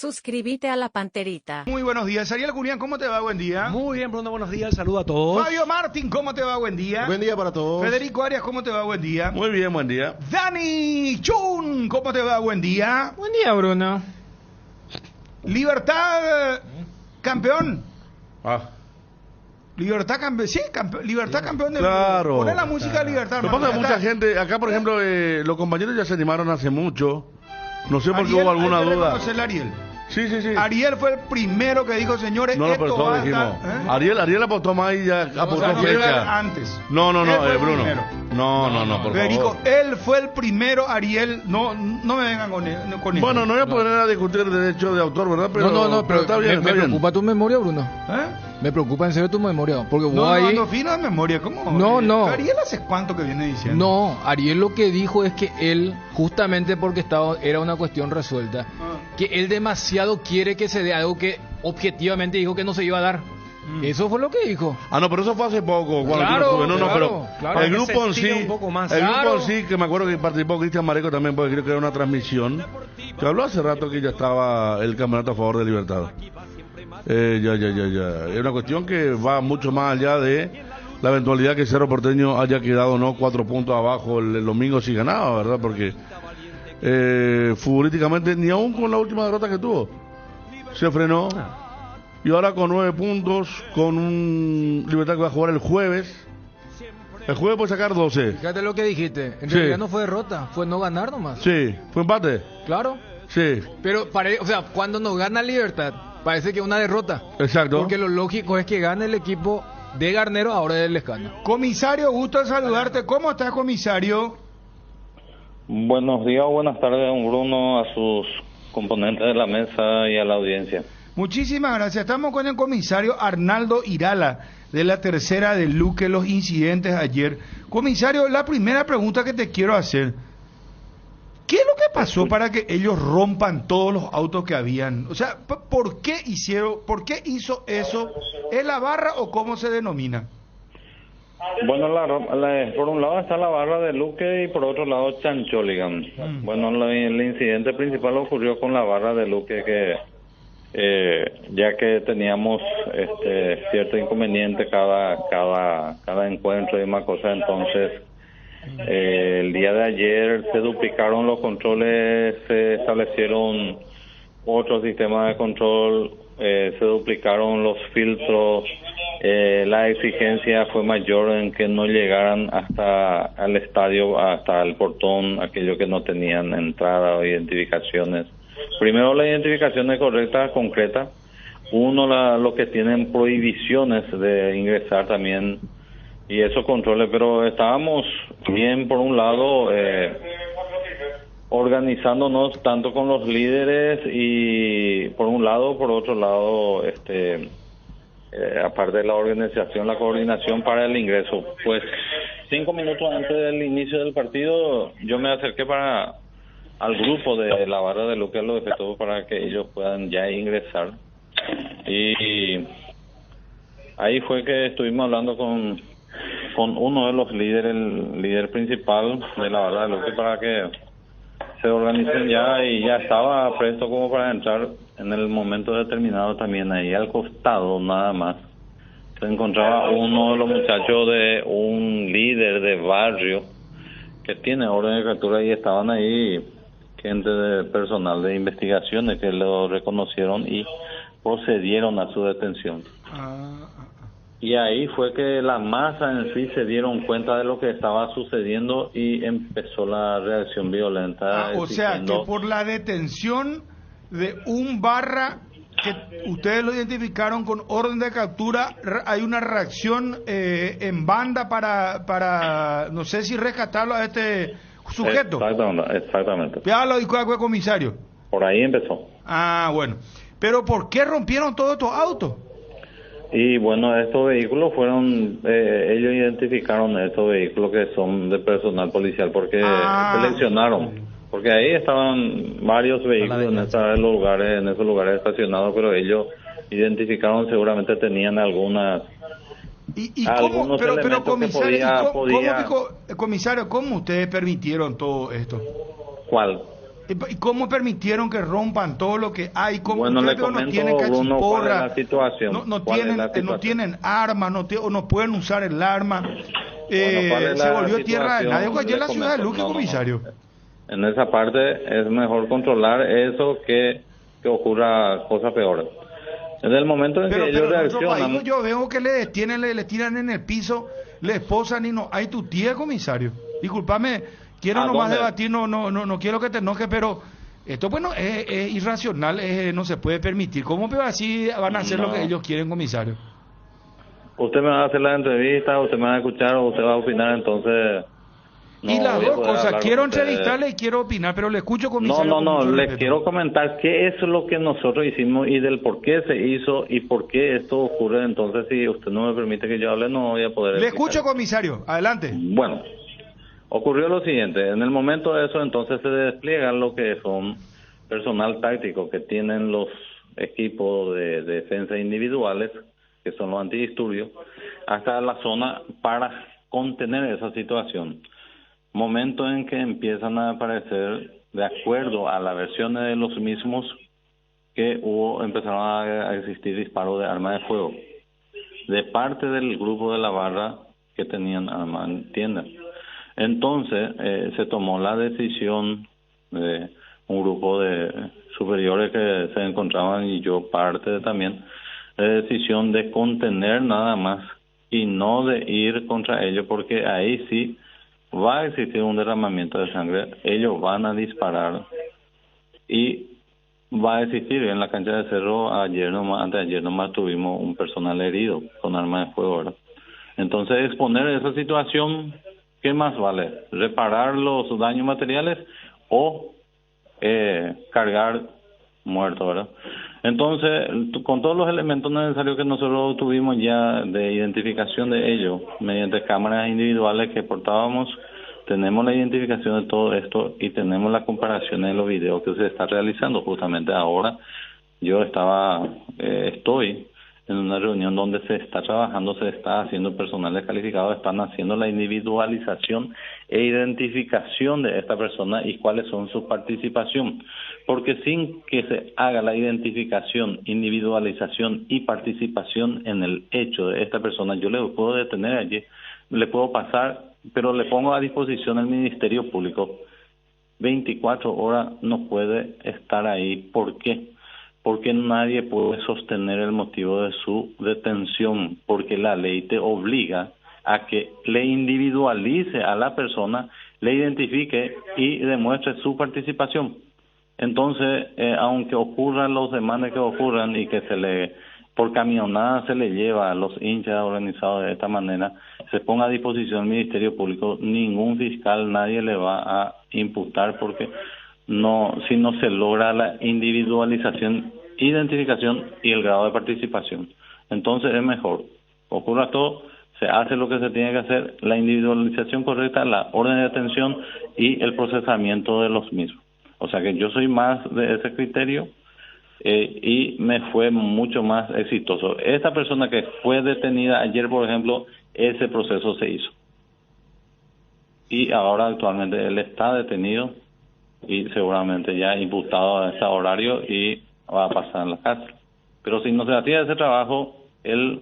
Suscríbete a La Panterita. Muy buenos días. Ariel Julián, ¿cómo te va? Buen día. Muy bien, Bruno, buenos días. Saludo a todos. Fabio Martín, ¿cómo te va? Buen día. Buen día para todos. Federico Arias, ¿cómo te va? Buen día. Muy bien, buen día. Dani Chun, ¿cómo te va? Buen día. Buen día, Bruno. Libertad, campeón. Ah, Libertad campeón, sí, Libertad campeón de claro. Poner la música de Libertad. Lo que pasa es que mucha gente, acá por ejemplo, los compañeros ya se animaron hace mucho. No sé por qué hubo alguna duda. Ariel. Sí. Ariel fue el primero que dijo, señores, No, pero esto todos va a dijimos. estar, Ariel apostó más y ya aportó Ariel fecha. antes. No, Él fue el Bruno. primero. No, por Federico, favor. él fue el primero, Ariel, no me vengan con eso. Bueno, no voy a poner a discutir el derecho de autor, ¿verdad? Pero, pero está bien, me preocupa tu memoria, Bruno. Me preocupa en serio tu memoria. Porque vos No, ahí... ando fino de memoria, ¿cómo? No. Ariel hace cuánto que viene diciendo. No, Ariel lo que dijo es que él, justamente porque era una cuestión resuelta, que él demasiado quiere que se dé algo que objetivamente dijo que no se iba a dar. Eso fue lo que dijo. Ah, no, pero eso fue hace poco. Cuando Claro, tú no, claro, pero claro. el grupo en sí, Un poco más. el Claro. grupo en sí, que me acuerdo que participó Cristian Mareco también, porque creo que era una transmisión, que habló hace rato que ya estaba el campeonato a favor de Libertad. Ya. Es una cuestión que va mucho más allá de la eventualidad que Cerro Porteño haya quedado 4 puntos abajo el domingo si ganaba, ¿verdad? Porque futbolísticamente, ni aún con la última derrota que tuvo, se frenó. Y ahora con 9 puntos, con un Libertad que va a jugar el jueves. El jueves puede sacar 12. Fíjate lo que dijiste. En Sí. realidad no fue derrota, fue no ganar nomás. Sí, fue empate. Claro. Sí, Pero, cuando nos gana Libertad, parece que es una derrota. exacto. Porque lo lógico es que gane el equipo de Garnero ahora del Lescano. Comisario, gusto en saludarte. ¿Cómo estás, comisario? Buenos días o buenas tardes, don Bruno, a sus componentes de la mesa y a la audiencia. Muchísimas gracias. Estamos con el comisario Arnaldo Irala, de la tercera de Luque, los incidentes ayer. Comisario, la primera pregunta que te quiero hacer, ¿qué es lo que pasó para que ellos rompan todos los autos que habían? O sea, ¿por qué hizo eso? ¿Es la barra o cómo se denomina? Bueno, por un lado está la barra de Luque y por otro lado Chancholigan. Bueno, el incidente principal ocurrió con la barra de Luque, que ya que teníamos cierto inconveniente cada encuentro y más cosas, entonces el día de ayer se duplicaron los controles, se establecieron otros sistemas de control, se duplicaron los filtros, la exigencia fue mayor en que no llegaran hasta el estadio, hasta el portón, aquellos que no tenían entrada o identificaciones. Primero la identificación es correcta, concreta. Los que tienen prohibiciones de ingresar también, y esos controles, pero estábamos bien por un lado organizándonos tanto con los líderes y por un lado, por otro lado aparte de la organización, la coordinación para el ingreso. Pues 5 minutos antes del inicio del partido yo me acerqué al grupo de la barra de Luque, lo dejé todo para que ellos puedan ya ingresar, y ahí fue que estuvimos hablando con uno de los líderes, el líder principal de la barra de Luque, para que se organicen ya, y ya estaba presto como para entrar en el momento determinado. También ahí al costado nada más se encontraba uno de los muchachos de un líder de barrio que tiene orden de captura, y estaban ahí gente de personal de investigaciones que lo reconocieron y procedieron a su detención. Y ahí fue que la masa en sí se dieron cuenta de lo que estaba sucediendo y empezó la reacción violenta. O sea, que por la detención de un barra que ustedes lo identificaron con orden de captura, hay una reacción en banda para no sé si rescatarlo a este sujeto. Exactamente. Ya lo dijo el comisario. Por ahí empezó. Bueno. Pero ¿por qué rompieron todos estos autos? Y bueno, estos vehículos fueron, ellos identificaron estos vehículos que son de personal policial, porque seleccionaron, porque ahí estaban varios vehículos en esos lugares estacionados, pero ellos identificaron, seguramente tenían algunas. ¿Y cómo, pero comisario, comisario, ¿cómo ustedes permitieron todo esto? ¿Cuál? ¿Y cómo permitieron que rompan todo lo que hay? ¿Cómo Bueno, le ustedes no comento, tienen Bruno, cuál es cachiporra? la situación. No ¿Cuál es tienen, la no situación? tienen armas, o no pueden usar el arma. Bueno, ¿cuál es Se la volvió tierra de situación? nadie. Ayer Le la ciudad de comento. Luque, comisario. En esa parte es mejor controlar eso que ocurra cosas peores. En el momento en que ellos Pero en otro reaccionan... país yo veo que le detienen, le tiran en el piso, le esposan y no hay tu tía, comisario. Discúlpame, quiero ¿A nomás dónde? debatir, no quiero que te enojes, pero esto bueno es irracional, no se puede permitir. ¿Cómo pero así van a hacer lo que ellos quieren, comisario? Usted me va a hacer la entrevista, usted me va a escuchar o usted va a opinar, entonces... Y no las voy a dos poder cosas, hablar quiero con usted. entrevistarle y quiero opinar, pero le escucho, No, comisario. con mucho les respeto. quiero comentar qué es lo que nosotros hicimos y del por qué se hizo y por qué esto ocurre. Entonces, si usted no me permite que yo hable, no voy a poder Le explicar. escucho, comisario, adelante. Bueno, ocurrió lo siguiente. En el momento de eso, entonces se despliega lo que son personal táctico que tienen los equipos de defensa individuales, que son los antidisturbios, hasta la zona para contener esa situación. Momento en que empiezan a aparecer, de acuerdo a las versiones de los mismos, que empezaron a existir disparos de arma de fuego de parte del grupo de la barra que tenían arma, ¿entienden? Entonces se tomó la decisión de un grupo de superiores que se encontraban y yo parte también, la decisión de contener nada más y no de ir contra ellos, porque ahí sí va a existir un derramamiento de sangre, ellos van a disparar y va a existir. En la cancha de Cerro anteayer nomás tuvimos un personal herido con arma de fuego, ¿verdad? Entonces exponer esa situación, ¿qué más vale? ¿Reparar los daños materiales o cargar muertos, verdad? Entonces, con todos los elementos necesarios que nosotros tuvimos ya de identificación de ellos, mediante cámaras individuales que portábamos, tenemos la identificación de todo esto y tenemos la comparación de los videos que se está realizando. Justamente ahora yo estoy en una reunión donde se está trabajando, se está haciendo personal descalificado, están haciendo la individualización e identificación de esta persona y cuáles son su participación, porque sin que se haga la identificación, individualización y participación en el hecho de esta persona, yo le puedo detener allí, le puedo pasar, pero le pongo a disposición el Ministerio Público. 24 horas no puede estar ahí. ¿Por qué? Porque nadie puede sostener el motivo de su detención, porque la ley te obliga a que le individualice a la persona, le identifique y demuestre su participación. Entonces, aunque ocurran los demandas que ocurran y que por camionada se le lleva a los hinchas organizados de esta manera, se ponga a disposición del Ministerio Público, ningún fiscal, nadie le va a imputar porque si no se logra la individualización, identificación y el grado de participación. Entonces es mejor, ocurra todo, se hace lo que se tiene que hacer, la individualización correcta, la orden de detención y el procesamiento de los mismos. O sea que yo soy más de ese criterio y me fue mucho más exitoso. Esta persona que fue detenida ayer, por ejemplo, ese proceso se hizo. Y ahora actualmente él está detenido y seguramente ya imputado a ese horario y va a pasar en la cárcel. Pero si no se hacía ese trabajo, él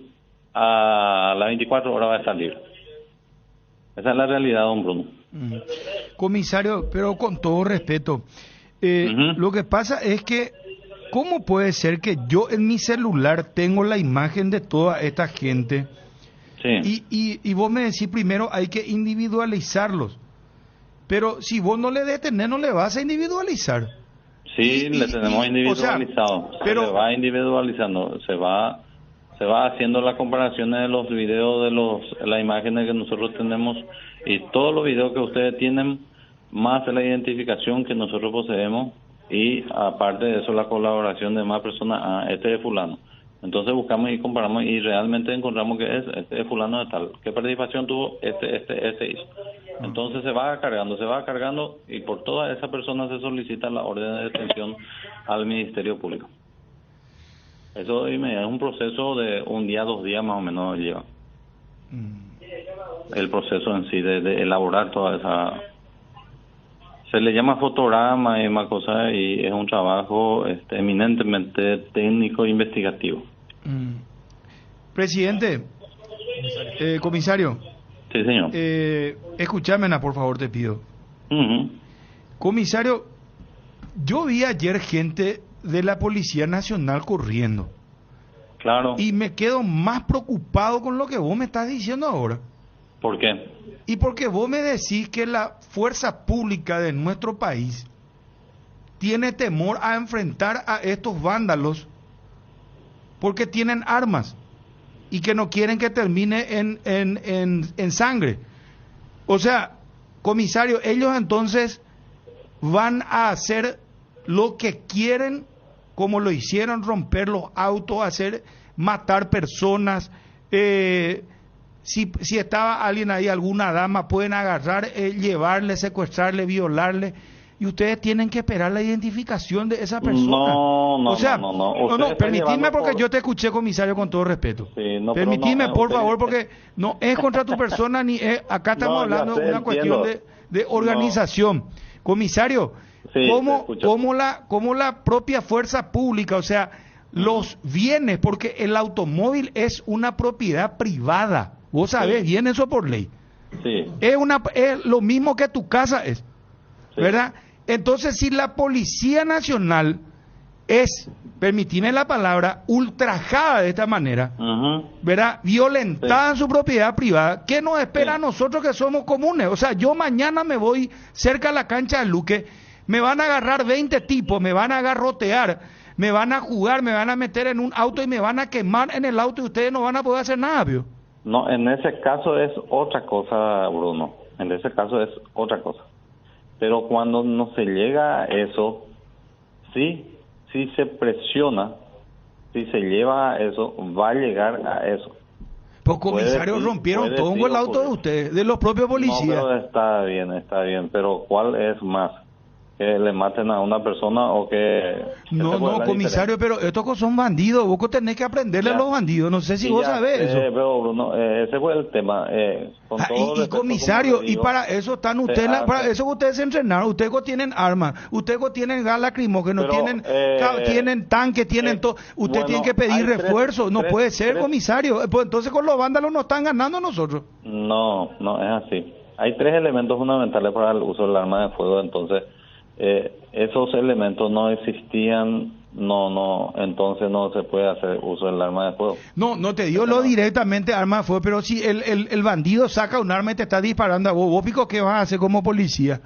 a las 24 horas va a estar libre. Esa es la realidad, don Bruno. Comisario, pero con todo respeto, lo que pasa es que ¿cómo puede ser que yo en mi celular tengo la imagen de toda esta gente? Sí. Y vos me decís primero hay que individualizarlos. Pero si vos no le detenés, no le vas a individualizar. Sí, le tenemos individualizado. O sea, pero se va individualizando, se va haciendo las comparaciones de los videos, de las imágenes que nosotros tenemos y todos los videos que ustedes tienen, más la identificación que nosotros poseemos y aparte de eso la colaboración de más personas, este es fulano. Entonces buscamos y comparamos y realmente encontramos que este es fulano de tal. ¿Qué participación tuvo? Este hizo. Entonces se va cargando y por todas esas personas se solicita la orden de detención al Ministerio Público. Eso es un proceso de un día, 2 días más o menos lleva. El proceso en sí de elaborar toda Se le llama fotograma y más cosas, y es un trabajo eminentemente técnico e investigativo. Presidente, comisario, Sí, señor. escúchame, por favor, te pido. Ujú. Comisario, yo vi ayer gente de la Policía Nacional corriendo Claro. y me quedo más preocupado con lo que vos me estás diciendo ahora. ¿Por qué? Y porque vos me decís que la fuerza pública de nuestro país tiene temor a enfrentar a estos vándalos porque tienen armas y que no quieren que termine en sangre. O sea, comisario, ellos entonces van a hacer lo que quieren, como lo hicieron, romper los autos, matar personas. Si estaba alguien ahí, alguna dama, pueden agarrar, llevarle, secuestrarle, violarle, y ustedes tienen que esperar la identificación de esa persona. No. No, permitidme, porque yo te escuché, comisario, con todo respeto. Sí, no, Permitidme, no, por usted- favor, porque no es contra tu persona, ni es, acá estamos No, ya hablando sé, de una cuestión de organización. Comisario, Sí, ¿cómo, te escucho. cómo la propia fuerza pública, o sea, los bienes, porque el automóvil es una propiedad privada, vos sabés Sí. bien eso por ley, Sí, es lo mismo que tu casa es, sí. ¿verdad? Entonces, si la Policía Nacional es, permitime la palabra, ultrajada de esta manera, Ujú. ¿verdad? Violentada en su propiedad privada, ¿qué nos espera Sí. a nosotros que somos comunes? O sea, yo mañana me voy cerca a la cancha de Luque, me van a agarrar 20 tipos, me van a agarrotear, me van a jugar, me van a meter en un auto y me van a quemar en el auto y ustedes no van a poder hacer nada, ¿vio? No, en ese caso es otra cosa, Bruno. En ese caso es otra cosa. Pero cuando no se llega a eso, sí se presiona, si se lleva a eso, va a llegar a eso. Pues comisarios sí, rompieron puede todo sí el auto de ocurrir. ustedes, de los propios policías. No, pero está bien. Pero ¿cuál es más? ¿Que le maten a una persona o que... No, esa fue no, la comisario, pero estos son bandidos, vos tenés que aprenderle a Ya. los bandidos, no sé si Sí, vos ya sabés sé, eso. pero Bruno, ese fue el tema. Con todo Y respeto, comisario, como le y digo, para eso están ustedes, hace- para eso ustedes se entrenaron, ustedes tienen armas, ustedes tienen gas lacrimógeno, Pero, tienen tienen tanques, tienen todo, ustedes bueno, tienen que pedir hay refuerzo, no tres- puede ser, tres- comisario, pues entonces con los vándalos nos están ganando nosotros. No es así. Hay tres elementos fundamentales para el uso del arma de fuego, entonces esos elementos no existían, entonces no se puede hacer uso del arma de fuego. No te digo lo directamente arma de fuego, pero si el bandido saca un arma y te está disparando a vos pico, ¿qué vas a hacer como policía?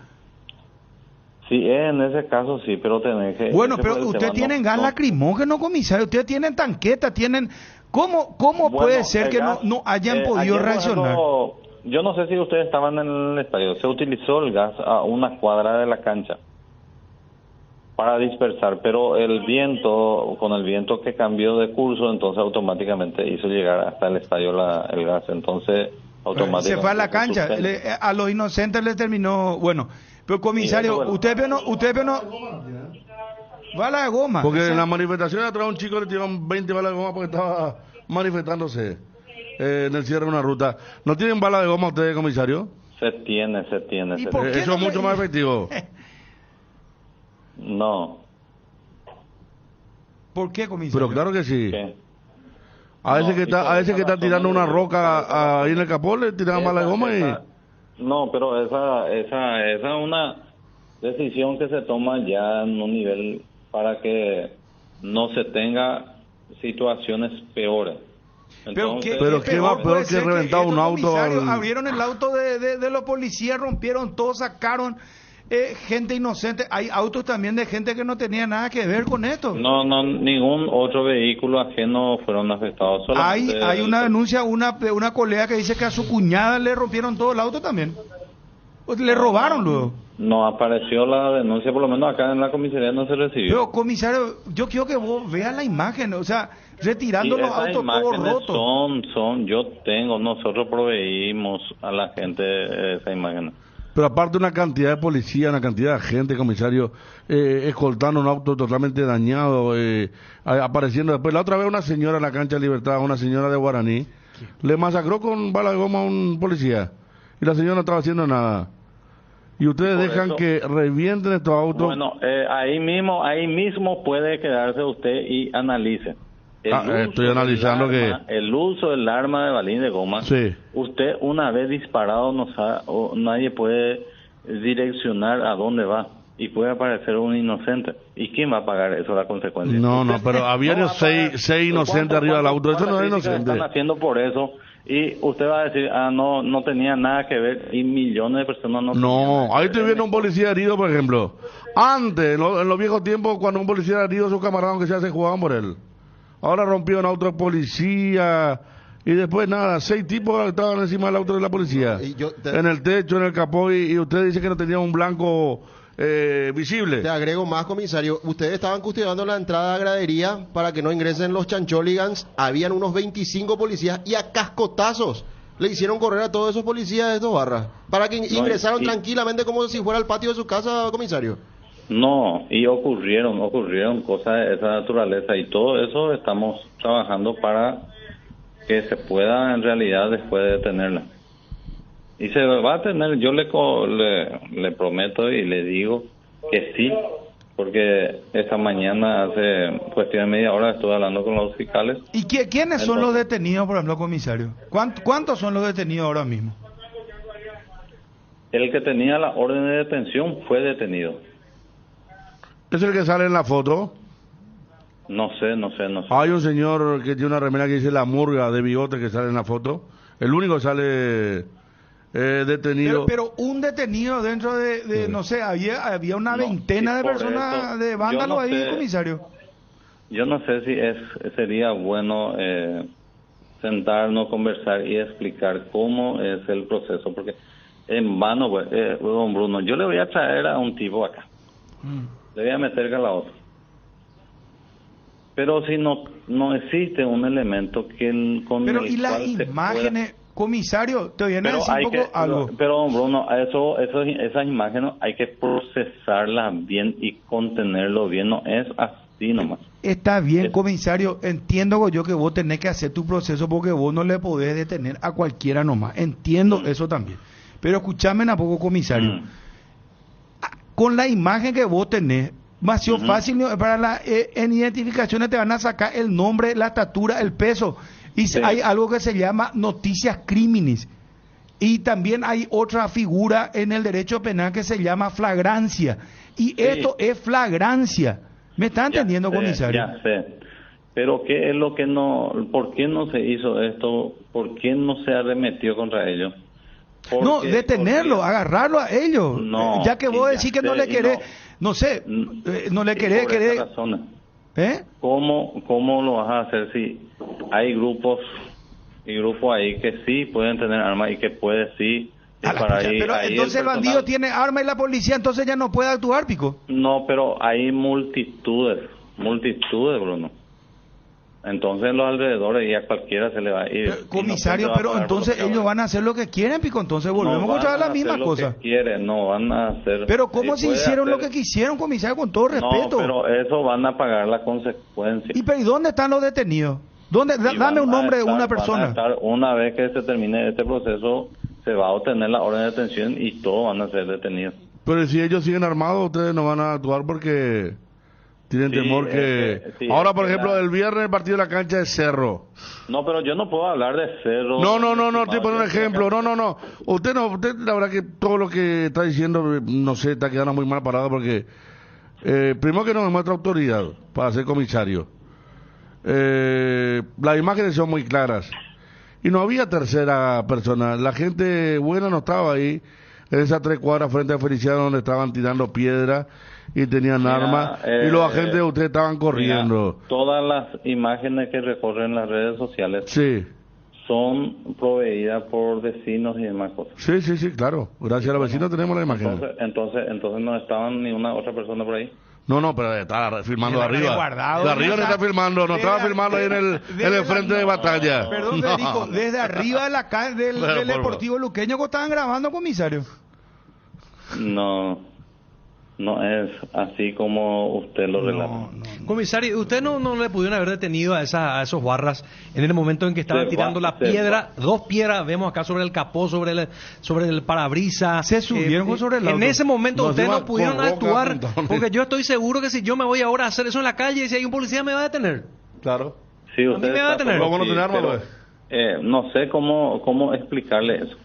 Sí, en ese caso sí, pero tenés que... Bueno, ese pero fue el ustedes tema, tienen gas lacrimógeno, comisario, ustedes tienen tanqueta, tienen... ¿Cómo Bueno, puede ser el que gas, no hayan podido ayer, por reaccionar? ejemplo, yo no sé si ustedes estaban en el estadio, se utilizó el gas a una cuadra de la cancha para dispersar, pero con el viento que cambió de curso, entonces automáticamente hizo llegar hasta el estadio el gas, entonces automáticamente... Se fue a la cancha, suspende. a los inocentes les terminó... Bueno, pero comisario, bueno. usted no... Bala de goma. Porque Esa- en la manifestación atrás a un chico le tiraron 20 balas de goma porque estaba manifestándose en el cierre de una ruta. ¿No tienen balas de goma ustedes, comisario? Se tiene. ¿Y por qué Eso no es mucho le- más efectivo. No, ¿Por qué, comisario? Pero claro que sí. ¿qué? A veces No, que y por a veces esa que están razón tirando una yo- roca ahí en el capó, le tiran balas de goma y... No, pero esa es una decisión que se toma ya en un nivel para que no se tenga situaciones peores. Entonces, Pero qué va peor peor puede que ser reventar un estos auto comisarios al- abrieron el auto de los policías, rompieron todo, sacaron gente inocente. Hay autos también de gente que no tenía nada que ver con esto. no, ningún otro vehículo ajeno fueron afectados. Solamente Hay una denuncia de una colega que dice que a su cuñada le rompieron todo el auto también. Pues le robaron luego. No apareció la denuncia, por lo menos acá en la comisaría no se recibió. Pero, comisario, yo quiero que vos veas la imagen, o sea, retirando Sí, los esas autos todos imágenes rotos. nosotros proveímos a la gente esa imagen. Pero aparte una cantidad de policía, una cantidad de gente, comisario, escoltando un auto totalmente dañado, apareciendo después. La otra vez una señora en la cancha de Libertad, una señora de Guaraní, le masacró con bala de goma a un policía. Y la señora no estaba haciendo nada. y ustedes Por dejan eso- que revienten estos autos. Bueno, ahí mismo puede quedarse usted y analice. Estoy analizando el uso del arma de balín de goma. Sí. Usted una vez disparado nadie puede direccionar a dónde va y puede aparecer un inocente. ¿Y quién va a pagar eso, la consecuencia? No, Usted pero había no va a pagar. seis inocentes arriba del auto. Eso no es ¿Cuántas críticas inocente. están haciendo por eso? Y usted va a decir, no tenía nada que ver, y millones de personas no tenían No, nada ahí que estoy ver. viendo un policía herido, por ejemplo. Antes, en los viejos tiempos, cuando un policía era herido, sus camaradas, aunque sea, se jugaban por él. Ahora rompieron auto de policía, y después nada, 6 tipos estaban encima del auto de la policía. En el techo, en el capó, y usted dice que no tenía un blanco visible. Te agrego más, comisario. Ustedes estaban custodiando la entrada a gradería para que no ingresen los chancholigans. Habían unos 25 policías y a cascotazos le hicieron correr a todos esos policías de estos barras para que ingresaron tranquilamente como si fuera al patio de su casa, comisario. No, y ocurrieron cosas de esa naturaleza, y todo eso estamos trabajando para que se pueda en realidad después de detenerla. Y se va a tener, yo le prometo y le digo que sí, porque esta mañana, hace cuestión de media hora, estuve hablando con los fiscales. ¿Y quiénes son los detenidos, por ejemplo, comisario? ¿Cuántos son los detenidos ahora mismo? El que tenía la orden de detención fue detenido. ¿Es el que sale en la foto? No sé. Hay un señor que tiene una remera que dice La Murga de bigote que sale en la foto. El único que sale detenido. Pero un detenido dentro de no sé, había una veintena de por personas eso, de vándalos yo no ahí, sé. comisario. Yo no sé si sería bueno sentarnos, conversar y explicar cómo es el proceso, porque en vano, don Bruno, yo le voy a traer a un tipo acá, le voy a meter calabozo, pero si no existe un elemento con Pero el y las cual se imágenes, comisario, te viene a pero decir un poco algo. pero don Bruno, esas imágenes hay que procesarlas bien y contenerlo bien, no es así nomás. Está bien, comisario, entiendo yo que vos tenés que hacer tu proceso porque vos no le podés detener a cualquiera nomás, entiendo eso también. Pero escúchame un poco, comisario. Con la imagen que vos tenés, más fácil para en identificaciones te van a sacar el nombre, la estatura, el peso. Y hay algo que se llama noticias crímenes. Y también hay otra figura en el derecho penal que se llama flagrancia. Y esto es flagrancia. ¿Me está entendiendo, comisario? Ya sé. Pero ¿qué es lo que por qué no se hizo esto? ¿Por qué no se arremetió contra ellos? No, detenerlo, agarrarlo a ellos. No, ya que vos decís que no le querés, no sé, no le querés, por esa razón, ¿Cómo lo vas a hacer si hay grupos ahí que sí pueden tener armas y que puede sí disparar? Pero entonces el bandido tiene arma y la policía entonces ya no puede actuar, Pico. No, pero hay multitudes, Bruno. Entonces en los alrededores y a cualquiera se le va a ir. Comisario, pero entonces ellos van a hacer lo que quieren, Pico, entonces volvemos a escuchar la misma cosa. No van a hacer. Pero ¿cómo se hicieron lo que quisieron, comisario, con todo respeto? No, pero eso van a pagar las consecuencias. ¿Y dónde están los detenidos? Dame un nombre de una persona. Una vez que se termine este proceso, se va a obtener la orden de detención y todos van a ser detenidos. Pero si ellos siguen armados, ustedes no van a actuar porque tienen temor que... Ahora, por ejemplo, el viernes el partido de la cancha de Cerro. No, pero yo no puedo hablar de Cerro. No, estoy poniendo un ejemplo. No. Usted la verdad que todo lo que está diciendo, no sé, está quedando muy mal parado porque... primero que no demuestra autoridad para ser comisario. Las imágenes son muy claras. Y no había tercera persona. La gente buena no estaba ahí. En esas 3 cuadras frente a Feliciano donde estaban tirando piedra y tenían armas y los agentes de ustedes estaban corriendo. Todas las imágenes que recorren las redes sociales son proveídas por vecinos y demás cosas. Sí, claro. Gracias a los vecinos tenemos las imágenes. Entonces no estaban ni una otra persona por ahí. No, pero estaba filmando de arriba. De arriba no está filmando, no estaba filmando ahí en el frente de batalla. Perdón, Federico, desde arriba de la calle del Deportivo Luqueño que estaban grabando, comisario. No, no es así como usted lo relata. Comisario, ¿usted no le pudieron haber detenido a esos barras en el momento en que estaban tirando la piedra? Dos piedras, vemos acá sobre el capó, sobre el parabrisas. Se subieron sobre el auto. En ese momento Nos ustedes iban no pudieron con roca, actuar, montones. porque yo estoy seguro que si yo me voy ahora a hacer eso en la calle y si hay un policía me va a detener. Claro. Sí, A mí usted me va a está tener. solo, ¿Cómo no sí, tener arma, pero, no sé cómo explicarle eso.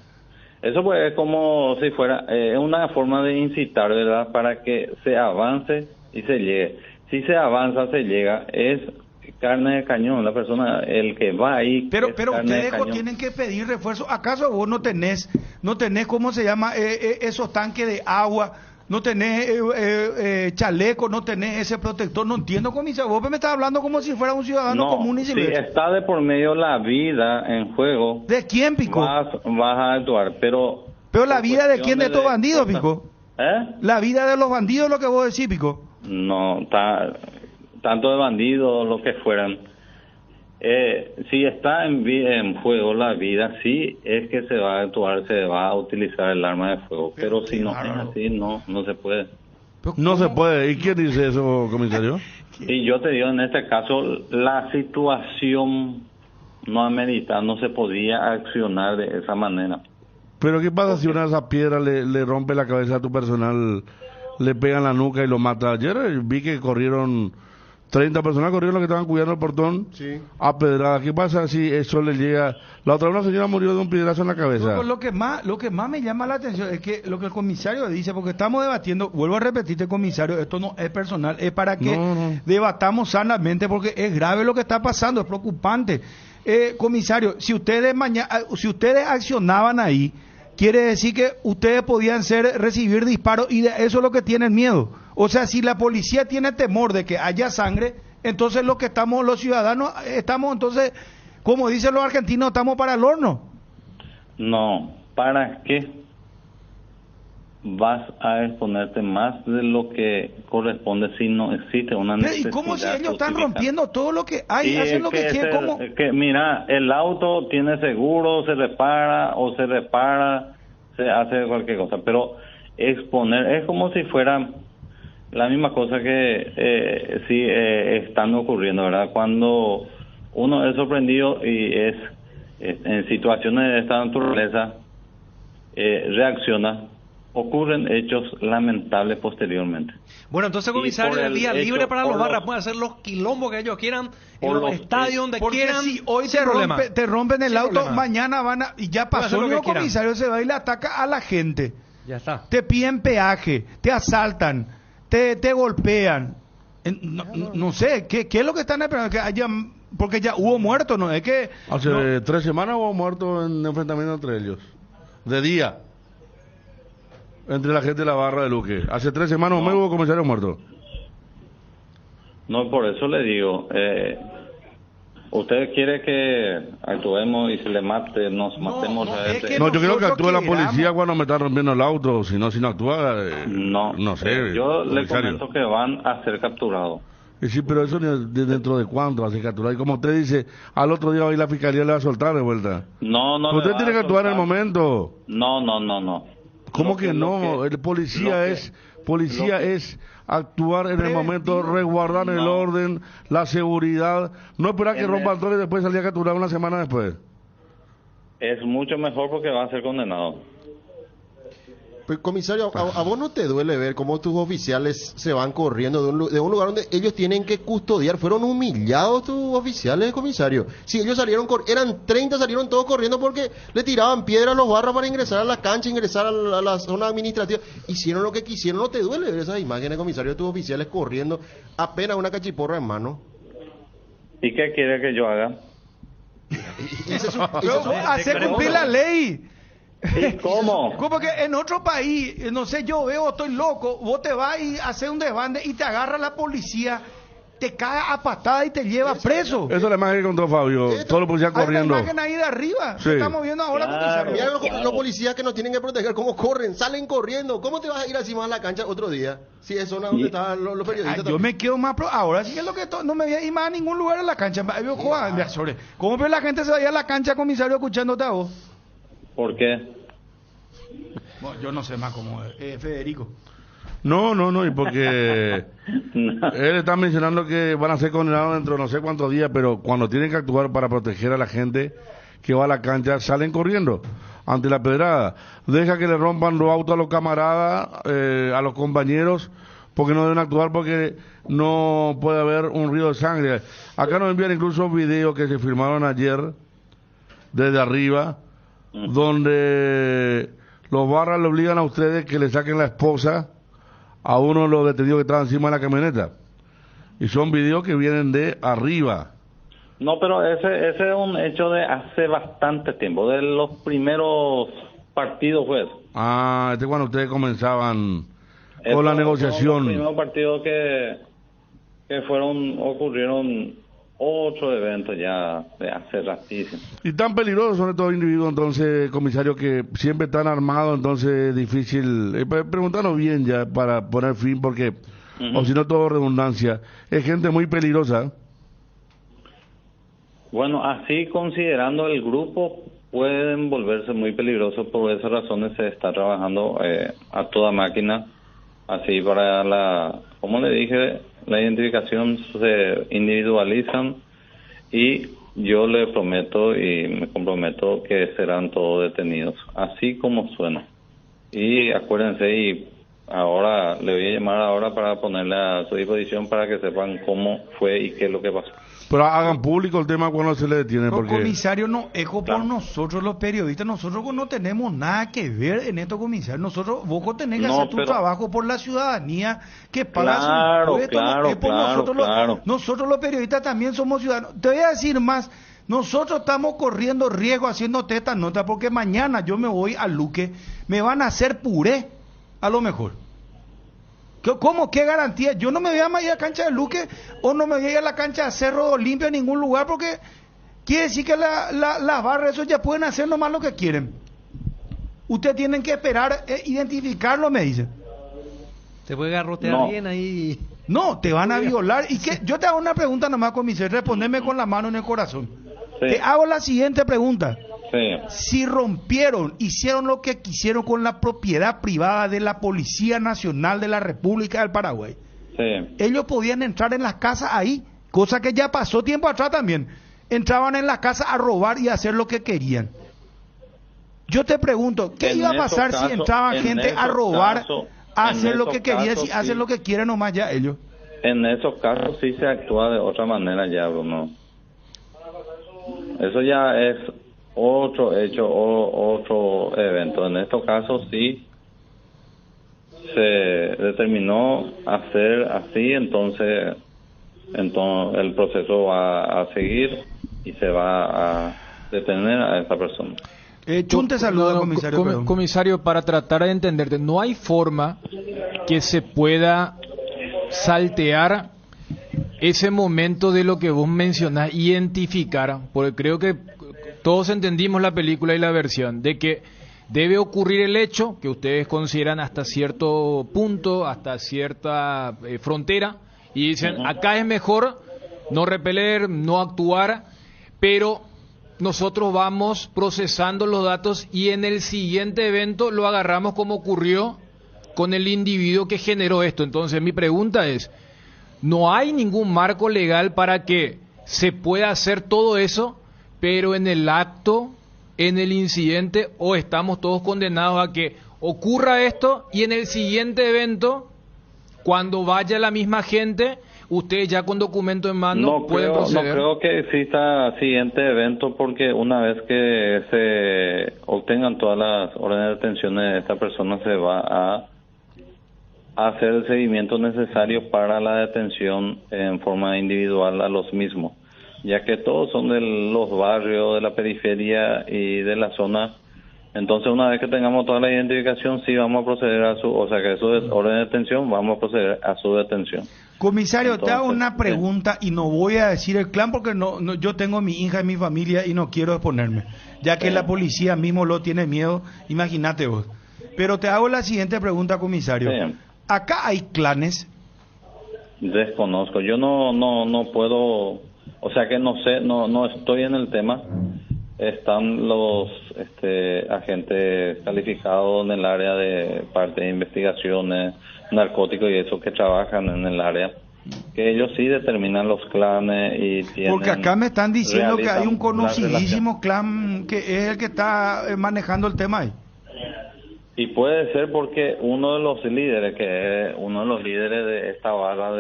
Eso pues es como si fuera una forma de incitar, ¿verdad? Para que se avance y se llegue. Si se avanza, se llega, es carne de cañón. La persona, el que va ahí. Pero es carne ustedes de cañón. tienen que pedir refuerzo. ¿Acaso vos no tenés cómo se llama esos tanques de agua? No tenés chaleco, no tenés ese protector. No entiendo, comisario. Vos me estás hablando como si fuera un ciudadano común y si silvestre. está de por medio la vida en juego, ¿De quién, Pico? vas a actuar, pero la vida de quién, de estos bandidos, cosas- Pico. ¿Eh? La vida de los bandidos, lo que vos decís, Pico. No, tanto de bandidos, lo que fueran. Si está en juego la vida, sí es que se va a actuar, se va a utilizar el arma de fuego. Pero si no es así, no se puede. No se puede. ¿Y quién dice eso, comisario? Y yo te digo, en este caso, la situación no amerita, no se podía accionar de esa manera. Pero ¿qué pasa si una de esas piedras le rompe la cabeza a tu personal, le pega en la nuca y lo mata? Ayer vi que corrieron 30 personas, corrieron los que estaban cuidando el portón a pedradas. ¿Qué pasa si eso le llega? La otra vez una señora murió de un piedrazo en la cabeza. Lo que más me llama la atención es que lo que el comisario dice, porque estamos debatiendo, vuelvo a repetirte, comisario, esto no es personal, es para que debatamos sanamente, porque es grave lo que está pasando, es preocupante. Comisario, si ustedes accionaban ahí, quiere decir que ustedes podían recibir disparos y de eso es lo que tienen miedo. O sea, si la policía tiene temor de que haya sangre, entonces los ciudadanos estamos, entonces, como dicen los argentinos, estamos para el horno. No, ¿para qué vas a exponerte más de lo que corresponde si no existe una Pero, necesidad? ¿y cómo si ellos están justificada? rompiendo todo lo que hay, Y hacen es lo que quieren? ¿Cómo? Mira, el auto tiene seguro, se repara, se hace cualquier cosa, pero exponer es como si fuera la misma cosa que están ocurriendo, ¿verdad? Cuando uno es sorprendido y es en situaciones de esta naturaleza, reacciona, ocurren hechos lamentables posteriormente. Bueno, entonces, comisario, el día libre para los barras, pueden hacer los quilombos que ellos quieran, en los estadios, donde Porque quieran. si hoy sin problema. te rompen el Sin auto, problema. mañana y ya Pueden hacer pasó, lo que el quieran. comisario se va y le ataca a la gente. Ya está. Te piden peaje, te asaltan, te golpean. No sé, ¿qué es lo que están esperando? Que haya, porque ya hubo muertos, ¿no? Es que... Hace 3 semanas hubo muertos en enfrentamiento entre ellos. De día. Entre la gente de la barra de Luque. Hace 3 semanas o menos hubo comisarios muertos. No, por eso le digo, usted quiere que actuemos y se le mate, nos matemos a es este. que No, yo creo que nosotros actúa la queramos. policía cuando me están rompiendo el auto. Si no actúa, No sé. yo le comisario. comento que van a ser capturados. Y sí, pero eso dentro de cuánto va a ser capturado. Y como usted dice, al otro día hoy la fiscalía le va a soltar de vuelta. No, Usted le va tiene que a actuar en el soltar. momento. No. ¿Cómo Lo que lo no? que- El policía lo que- es actuar en el momento, resguardar el No. orden, la seguridad, no esperar que En rompan el- todo y después salir a capturar una semana después. Es mucho mejor porque van a ser condenados. Pero, comisario, ¿a vos no te duele ver cómo tus oficiales se van corriendo de un lugar donde ellos tienen que custodiar? Fueron humillados tus oficiales, comisario. Si ellos eran 30, salieron todos corriendo porque le tiraban piedra a los barras para ingresar a la cancha, ingresar a la zona administrativa. Hicieron lo que quisieron. ¿No te duele ver esas imágenes, comisario, de tus oficiales corriendo apenas una cachiporra en mano? ¿Y qué quiere que yo haga? Hacer cumplir la ley. ¿Y cómo? Como que en otro país, no sé, yo veo, estoy loco, vos te vas y haces un desbande y te agarra la policía, te cae a patada y te lleva preso. Eso es la imagen que contó Fabio, todos los policías Hay una corriendo. imagen ahí de arriba, Sí. que estamos viendo ahora, Claro. comisario. Mira los policías que nos tienen que proteger, cómo corren, salen corriendo. ¿Cómo te vas a ir así más a la cancha otro día? Si es zona donde estaban los periodistas. Yo también. me quedo más ahora sí que es lo que no me voy a ir más a ningún lugar en la cancha. ¿Cómo ve la gente se vaya a la cancha, comisario, escuchándote a vos? ¿Por qué? Bueno, yo no sé más cómo es. Federico. No, y porque él está mencionando que van a ser condenados dentro de no sé cuántos días, pero cuando tienen que actuar para proteger a la gente que va a la cancha, salen corriendo ante la pedrada. Deja que le rompan los autos a los camaradas, a los compañeros, porque no deben actuar porque no puede haber un río de sangre. Acá nos envían incluso videos que se filmaron ayer desde arriba, donde los barras le obligan a ustedes que le saquen la esposa a uno de los detenidos que estaba encima de la camioneta. Y son videos que vienen de arriba. No, pero ese es un hecho de hace bastante tiempo, de los primeros partidos, pues. Este es cuando ustedes comenzaban con la negociación. Los primeros partidos que ocurrieron 8 eventos ya de hace ratísimo. Y tan peligrosos son estos individuos, entonces, comisario, que siempre están armados, entonces es difícil. Preguntarnos bien ya para poner fin, porque, o si no, todo redundancia. Es gente muy peligrosa. Bueno, así considerando el grupo, pueden volverse muy peligrosos. Por esas razones se está trabajando a toda máquina. Así para como le dije, la identificación se individualizan y yo le prometo y me comprometo que serán todos detenidos, así como suena. Y acuérdense, y ahora le voy a llamar ahora para ponerle a su disposición para que sepan cómo fue y qué es lo que pasó. Pero hagan público el tema cuando se le detiene, porque... Comisario, no ejo por nosotros los periodistas, nosotros no tenemos nada que ver en esto, comisario. Vos tenés que hacer tu trabajo por la ciudadanía que paga su impuesto, no es por nosotros. Nosotros los periodistas también somos ciudadanos. Te voy a decir más, nosotros estamos corriendo riesgo haciéndote esta nota porque mañana yo me voy a Luque, me van a hacer puré, a lo mejor. ¿Cómo? ¿Qué garantía? Yo no me voy a ir a la cancha de Luque o no me voy a ir a la cancha de Cerro Olimpia en ningún lugar porque quiere decir que las barras esos ya pueden hacer nomás lo que quieren. Ustedes tienen que esperar, identificarlo, me dice. Te puede garrotear bien ahí. No, te van a violar. ¿Y qué? Yo te hago una pregunta nomás, comisario, respondeme con la mano en el corazón. Sí. Te hago la siguiente pregunta. Sí. Si hicieron lo que quisieron con la propiedad privada de la Policía Nacional de la República del Paraguay, ellos podían entrar en las casas ahí, cosa que ya pasó tiempo atrás también. Entraban en la casa a robar y a hacer lo que querían. Yo te pregunto, ¿qué iba a pasar si entraban gente a robar, a hacer lo que querían, si hacen lo que quieren nomás ya ellos? En esos casos sí se actúa de otra manera ya, Bruno. Eso ya es otro hecho o otro evento. En estos casos sí se determinó hacer así, entonces el proceso va a seguir y se va a detener a esa persona. Chun te saluda, comisario. Comisario, para tratar de entenderte, no hay forma que se pueda saltear ese momento de lo que vos mencionás, identificar, porque creo que todos entendimos la película y la versión, de que debe ocurrir el hecho que ustedes consideran hasta cierto punto, hasta cierta frontera, y dicen, acá es mejor no repeler, no actuar, pero nosotros vamos procesando los datos y en el siguiente evento lo agarramos como ocurrió con el individuo que generó esto. Entonces mi pregunta es, ¿no hay ningún marco legal para que se pueda hacer todo eso, pero en el acto, en el incidente, o estamos todos condenados a que ocurra esto y en el siguiente evento, cuando vaya la misma gente, ustedes ya con documento en mano pueden proceder? No creo que exista siguiente evento, porque una vez que se obtengan todas las órdenes de detención de esta persona, se va a hacer el seguimiento necesario para la detención en forma individual a los mismos, ya que todos son de los barrios, de la periferia y de la zona. Entonces, una vez que tengamos toda la identificación, sí vamos a proceder a su orden de detención, vamos a proceder a su detención. Comisario, entonces, te hago una pregunta y no voy a decir el clan porque no, yo tengo mi hija y mi familia y no quiero exponerme, ya que la policía mismo lo tiene miedo, imagínate vos. Pero te hago la siguiente pregunta, comisario. Sí. ¿Acá hay clanes? Desconozco, yo no puedo, o sea que no sé, no estoy en el tema, están los agentes calificados en el área de parte de investigaciones, narcóticos y eso que trabajan en el área, que ellos sí determinan los clanes y tienen... Porque acá me están diciendo que hay un realizan conocidísimo clan que es el que está manejando el tema ahí. Y puede ser porque uno de los líderes, que es uno de los líderes de esta barra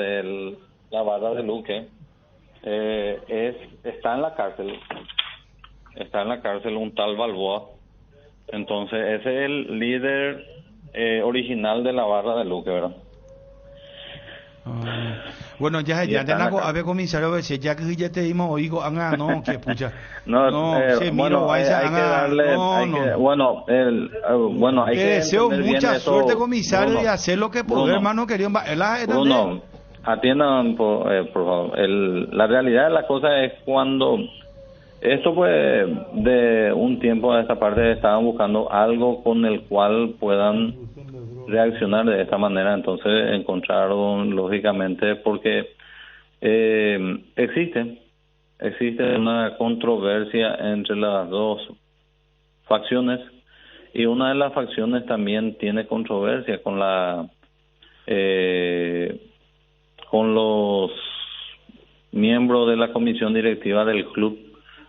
la barra de Luque, está en la cárcel. Está en la cárcel un tal Balboa. Entonces ese es el líder original de la barra de Luque, ¿verdad? Bueno, ya tengo a ver, comisario, ya que ya te dimos oído, no, que pucha. Bueno, hay que darle, hay que deseo mucha suerte, eso, comisario, Bruno, y hacer lo que puedo, hermano querido. Bruno, atiendan, por favor. La realidad de la cosa es cuando esto, pues, de un tiempo a esta parte estaban buscando algo con el cual puedan reaccionar de esta manera, entonces encontraron lógicamente porque existe una controversia entre las dos facciones y una de las facciones también tiene controversia con los miembros de la comisión directiva del club.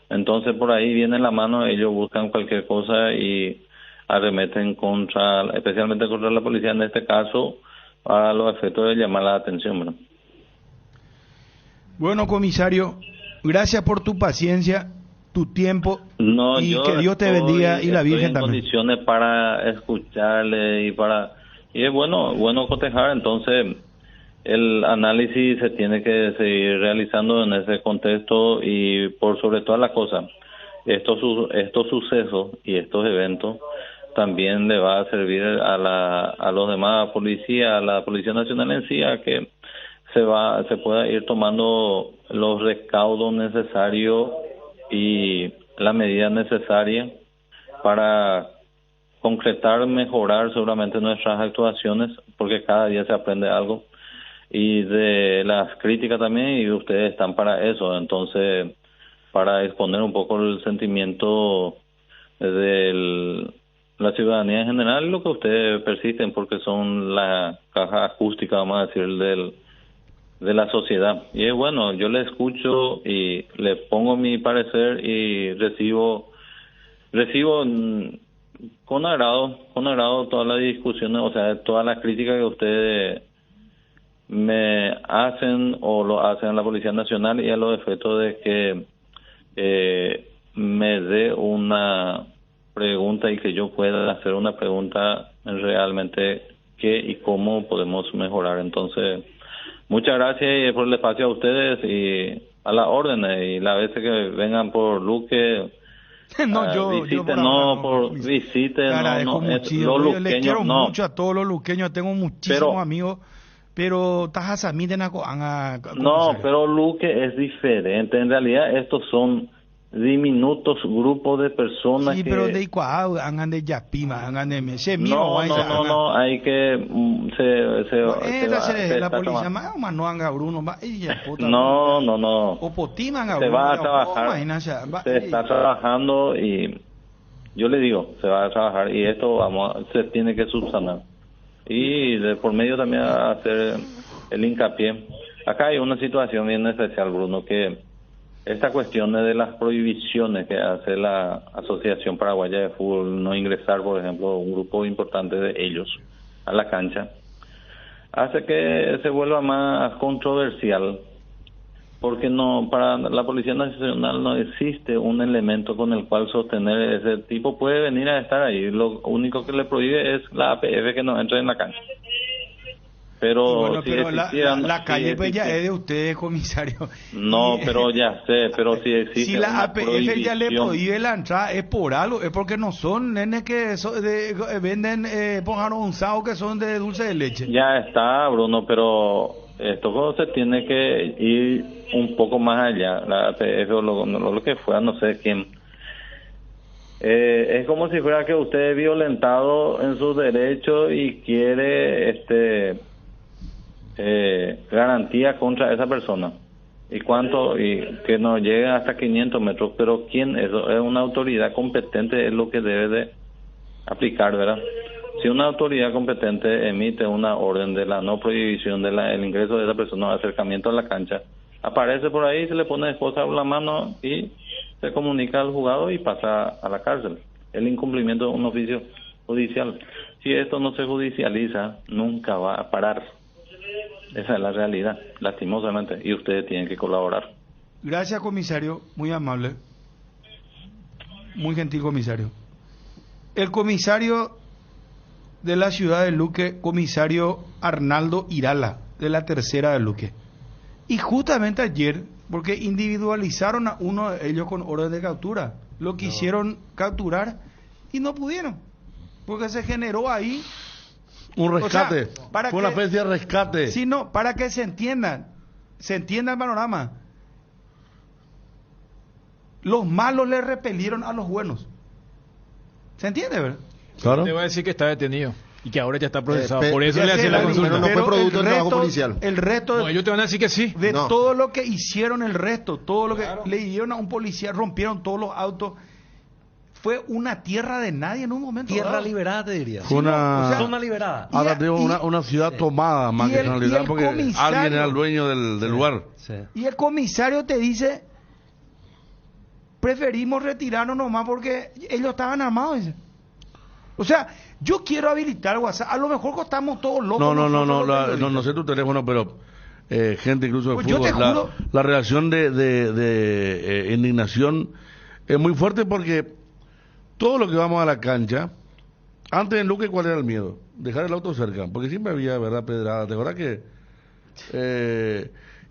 Entonces por ahí viene la mano, ellos buscan cualquier cosa y arremeten especialmente contra la policía, en este caso a los efectos de llamar la atención, ¿verdad? Bueno, comisario, gracias por tu paciencia, tu tiempo, y que Dios te bendiga y la Virgen también. Estoy en condiciones para escucharle y es bueno cotejar. Entonces el análisis se tiene que seguir realizando en ese contexto y por sobre todas las cosas estos sucesos y estos eventos también le va a servir a los demás policías, a la Policía Nacional en sí, a que se pueda ir tomando los recaudos necesarios y la medida necesaria para concretar, mejorar seguramente nuestras actuaciones, porque cada día se aprende algo, y de las críticas también, y ustedes están para eso. Entonces, para exponer un poco el sentimiento de la ciudadanía en general, lo que ustedes persisten, porque son la caja acústica, vamos a decir, de la sociedad. Y es bueno, yo le escucho y le pongo mi parecer y recibo con agrado todas las discusiones, o sea, todas las críticas que ustedes me hacen o lo hacen a la Policía Nacional, y a los efectos de que me dé una pregunta y que yo pueda hacer una pregunta realmente qué y cómo podemos mejorar. Entonces, muchas gracias por el espacio a ustedes y a las órdenes, y las veces que vengan por Luque, visiten, le quiero mucho a todos los luqueños, tengo muchísimos amigos, pero pero Luque es diferente. En realidad estos son diminutos grupos de personas pero de andan de Yapima, andan de Mese, hay que la policía más no anga Bruno o potiman se va a trabajar, se está trabajando, y yo le digo, se va a trabajar, y esto se tiene que subsanar, y de por medio también hacer el hincapié. Acá hay una situación bien especial, Bruno, que esta cuestión de las prohibiciones que hace la Asociación Paraguaya de Fútbol, no ingresar, por ejemplo, un grupo importante de ellos a la cancha, hace que se vuelva más controversial, porque para la Policía Nacional no existe un elemento con el cual sostener ese tipo puede venir a estar ahí. Lo único que le prohíbe es la APF que no entre en la cancha. Pero la calle pues ya es de ustedes, comisario. No, pero ya sé, pero si existe si la APF ya le prohíbe la entrada, es por algo, es porque no son nenes que venden ponjaronzados que son de dulce de leche. Ya está, Bruno, pero esto se tiene que ir un poco más allá. La APF o lo que fuera, no sé quién. Es como si fuera que usted es violentado en sus derechos y quiere garantía contra esa persona. y cuánto, y que no llegue hasta 500 metros, pero ¿quién? Eso es una autoridad competente, es lo que debe de aplicar, ¿verdad? Si una autoridad competente emite una orden de la no prohibición del ingreso de esa persona o acercamiento a la cancha, aparece por ahí, se le pone esposa a la mano y se comunica al juzgado y pasa a la cárcel. El incumplimiento de un oficio judicial. Si esto no se judicializa, nunca va a parar. Esa es la realidad, lastimosamente, y ustedes tienen que colaborar. Gracias, comisario, muy amable. Muy gentil comisario. El comisario de la ciudad de Luque, comisario Arnaldo Irala, de la tercera de Luque. Y justamente ayer, porque individualizaron a uno de ellos con orden de captura, lo quisieron capturar y no pudieron, porque se generó ahí un rescate, o sea, para fue una especie de rescate. Sí, no, para que se entienda el panorama. Los malos le repelieron a los buenos. ¿Se entiende, verdad? Claro. Te voy a decir que está detenido y que ahora ya está procesado. Pe- Por eso le Ya hacía sé, la Dani, consulta. pero no fue producto el del trabajo resto- policial. El resto No, ellos te van a decir que sí. de No. todo lo que hicieron, el resto, todo lo que le dieron a un policía, rompieron todos los autos. Fue una tierra de nadie en un momento Tierra dado. liberada, te diría. Fue una, o sea, Zona liberada. y- ahora tengo y- una ciudad tomada más y que el- en y realidad el porque comisario- alguien era el dueño del lugar. Sí. Y el comisario te dice, preferimos retirarnos nomás porque ellos estaban armados, dice. O sea, yo quiero habilitar WhatsApp. A lo mejor estamos todos locos. No nosotros los no periodistas. sé tu teléfono, pero gente incluso de Pues yo te fútbol, juro- la reacción de indignación es muy fuerte porque todo lo que vamos a la cancha, antes en Luque, ¿cuál era el miedo? Dejar el auto cerca, porque siempre había, ¿verdad?, pedrada, ¿te acuerdas que?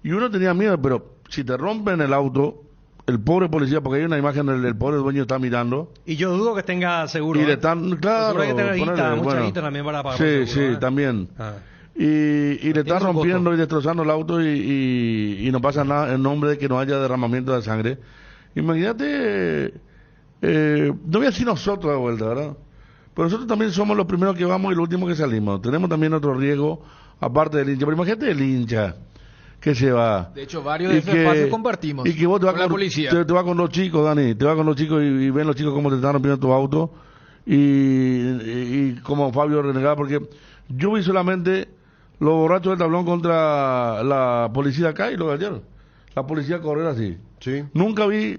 Y uno tenía miedo, pero si te rompen el auto, el pobre policía, porque hay una imagen del pobre dueño está mirando, Y yo dudo que tenga seguro. y le ¿eh? están, claro, Seguro que tenga guita, ponele, mucha bueno. guita también para pagar. Sí, por sí, seguro, ¿eh? también. Ah. Y le están su rompiendo costo. y destrozando el auto y no pasa nada en nombre de que no haya derramamiento de sangre. Imagínate, no voy a decir nosotros de vuelta, ¿verdad? Pero nosotros también somos los primeros que vamos y los últimos que salimos. Tenemos también otro riesgo, aparte del hincha. Pero imagínate el hincha que se va. De hecho, varios de esos espacios compartimos y que vos te vas con la policía. Te vas con los chicos, Dani, te vas con los chicos y ven los chicos cómo te están rompiendo tu auto. Y como Fabio renegaba, porque yo vi solamente los borrachos del tablón contra la policía acá y los de ayer. La policía correr así. Sí. Nunca vi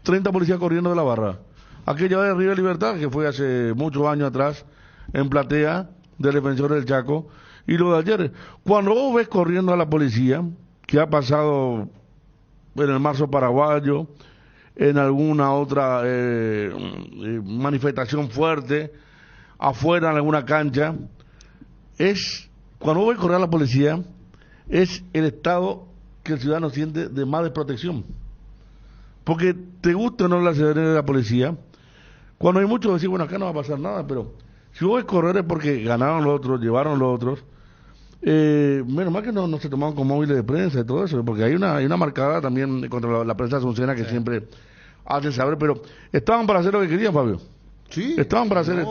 30 policías corriendo de la barra. Aquella vez de Río de Libertad, que fue hace muchos años atrás, en Platea, del Defensor del Chaco, y lo de ayer. Cuando vos ves corriendo a la policía, que ha pasado en el marzo paraguayo, en alguna otra manifestación fuerte, afuera en alguna cancha, cuando vos ves correr a la policía, es el estado que el ciudadano siente de más desprotección. Porque te gusta o no la serenidad de la policía, cuando hay muchos decir, bueno, acá no va a pasar nada, pero si vos ves correr es porque ganaron los otros, llevaron los otros, menos mal que no se tomaron con móviles de prensa y todo eso, porque hay una marcada también contra la prensa asuncena que siempre hace saber, pero estaban para hacer lo que querían, Fabio. Sí. Estaban para hacer,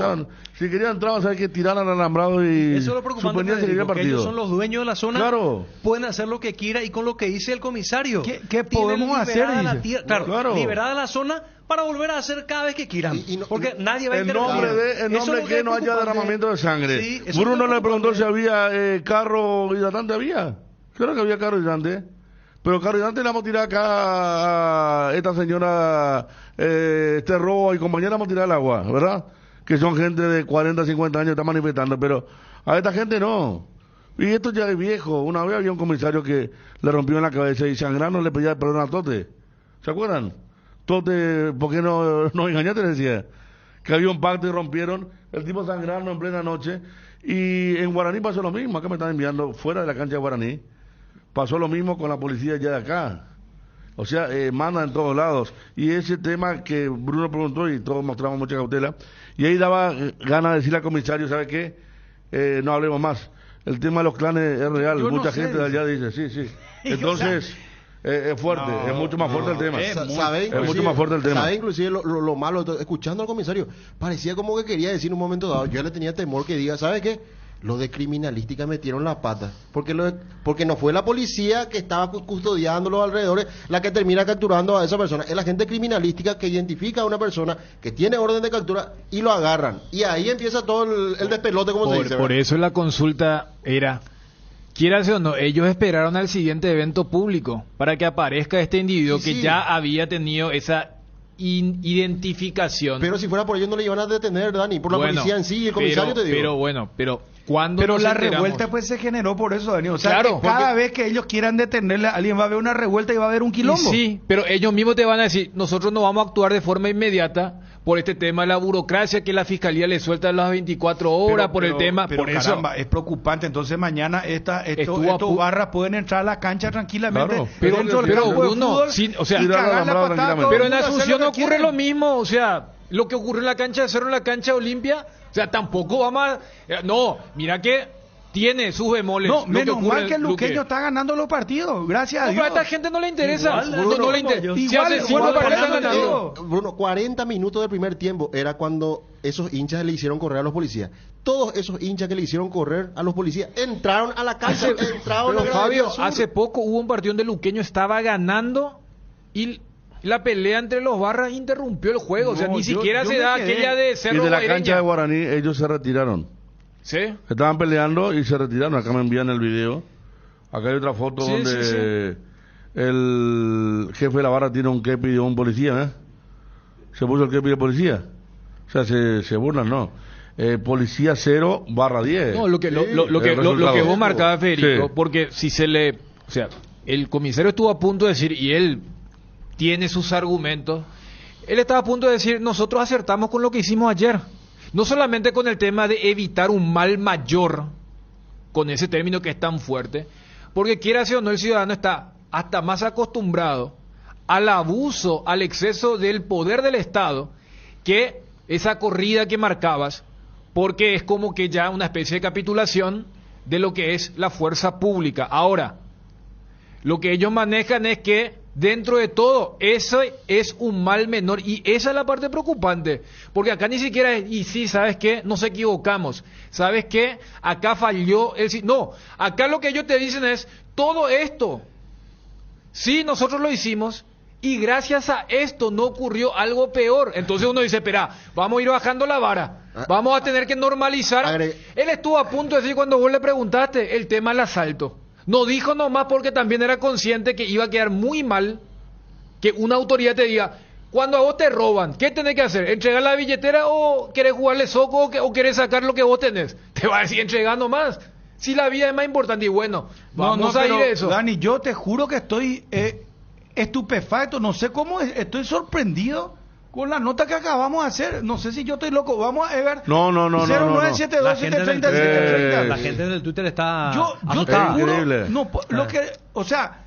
si querían entraban, ¿sabes qué? Tiraran al alambrado y Eso es lo preocupante, suspendían seguir el Federico, que ellos partido. son los dueños de la zona, Claro. pueden hacer lo que quieran y con lo que dice el comisario. ¿Qué Tienen podemos hacer? liberada la Dice. tierra- claro, Claro. liberada la zona para volver a hacer cada vez que quieran. Y no- porque nadie va a En intervenir. nombre de Eso es lo que no haya preocupante. derramamiento de sangre. Sí, eso es Bruno lo le preguntó preocupante. si había carro hidratante. Había. Claro que había carro hidratante. Pero carro hidratante le vamos a tirar acá a esta señora Robo y compañera, vamos a tirar al agua, ¿verdad? Que son gente de 40, 50 años que están manifestando. Pero a esta gente no. Y esto ya es viejo. Una vez había un comisario que le rompió en la cabeza y sangrando le pedía perdón a Tote. ¿Se acuerdan? Tote, ¿por qué no nos engañaste? Le decía. Que había un pacto y rompieron. El tipo sangrando en plena noche. Y en Guaraní pasó lo mismo. Acá me están enviando fuera de la cancha de Guaraní. Pasó lo mismo con la policía ya de acá. O sea, mandan en todos lados. Y ese tema que Bruno preguntó y todos mostramos mucha cautela. Y ahí daba ganas de decirle al comisario, ¿sabe qué? No hablemos más. El tema de los clanes es real. Yo no Mucha sé, gente de allá dice, sí. Entonces, es fuerte, es mucho más fuerte el tema. ¿Sabe Es mucho más fuerte el tema. ¿Sabe inclusive lo malo? Escuchando al comisario, parecía como que quería decir en un momento dado, yo le tenía temor que diga, ¿sabe qué? Los de criminalística metieron la pata, porque no fue la policía que estaba custodiando los alrededores la que termina capturando a esa persona, es la gente criminalística que identifica a una persona que tiene orden de captura y lo agarran, y ahí empieza todo el despelote, como se dice. Por eso la consulta era, quieras o no, ellos esperaron al siguiente evento público para que aparezca este individuo que ya había tenido esa identificación. Pero si fuera por ellos no le iban a detener, Dani, por la policía en sí y el comisario, te digo. Pero cuando Pero la revuelta pues se generó por eso, Dani. O sea, claro, que cada vez que ellos quieran detenerle a alguien va a haber una revuelta y va a haber un quilombo. Sí, pero ellos mismos te van a decir, nosotros no vamos a actuar de forma inmediata por este tema de la burocracia que la fiscalía le suelta a las 24 horas por el tema. Pero por caramba, eso es preocupante. Entonces mañana estos barras pueden entrar a la cancha tranquilamente. Claro, pero dentro del campo de Bruno, fútbol o sea, y cagarle a patada a todo pero el en mundo, Asunción hacer lo que ocurre quieren. lo mismo, o sea, lo que ocurrió en la cancha de Cerro, en la cancha de Olimpia, o sea, tampoco vamos a... No, mira que tiene sus bemoles. No, lo que menos ocurre, mal que el luqueño está ganando los partidos, gracias a No, Dios. pero a esta gente no le interesa. Igual, no le interesa. Si igual, hace 5 igual, partidos igual, están ganando. Bruno, 40 minutos del primer tiempo era cuando esos hinchas le hicieron correr a los policías. Todos esos hinchas que le hicieron correr a los policías entraron a la cancha, entraron a la Pero Fabio, gradería sur. hace poco hubo un partido donde Luqueño estaba ganando y la pelea entre los barras interrumpió el juego. O sea, No, ni yo siquiera se me da quedé. aquella de Y Cerro de la Guaireña. cancha de Guaraní ellos se retiraron. ¿Sí? Estaban peleando y se retiraron. Acá me envían el video. Acá hay otra foto Sí, donde sí. el jefe de la barra tiene un kepi de un policía, ¿eh? Se puso el kepi de policía. O sea, se burlan, ¿no? Policía 0/10. No, lo que vos marcabas, Federico, Sí. porque si se le... O sea, el comisario estuvo a punto de decir, y él tiene sus argumentos, él estaba a punto de decir, nosotros acertamos con lo que hicimos ayer. No solamente con el tema de evitar un mal mayor, con ese término que es tan fuerte, porque quiera o no, el ciudadano está hasta más acostumbrado al abuso, al exceso del poder del Estado, que esa corrida que marcabas, porque es como que ya una especie de capitulación de lo que es la fuerza pública. Ahora, lo que ellos manejan es que dentro de todo, eso es un mal menor, y esa es la parte preocupante, porque acá ni siquiera es, y sí, ¿sabes qué? Nos equivocamos, ¿sabes qué? Acá falló no, acá lo que ellos te dicen es, todo esto, sí, nosotros lo hicimos, y gracias a esto no ocurrió algo peor. Entonces uno dice, espera, vamos a ir bajando la vara, vamos a tener que normalizar. Él estuvo a punto de decir cuando vos le preguntaste el tema del asalto. No dijo nomás porque también era consciente que iba a quedar muy mal que una autoridad te diga, cuando a vos te roban, ¿qué tenés que hacer? ¿Entregar la billetera o querés jugarle soco o querés sacar lo que vos tenés? Te va a decir, entregar nomás. Si la vida es más importante, y bueno, vamos a ir a eso. Dani, yo te juro que estoy estupefacto, no sé cómo estoy sorprendido con la nota que acabamos de hacer. No sé si yo estoy loco. Vamos a ver. No. 0972-730. La gente del Twitter está Yo te asustada. juro, Increíble. o sea,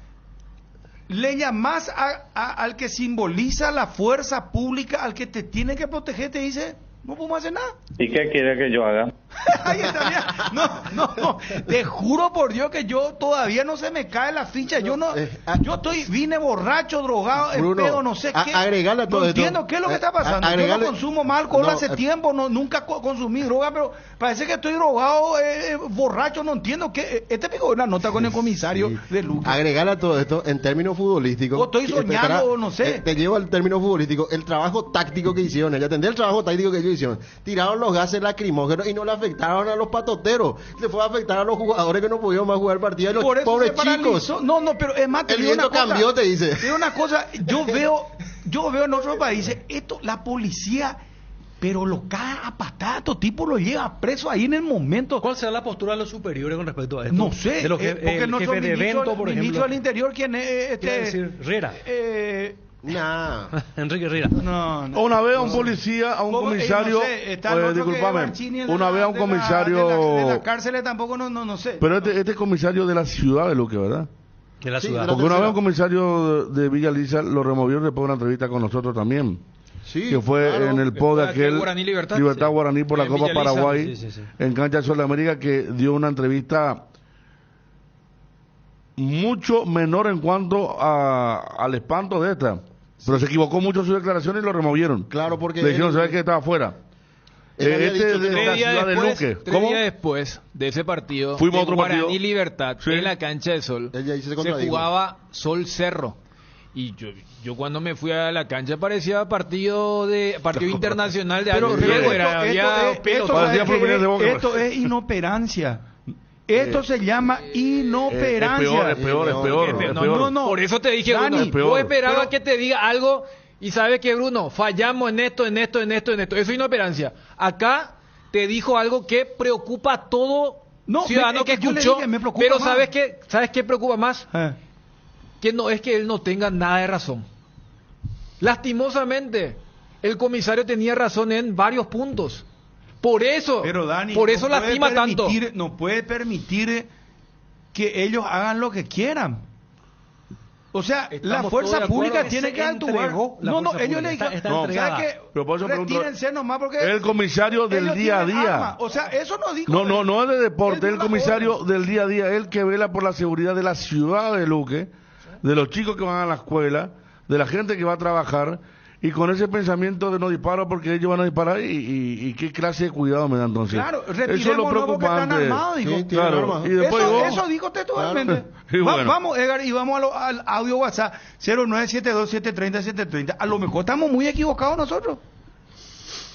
le llamás al que simboliza la fuerza pública, al que te tiene que proteger, te dice, no podemos hacer nada. ¿Y qué quiere que yo haga? Ahí está, mira. No, te juro por Dios que yo todavía no se me cae la ficha. Yo vine borracho, drogado, en Bruno, pedo, no sé qué. agregale a todo no esto. entiendo qué es lo que está pasando. Yo Agregale- no consumo más alcohol No, hace tiempo, nunca consumí droga, pero parece que estoy drogado, borracho, no entiendo qué. Este me dio una nota con el comisario de Lucas. Agregar a todo esto en términos futbolísticos. O estoy soñando, no sé. Te llevo al término futbolístico. El trabajo táctico que hicieron, ya entendí el trabajo táctico que ellos hicieron. Tiraron los gases lacrimógenos y no le afectaron a los patoteros. Le fue a afectar a los jugadores que no pudieron más jugar partido. Por eso Pobres se paralizó. chicos. No, pero es más, te El digo una viento cosa. cambió, te dice. Te digo una cosa, yo veo en otros países, la policía, pero lo caga a patada, estos tipos lo lleva preso ahí en el momento. ¿Cuál será la postura de los superiores con respecto a esto? No sé, De los porque el nuestro jefe de ministro, evento, por ministro ejemplo. del Interior, ¿quién es? Quiere decir Herrera. Nah. Enrique Herrera. No. Una vez a un policía, a un ¿Cómo? comisario, No sé, está el otro que discúlpame, Barcini, el de una la- vez a un de la- comisario, de la cárcel tampoco, no sé. pero este comisario de la ciudad de Luque, ¿verdad? De la Sí, ciudad. de la Porque una vez tercera. un comisario de Villa Lisa lo removieron después de una entrevista con nosotros también, Sí, que fue claro. en el pod de Aquel aquel Guaraní Libertad. Libertad Sí. Guaraní por la En Copa Villa Lisa. Paraguay, Sí. en Cancha del Sol de América, que dio una entrevista mucho menor en cuanto al espanto de esta. Pero se equivocó mucho en su declaración y lo removieron. Claro, porque le dijeron, él- ¿sabes qué? Estaba afuera. Él había Este dicho de que no. la ciudad de Luque. Tres ¿Cómo? días después de ese partido, Fuimos a de otro Guaraní partido. Libertad, Sí. en la cancha de Sol, Él ya se se contradijo. jugaba Sol Cerro. Y yo cuando me fui a la cancha parecía partido internacional de Pero algo Riego, riego, había pelotas. Parecía Fluminense de Boca. esto es inoperancia. Esto se llama inoperancia. Es peor. No. Por eso te dije, Dani, Bruno, es peor. vos esperabas Pero- que te diga algo y sabes que, Bruno, fallamos en esto. Eso es inoperancia. Acá te dijo algo que preocupa a todo No, ciudadano es que que yo le escuchó, dije, me preocupa pero más. ¿sabes qué preocupa más? Que no es que él no tenga nada de razón. Lastimosamente, el comisario tenía razón en varios puntos. Por eso, Pero Dani, por eso no puede lastima tanto. No puede permitir que ellos hagan lo que quieran. O sea, Estamos la todos fuerza de acuerdo pública que tiene se que actuar. entregó la No, fuerza ellos le pública. dijeron, Está ¿sabes entregada. qué? Pero por eso pregunto, Retírense nomás porque el comisario del ellos día a tienen día. armas. O sea, eso no dijo. No es de deporte, Él el dio la comisario orden. del día a día, el que vela por la seguridad de la ciudad de Luque, de los chicos que van a la escuela, de la gente que va a trabajar, y con ese pensamiento de no disparo porque ellos van a disparar, y qué clase de cuidado me da entonces. Claro, eso es lo retirémonos porque están preocupante. armados, dijo. Sí, tienen Claro, armas. y después Eso dijo textualmente. Claro. Y bueno. Vamos, Edgar, y vamos al audio WhatsApp 0972-730-730. A lo mejor estamos muy equivocados nosotros.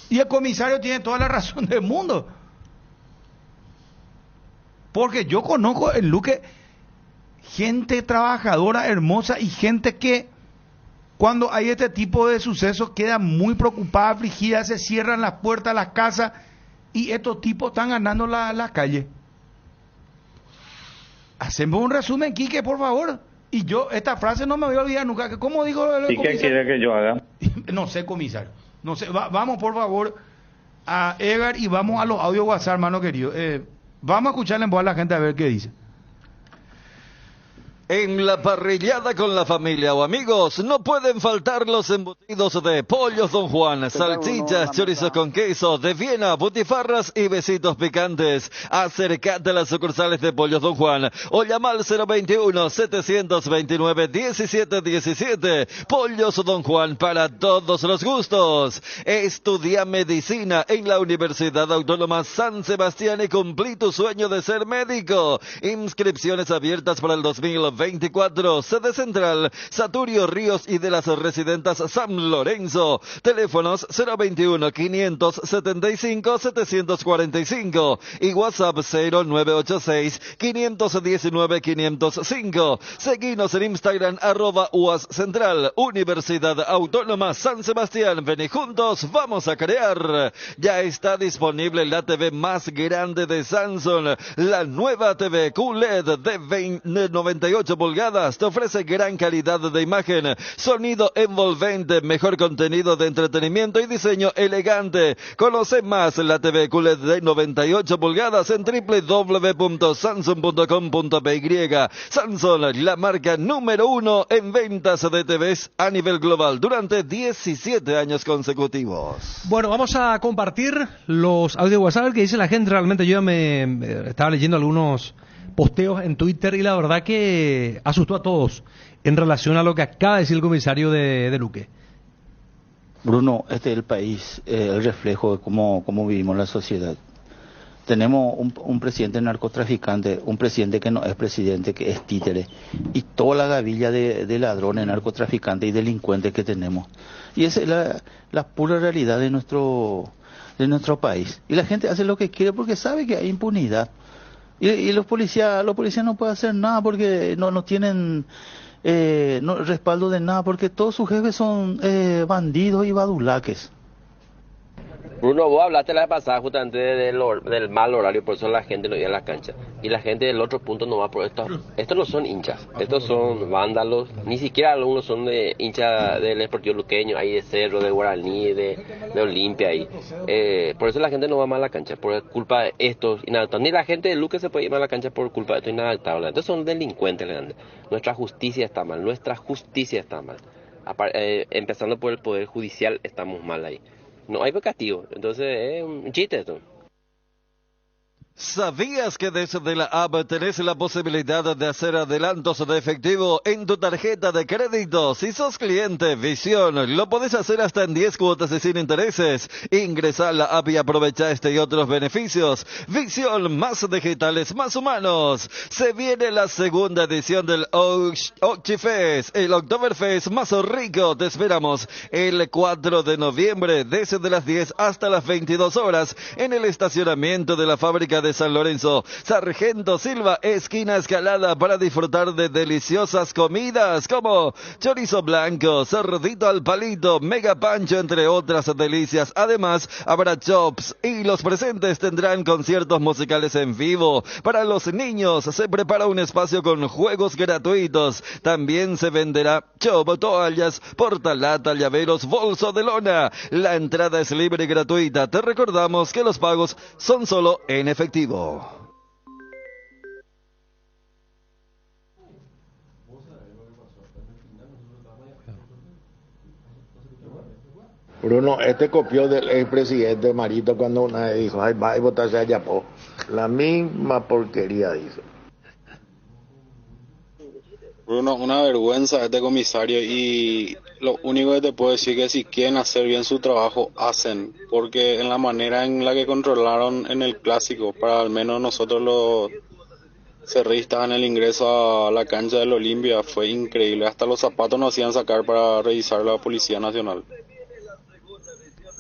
Y el comisario tiene toda la razón del mundo. Porque yo conozco en Luque gente trabajadora, hermosa y gente que cuando hay este tipo de sucesos queda muy preocupada, afligida, se cierran las puertas, las casas y estos tipos están ganando la calle. Hacemos un resumen, Quique, por favor. Y yo, esta frase no me voy a olvidar nunca. ¿Cómo dijo el ¿Y qué comisario? quiere que yo haga? No sé, comisario. No sé. Vamos, por favor, a Edgar y vamos a los audios WhatsApp, hermano querido. Vamos a escucharle en voz a la gente a ver qué dice. En la parrillada con la familia o amigos no pueden faltar los embutidos de Pollos Don Juan, salchichas, chorizo con queso, de Viena, butifarras y besitos picantes. Acércate a las sucursales de Pollos Don Juan o llama al 021-729-1717. Pollos Don Juan para todos los gustos. Estudia medicina en la Universidad Autónoma San Sebastián y cumplí tu sueño de ser médico. Inscripciones abiertas para el 2024. Sede Central, Saturio Ríos y de las Residentas San Lorenzo. Teléfonos 021-575-745 y WhatsApp 0986-519-505. Seguinos en Instagram @UAS Central, Universidad Autónoma San Sebastián. Ven y juntos vamos a crear. Ya está disponible la TV más grande de Samsung, la nueva TV QLED de 98 pulgadas, te ofrece gran calidad de imagen, sonido envolvente, mejor contenido de entretenimiento y diseño elegante. Conoce más la TV QLED de 98 pulgadas en www.samsung.com.py. Samsung, la marca número 1 en ventas de TVs a nivel global durante 17 años consecutivos. Bueno, vamos a compartir los audios de WhatsApp que dice la gente. Realmente yo ya me estaba leyendo algunos posteos en Twitter y la verdad que asustó a todos en relación a lo que acaba de decir el comisario de Luque. Bruno, este es el país, el reflejo de cómo vivimos la sociedad. Tenemos un presidente narcotraficante, un presidente que no es presidente, que es títere, y toda la gavilla de ladrones, narcotraficantes y delincuentes que tenemos. Y esa es la pura realidad de nuestro país. Y la gente hace lo que quiere porque sabe que hay impunidad. Y los policías no pueden hacer nada porque no tienen respaldo de nada, porque todos sus jefes son bandidos y badulaques. Bruno, vos hablaste la vez pasada justamente del mal horario, por eso la gente no iba a la cancha. Y la gente del otro punto no va por esto. Estos no son hinchas, estos son vándalos. Ni siquiera algunos son de hinchas del Sportivo Luqueño, ahí de Cerro, de Guaraní, de Olimpia. Ahí. Por eso la gente no va más a la cancha, por culpa de estos inadaptados. Ni la gente de Luque se puede ir más a la cancha por culpa de estos inadaptados. Estos son delincuentes, grande. Nuestra justicia está mal, empezando por el Poder Judicial, estamos mal ahí. No hay castigo, entonces es un chiste esto. ¿Sabías que desde la app tenés la posibilidad de hacer adelantos de efectivo en tu tarjeta de crédito? Si sos cliente Visión, lo podés hacer hasta en 10 cuotas y sin intereses. Ingresa a la app y aprovecha este y otros beneficios. Visión, más digitales, más humanos. Se viene la segunda edición del Oktoberfest, el Oktoberfest más rico. Te esperamos el 4 de noviembre, desde las 10 hasta las 22 horas, en el estacionamiento de la fábrica de San Lorenzo, Sargento Silva, esquina Escalada, para disfrutar de deliciosas comidas como chorizo blanco, cerdito al palito, mega pancho, entre otras delicias. Además, habrá chops y los presentes tendrán conciertos musicales en vivo. Para los niños se prepara un espacio con juegos gratuitos. También se venderá chop, toallas, portalata, llaveros, bolso de lona. La entrada es libre y gratuita. Te recordamos que los pagos son solo en efectivo. Bruno, este copió del expresidente Marito cuando una vez dijo, ay, va a votarse a Yapó. La misma porquería dice. Bruno, una vergüenza este comisario, y lo único que te puedo decir es que si quieren hacer bien su trabajo, hacen, porque en la manera en la que controlaron en el clásico, para al menos nosotros los cerristas en el ingreso a la cancha del Olimpia, fue increíble. Hasta los zapatos nos hacían sacar para revisar la Policía Nacional.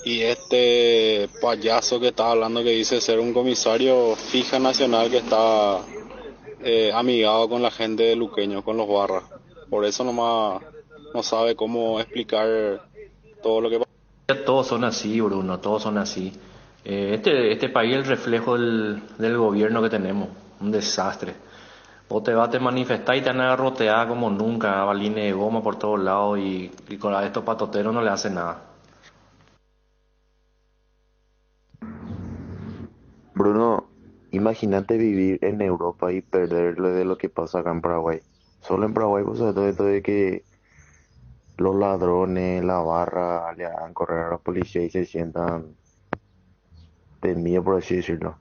Y este payaso que está hablando, que dice ser un comisario fija nacional, que está amigado con la gente de Luqueño, con los barras. Por eso nomás no sabe cómo explicar todo lo que pasa. Todos son así, Bruno, todos son así. Este país es el reflejo del gobierno que tenemos, un desastre. Vos te vas a manifestar y te van a garrotear como nunca, balines de goma por todos lados, y con estos patoteros no le hacen nada. Bruno, imagínate vivir en Europa y perderle de lo que pasa acá en Paraguay. Solo en Paraguay pasa todo esto de que los ladrones, la barra, le hagan correr a la policía y se sientan temidos, por así decirlo.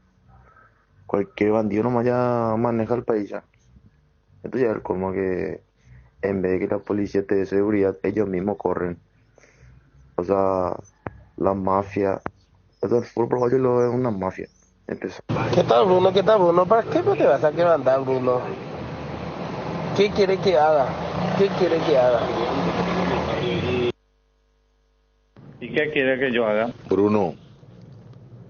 Cualquier bandido nomás ya maneja el país ya. Esto ya es como que en vez de que la policía te dé seguridad, ellos mismos corren. O sea, la mafia. Esto el fútbol paraguayo lo es una mafia. Empezó. ¿Qué tal, Bruno? ¿Qué tal, Bruno? ¿Para qué te vas a quebrantar, Bruno? ¿Qué quiere que haga? ¿Qué quiere que haga? ¿Y qué quiere que yo haga? Bruno,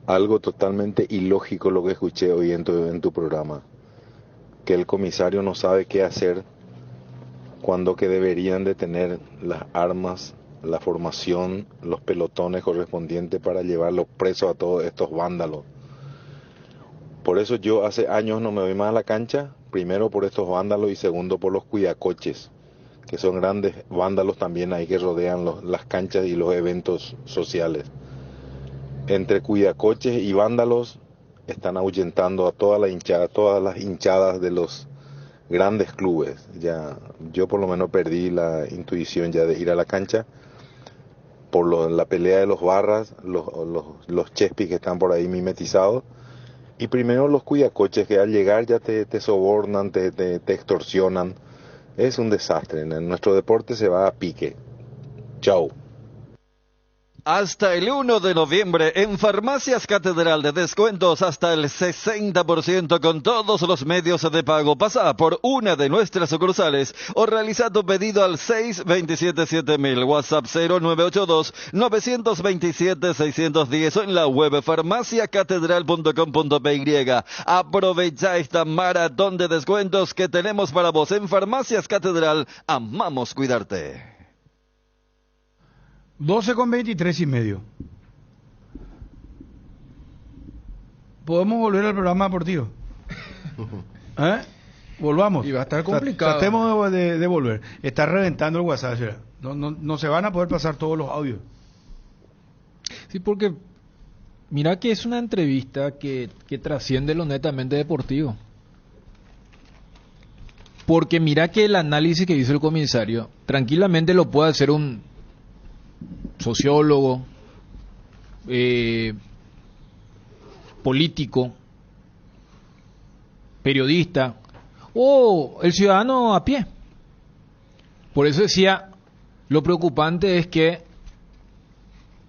algo totalmente ilógico lo que escuché hoy en tu programa. Que el comisario no sabe qué hacer cuando que deberían de tener las armas, la formación, los pelotones correspondientes para llevarlos presos a todos estos vándalos. Por eso yo hace años no me voy más a la cancha, primero por estos vándalos y segundo por los cuidacoches, que son grandes vándalos también ahí que rodean las canchas y los eventos sociales. Entre cuidacoches y vándalos están ahuyentando a toda la hinchada, todas las hinchadas de los grandes clubes. Ya yo por lo menos perdí la intuición ya de ir a la cancha por la pelea de los barras, los chespis que están por ahí mimetizados. Y primero los cuidacoches que al llegar ya te sobornan, te extorsionan. Es un desastre. En nuestro deporte se va a pique. Chau. Hasta el 1 de noviembre en Farmacias Catedral de descuentos hasta el 60% con todos los medios de pago. Pasa por una de nuestras sucursales o realiza tu pedido al 627-7000, WhatsApp 0982-927-610 o en la web farmaciacatedral.com.py. Aprovecha esta maratón de descuentos que tenemos para vos en Farmacias Catedral. Amamos cuidarte. 12:23:30. ¿Podemos volver al programa deportivo? Volvamos. Y va a estar complicado. Tratemos de volver. Está reventando el WhatsApp. No se van a poder pasar todos los audios. Sí, porque mira que es una entrevista que trasciende lo netamente deportivo. Porque mira que el análisis que hizo el comisario tranquilamente lo puede hacer un sociólogo, político, periodista o el ciudadano a pie. Por eso decía, lo preocupante es que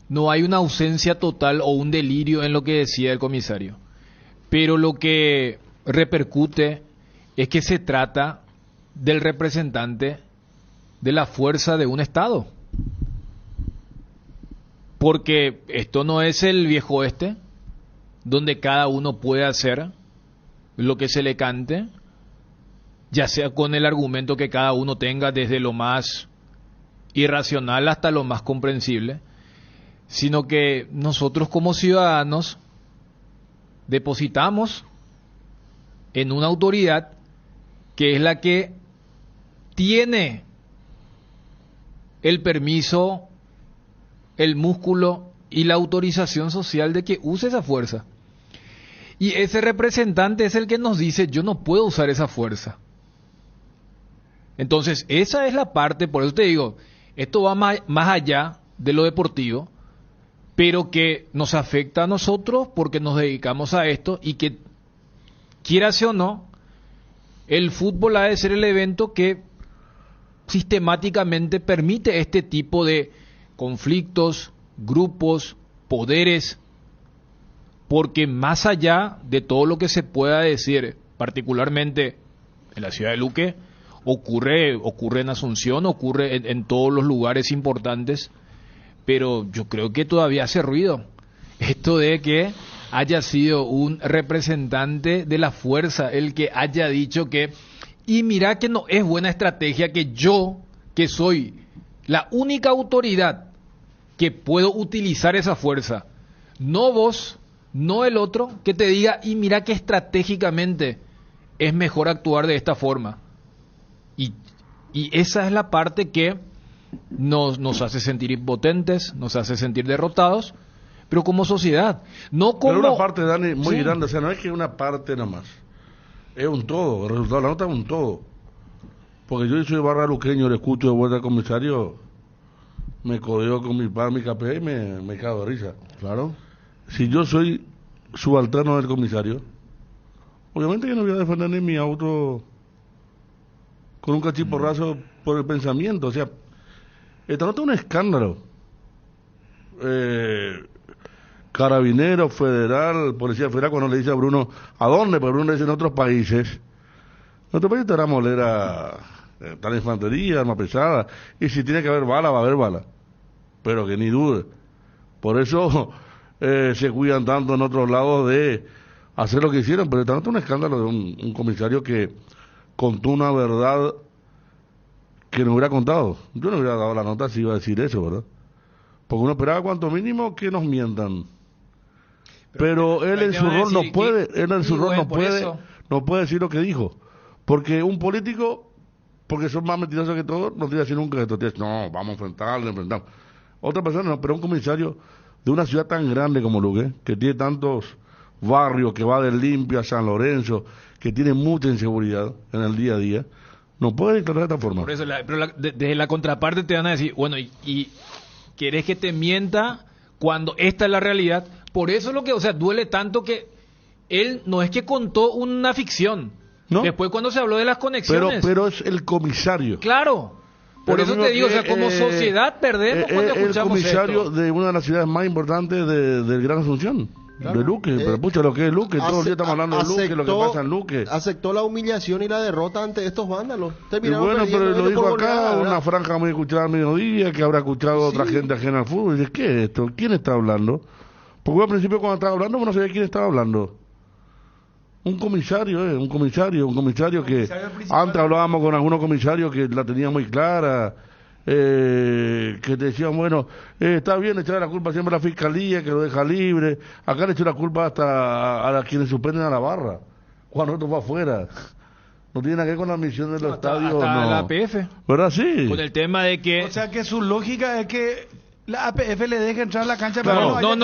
no hay una ausencia total o un delirio en lo que decía el comisario. Pero lo que repercute es que se trata del representante de la fuerza de un Estado. Porque esto no es el viejo oeste, donde cada uno puede hacer lo que se le cante, ya sea con el argumento que cada uno tenga, desde lo más irracional hasta lo más comprensible, sino que nosotros como ciudadanos depositamos en una autoridad que es la que tiene el permiso, el músculo y la autorización social de que use esa fuerza. Y ese representante es el que nos dice, yo no puedo usar esa fuerza. Entonces, esa es la parte, por eso te digo, esto va más allá de lo deportivo, pero que nos afecta a nosotros porque nos dedicamos a esto y que, quieras o no, el fútbol ha de ser el evento que sistemáticamente permite este tipo de conflictos, grupos, poderes, porque más allá de todo lo que se pueda decir, particularmente en la ciudad de Luque, ocurre en Asunción, ocurre en todos los lugares importantes, pero yo creo que todavía hace ruido esto de que haya sido un representante de la fuerza el que haya dicho que, y mira que no es buena estrategia que yo, que soy la única autoridad que puedo utilizar esa fuerza, no vos, no el otro, que te diga, y mira que estratégicamente es mejor actuar de esta forma. Y esa es la parte que nos hace sentir impotentes, nos hace sentir derrotados, pero como sociedad, no como... Pero una parte, Dani, muy sí, grande, o sea, no es que una parte nada más, es un todo, el resultado de la nota es un todo. Porque yo soy barra luqueño, le escucho de vuelta al comisario, me codeo con mi par, mi café y me cago de risa. Claro. Si yo soy subalterno del comisario, obviamente que no voy a defender ni mi auto con un cachiporrazo por el pensamiento. O sea, esta nota es un escándalo. Carabinero, federal, policía federal, cuando le dice a Bruno, ¿a dónde? Porque Bruno le dice en otros países. En otros países te hará molera tal infantería, arma pesada, y si tiene que haber bala, va a haber bala. Pero que ni dude. Por eso se cuidan tanto en otros lados de hacer lo que hicieron, pero esta nota es un escándalo de un comisario que contó una verdad que no hubiera contado. Yo no hubiera dado la nota si iba a decir eso, ¿verdad? Porque uno esperaba cuanto mínimo que nos mientan. Pero él en su rol no puede, no puede decir lo que dijo. Porque un político, porque son más mentirosos que todos, no tiene que decir nunca esto. No, vamos a enfrentamos. Otra persona no, pero un comisario de una ciudad tan grande como Luque, que tiene tantos barrios, que va del Limpia a San Lorenzo, que tiene mucha inseguridad en el día a día, no puede declarar de esta forma. Por eso, desde la contraparte te van a decir, bueno, y ¿querés que te mienta cuando esta es la realidad? Por eso lo que, o sea, duele tanto que él no es que contó una ficción. ¿No? Después cuando se habló de las conexiones. Pero es el comisario. Claro. Por eso te digo, o sea, como sociedad perdemos cuando escuchamos esto. El comisario de una de las ciudades más importantes del Gran Asunción. Claro. De Luque, pero pucha, lo que es Luque, todo el día estamos hablando de Luque, lo que pasa en Luque. Aceptó la humillación y la derrota ante estos vándalos. Y bueno, pero lo dijo acá, una franja muy escuchada al mediodía, que habrá escuchado otra gente ajena al fútbol. Y dice, ¿qué es esto? ¿Quién está hablando? Porque al principio cuando estaba hablando, no sabía quién estaba hablando. Un comisario que antes hablábamos con algunos comisarios que la tenían muy clara, que te decían, bueno, está bien echarle la culpa siempre a la fiscalía, que lo deja libre. Acá le echó la culpa hasta a quienes suspenden a la barra, cuando esto va afuera. No tiene nada que ver con la misión de los estadios. Hasta no. la APF. ¿Verdad? Sí. Con el tema de que... O sea que su lógica es que la APF le deja entrar a la cancha, claro. pero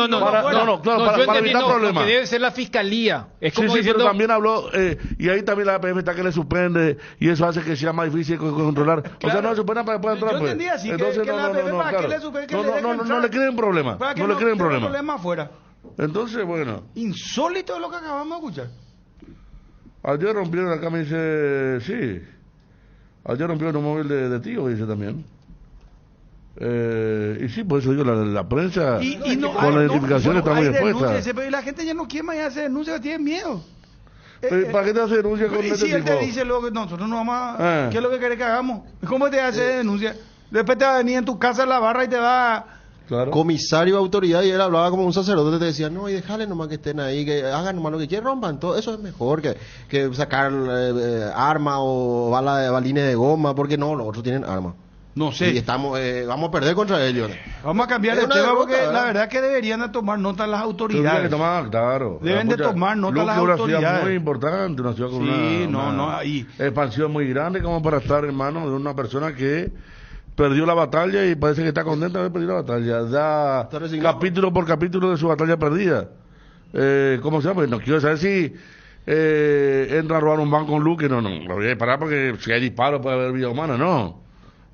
para evitar problemas. Que debe ser la fiscalía. Es como diciendo... pero también habló, y ahí también la APF está que le suspende, y eso hace que sea más difícil controlar. Claro. O sea, no le suspende para que pueda entrar. Yo entendí así, entonces, que la APF para que le suspende, que le deje entrar. No le creen problema. No le creen problema afuera. Entonces, bueno. Insólito es lo que acabamos de escuchar. Ayer rompieron acá, me dice, sí. Ayer rompieron un móvil de tío, dice también. Y sí, por eso digo, la prensa con la identificación está muy expuesta. Pero la gente ya no quiere más hacer denuncia, tiene miedo. ¿Para qué te hace denuncia con este si tipo? él te dice luego que nosotros no vamos a... ¿Qué es lo que querés que hagamos? ¿Cómo te hace denuncia? Después te va a venir en tu casa a la barra y te va a... Claro. Comisario, autoridad, y él hablaba como un sacerdote, te decía, no, y déjale nomás que estén ahí, que hagan nomás lo que quieran, rompan todo, eso es mejor que sacar arma o balines de goma, porque no, los otros tienen armas. No sé. Y estamos, vamos a perder contra ellos. Vamos a cambiar el tema porque la verdad que deberían de tomar nota las autoridades. Deben de tomar nota las autoridades. Una ciudad muy importante, una ciudad con una expansión muy grande como para estar en manos de una persona que perdió la batalla y parece que está contenta de haber perdido la batalla. Da capítulo por capítulo de su batalla perdida. ¿Cómo se llama? Pues no quiero saber si entra a robar un banco con Luque. No lo voy a disparar porque si hay disparos puede haber vida humana. No.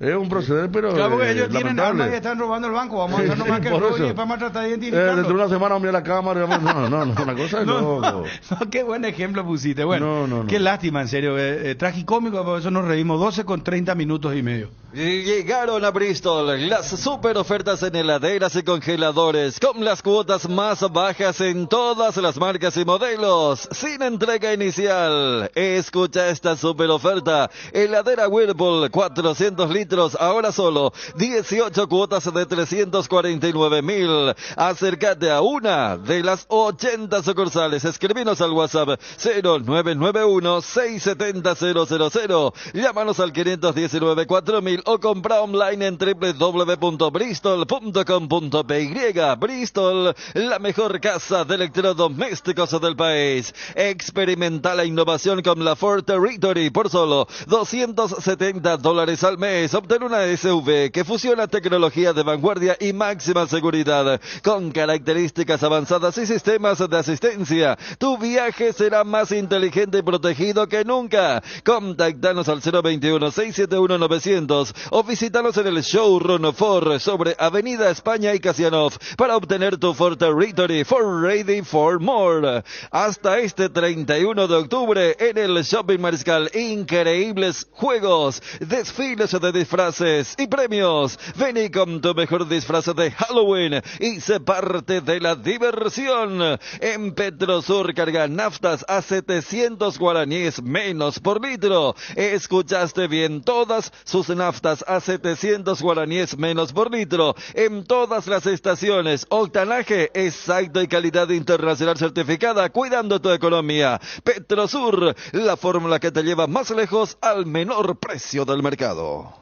Es un proceder, pero claro, porque ellos tienen armas y están robando el banco. Vamos a hacer nomás que el robo y después vamos a tratar de identificarlo. Dentro de una semana vamos a la cámara y vamos... No, una cosa es loco. No, qué buen ejemplo pusiste. Bueno, qué lástima, en serio. Tragicómico, por eso nos reímos. 12 con 30 minutos y medio. Llegaron a Bristol las super ofertas en heladeras y congeladores con las cuotas más bajas en todas las marcas y modelos sin entrega inicial. Escucha esta super oferta: heladera Whirlpool 400 litros, ahora solo 18 cuotas de 349.000. Acércate a una de las 80 sucursales. Escribinos al WhatsApp 0991-670-000. Llámanos al 519-4000 o compra online en www.bristol.com.py. Bristol, la mejor casa de electrodomésticos del país. Experimenta la innovación con la Ford Territory por solo $270 al mes. Obtén una SUV que fusiona tecnología de vanguardia y máxima seguridad con características avanzadas y sistemas de asistencia. Tu viaje será más inteligente y protegido que nunca. Contactanos al 021-671-900 o visítanos en el showroom Ford sobre Avenida España y Casianov para obtener tu Ford Territory for Ready for More. Hasta este 31 de octubre en el Shopping Mariscal, increíbles juegos, desfiles de disfraces y premios. Vení con tu mejor disfraz de Halloween y sé parte de la diversión. En Petrosur carga naftas a 700 guaraníes menos por litro. Escuchaste bien, todas sus naftas a 700 guaraníes menos por litro en todas las estaciones. Octanaje exacto y calidad internacional certificada, cuidando tu economía. Petrosur, la fórmula que te lleva más lejos al menor precio del mercado.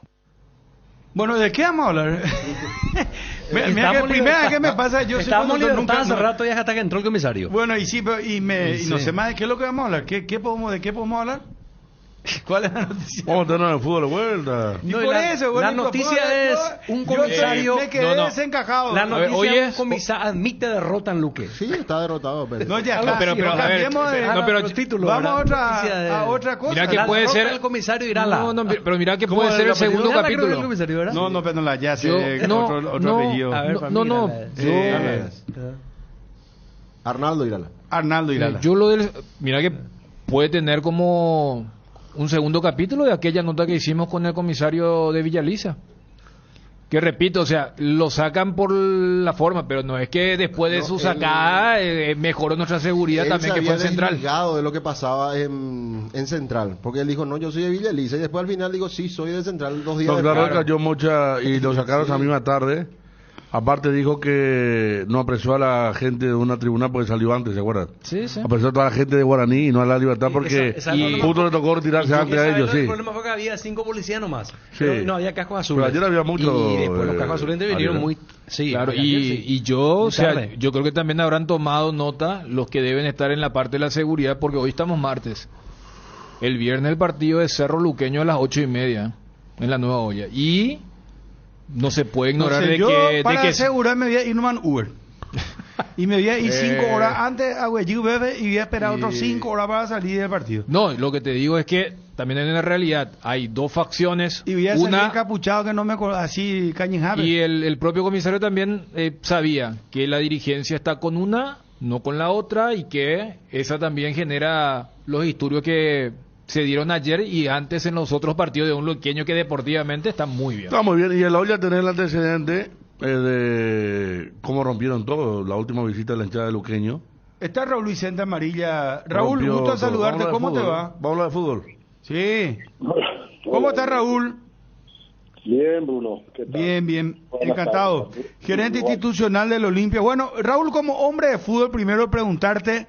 Bueno, ¿de qué vamos a hablar? Mira que primera vez que me pasa, yo estábamos libertad hace rato ya hasta que entró el comisario. Bueno, y sí, pero, y no sé más de qué es lo que vamos a hablar. ¿De qué podemos hablar? ¿Cuál es la noticia? Vamos a tener el fútbol de vuelta. Y por eso, bueno, la noticia es un comisario. Me quedé desencajado. La noticia es un comisario admite derrota en Luque. Sí, está derrotado. No, ya está. Pero a ver, los títulos. Vamos a otra cosa. Mira que puede ser el comisario Irala. No, pero mira que puede ser el segundo capítulo. No, pero no la ya sé. Otro apellido. No. Arnaldo Irala. Mira que puede tener como un segundo capítulo de aquella nota que hicimos con el comisario de Villaliza. Que repito, o sea, lo sacan por la forma, pero no es que después de su sacada mejoró nuestra seguridad también, que fue en Central. De lo que pasaba en Central, porque él dijo, no, yo soy de Villaliza, y después al final digo, sí, soy de Central 2 días. Claro, cayó mucha y lo sacaron esa misma tarde. Aparte dijo que no apreció a la gente de una tribuna porque salió antes, ¿se acuerdan? Sí. Apreció a toda la gente de Guaraní y no a la Libertad porque justo le tocó retirarse antes a ellos, sí. El problema fue que había 5 policías nomás. Sí. No había casco azul. Pero ayer había mucho. Y después los cascos azules vinieron muy... Sí, claro, y yo creo que también habrán tomado nota los que deben estar en la parte de la seguridad, porque hoy estamos martes. El viernes el partido de Cerro Luqueño a las 8:30 en la Nueva Olla. Y no se puede ignorar para asegurar me voy a ir nomás en Uber. Y me voy a ir 5 horas antes a Guayú Bebe y voy a esperar otros 5 horas para salir del partido. No, lo que te digo es que también en la realidad hay dos facciones. Y voy a salir encapuchado que no me acuerdo, así cañenjave. Y el propio comisario también sabía que la dirigencia está con una no con la otra, y que esa también genera los disturbios que se dieron ayer y antes en los otros partidos de un luqueño que deportivamente está muy bien. Está muy bien, y el olla tener el antecedente de cómo rompieron todo, la última visita de la hinchada de luqueño. Está Raúl Vicente Amarilla. Raúl, Rompió gusto todo. saludarte. Vamos a ¿Cómo te fútbol. va? Vamos a hablar de fútbol. Sí. ¿Cómo está Raúl? Bien, Bruno. ¿Qué tal? Bien, bien. Buenas Encantado. tardes. Gerente Igual. institucional del Olimpia. Bueno, Raúl, como hombre de fútbol, primero preguntarte,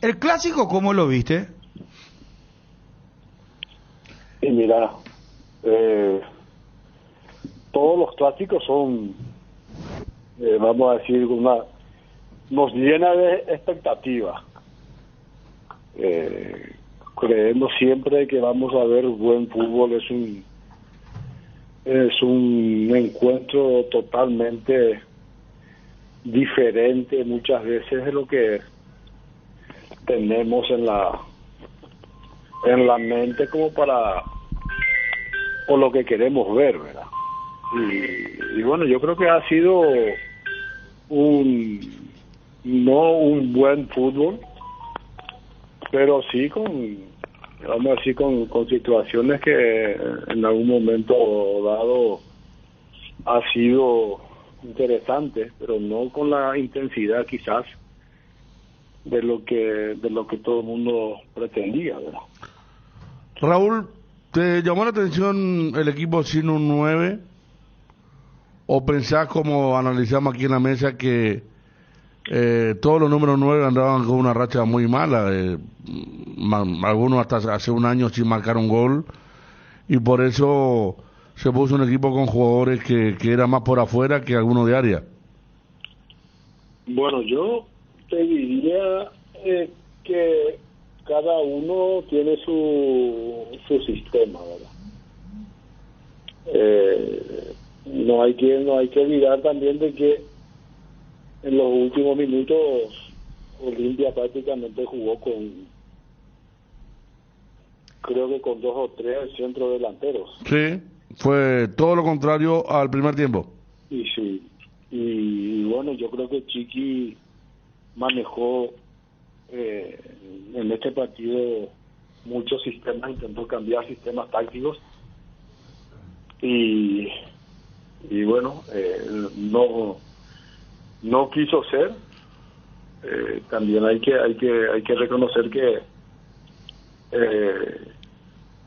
¿el clásico cómo lo viste? Y mira, todos los clásicos son, vamos a decir, nos llena de expectativa. Creemos siempre que vamos a ver buen fútbol. Es un encuentro totalmente diferente muchas veces de lo que tenemos en la mente como por lo que queremos ver, ¿verdad? Y bueno, yo creo que ha sido no un buen fútbol, pero sí vamos a decir, con situaciones que en algún momento dado ha sido interesante, pero no con la intensidad quizás de lo que todo el mundo pretendía, ¿verdad? Raúl, ¿te llamó la atención el equipo sin un 9? ¿O pensás, como analizamos aquí en la mesa, que todos los números 9 andaban con una racha muy mala? Algunos hasta hace un año sin marcar un gol, y por eso se puso un equipo con jugadores que era más por afuera que algunos de área. Bueno, yo te diría que cada uno tiene su sistema, ¿verdad? No hay que olvidar también de que en los últimos minutos Olimpia prácticamente jugó creo que con 2 o 3 centrodelanteros. Sí, fue todo lo contrario al primer tiempo. Y sí, y bueno, yo creo que Chiqui manejó en este partido muchos sistemas, intentó cambiar sistemas tácticos y bueno, no quiso ser. También hay que reconocer que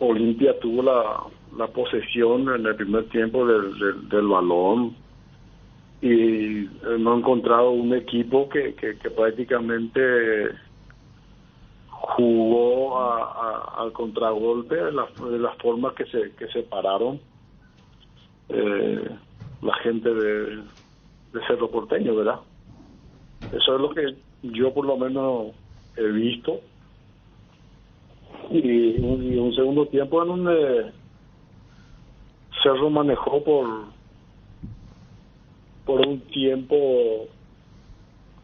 Olimpia tuvo la posesión en el primer tiempo del balón, y no he encontrado un equipo que prácticamente jugó al contragolpe de las formas que se pararon la gente de Cerro Porteño, ¿verdad? Eso es lo que yo por lo menos he visto. Y un segundo tiempo en donde Cerro manejó por un tiempo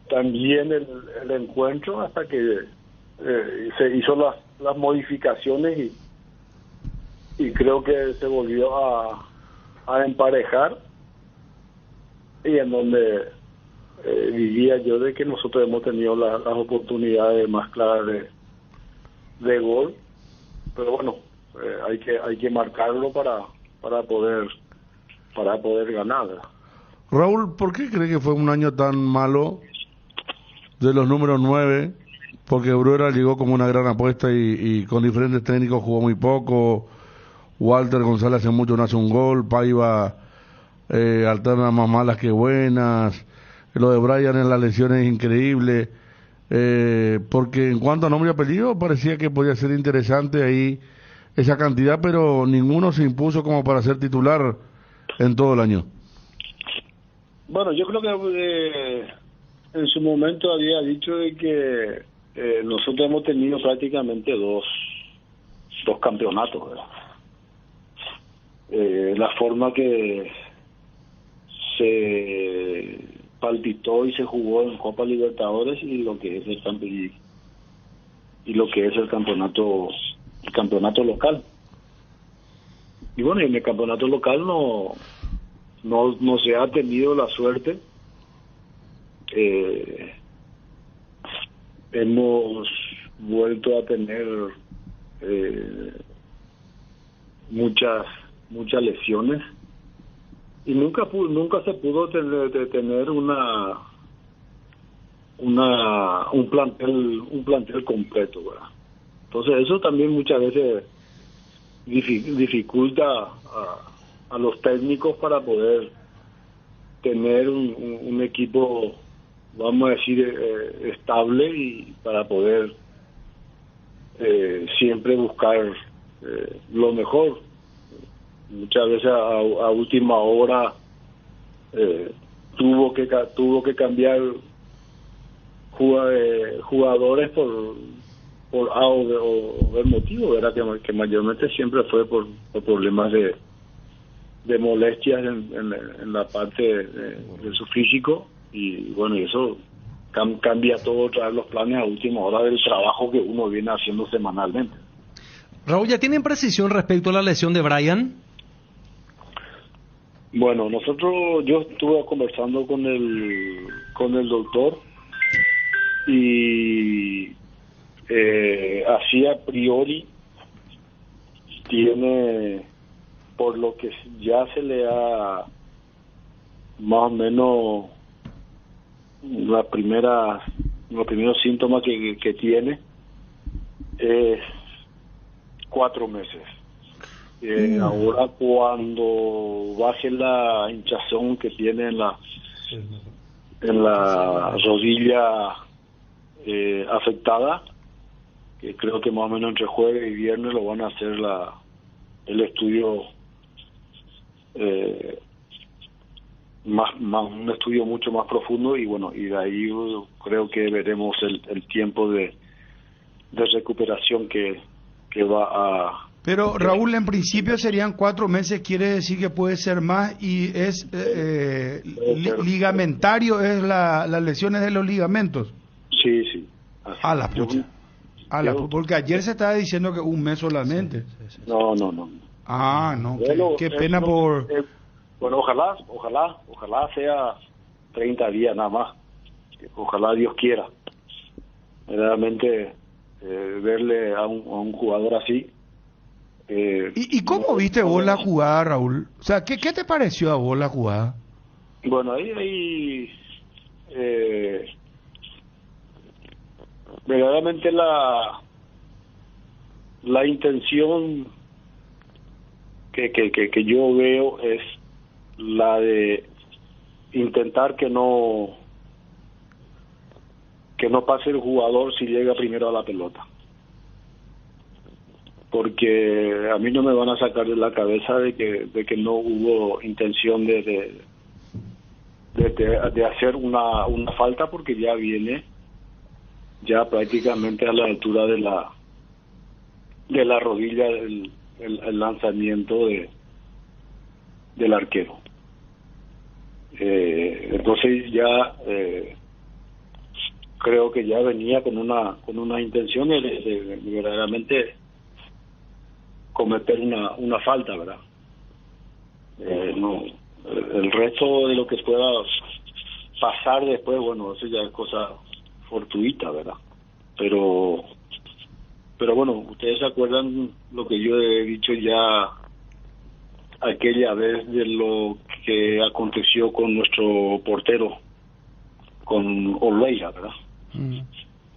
también el encuentro, hasta que se hizo las modificaciones y creo que se volvió a emparejar, y en donde diría yo de que nosotros hemos tenido las oportunidades más claras de gol, pero bueno, hay que marcarlo para poder ganar. Raúl, ¿por qué cree que fue un año tan malo de los números 9? Porque Bruera llegó como una gran apuesta y con diferentes técnicos jugó muy poco. Walter González hace mucho no hace un gol, Paiva alterna más malas que buenas. Lo de Brian en las lesiones es increíble. Porque en cuanto a nombre y apellido parecía que podía ser interesante ahí esa cantidad, pero ninguno se impuso como para ser titular en todo el año. Bueno, yo creo que en su momento había dicho de que nosotros hemos tenido prácticamente dos campeonatos, ¿verdad? La forma que se palpitó y se jugó en Copa Libertadores y lo que es el campeonato local. Y bueno, en el campeonato local no se ha tenido la suerte hemos vuelto a tener muchas lesiones y nunca se pudo tener un plantel completo, ¿verdad? Entonces eso también muchas veces dificulta a los técnicos para poder tener un equipo, vamos a decir, estable, y para poder siempre buscar lo mejor. Muchas veces a última hora tuvo que cambiar jugadores por A o B motivo, ¿verdad? Que mayormente siempre fue por problemas de molestias en la parte de su físico, y bueno, y eso cambia todo, traer los planes a última hora del trabajo que uno viene haciendo semanalmente. Raúl, ¿ya tienen precisión respecto a la lesión de Brian? Bueno, yo estuve conversando con el doctor, y así a priori tiene, por lo que ya se le ha más o menos los primeros síntomas que tiene es 4 meses. Ahora cuando baje la hinchazón que tiene en la rodilla afectada, que creo que más o menos entre jueves y viernes lo van a hacer el estudio, un estudio mucho más profundo, y bueno, y de ahí creo que veremos el tiempo de recuperación que va a... Pero Raúl, en principio serían 4 meses, quiere decir que puede ser más, y es ligamentario, es las lesiones de los ligamentos. Sí. A la pucha. Porque ayer se estaba diciendo que 1 mes solamente. No. Ah, no, Bueno, qué pena por... Bueno, ojalá sea 30 días nada más. Ojalá Dios quiera. Realmente verle a un jugador así. ¿Y cómo viste vos la jugada, Raúl? O sea, ¿qué te pareció a vos la jugada? Bueno, ahí verdaderamente la intención que yo veo es la de intentar que no pase el jugador si llega primero a la pelota, porque a mí no me van a sacar de la cabeza de que no hubo intención de hacer una falta, porque ya viene ya prácticamente a la altura de la rodilla el lanzamiento del arquero. Entonces ya creo que ya venía con una intención de verdaderamente cometer una falta, ¿verdad? No, el resto de lo que pueda pasar después, bueno, eso ya es cosa fortuita, ¿verdad? Pero bueno, ustedes se acuerdan lo que yo he dicho ya aquella vez de lo que aconteció con nuestro portero, con Oliveira, ¿verdad?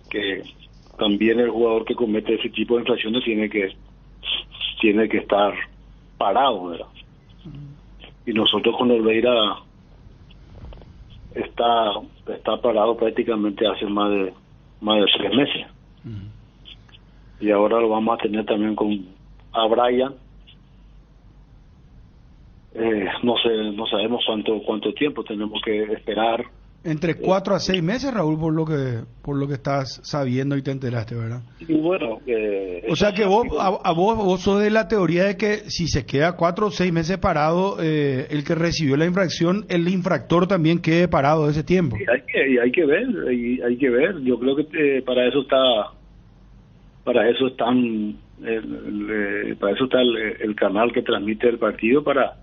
Que también el jugador que comete ese tipo de infracciones tiene que estar parado, ¿verdad? Y nosotros con Oliveira está parado prácticamente hace más de 3 meses. Y ahora lo vamos a tener también a Brian. No sabemos cuánto tiempo tenemos que esperar. Entre 4 a 6 meses, Raúl, por lo que estás sabiendo y te enteraste, ¿verdad? Y bueno, o sea que vos sos de la teoría de que si se queda 4 o 6 meses parado, el que recibió la infracción, el infractor también quede parado ese tiempo. Hay que ver. Yo creo que para eso está el canal que transmite el partido, para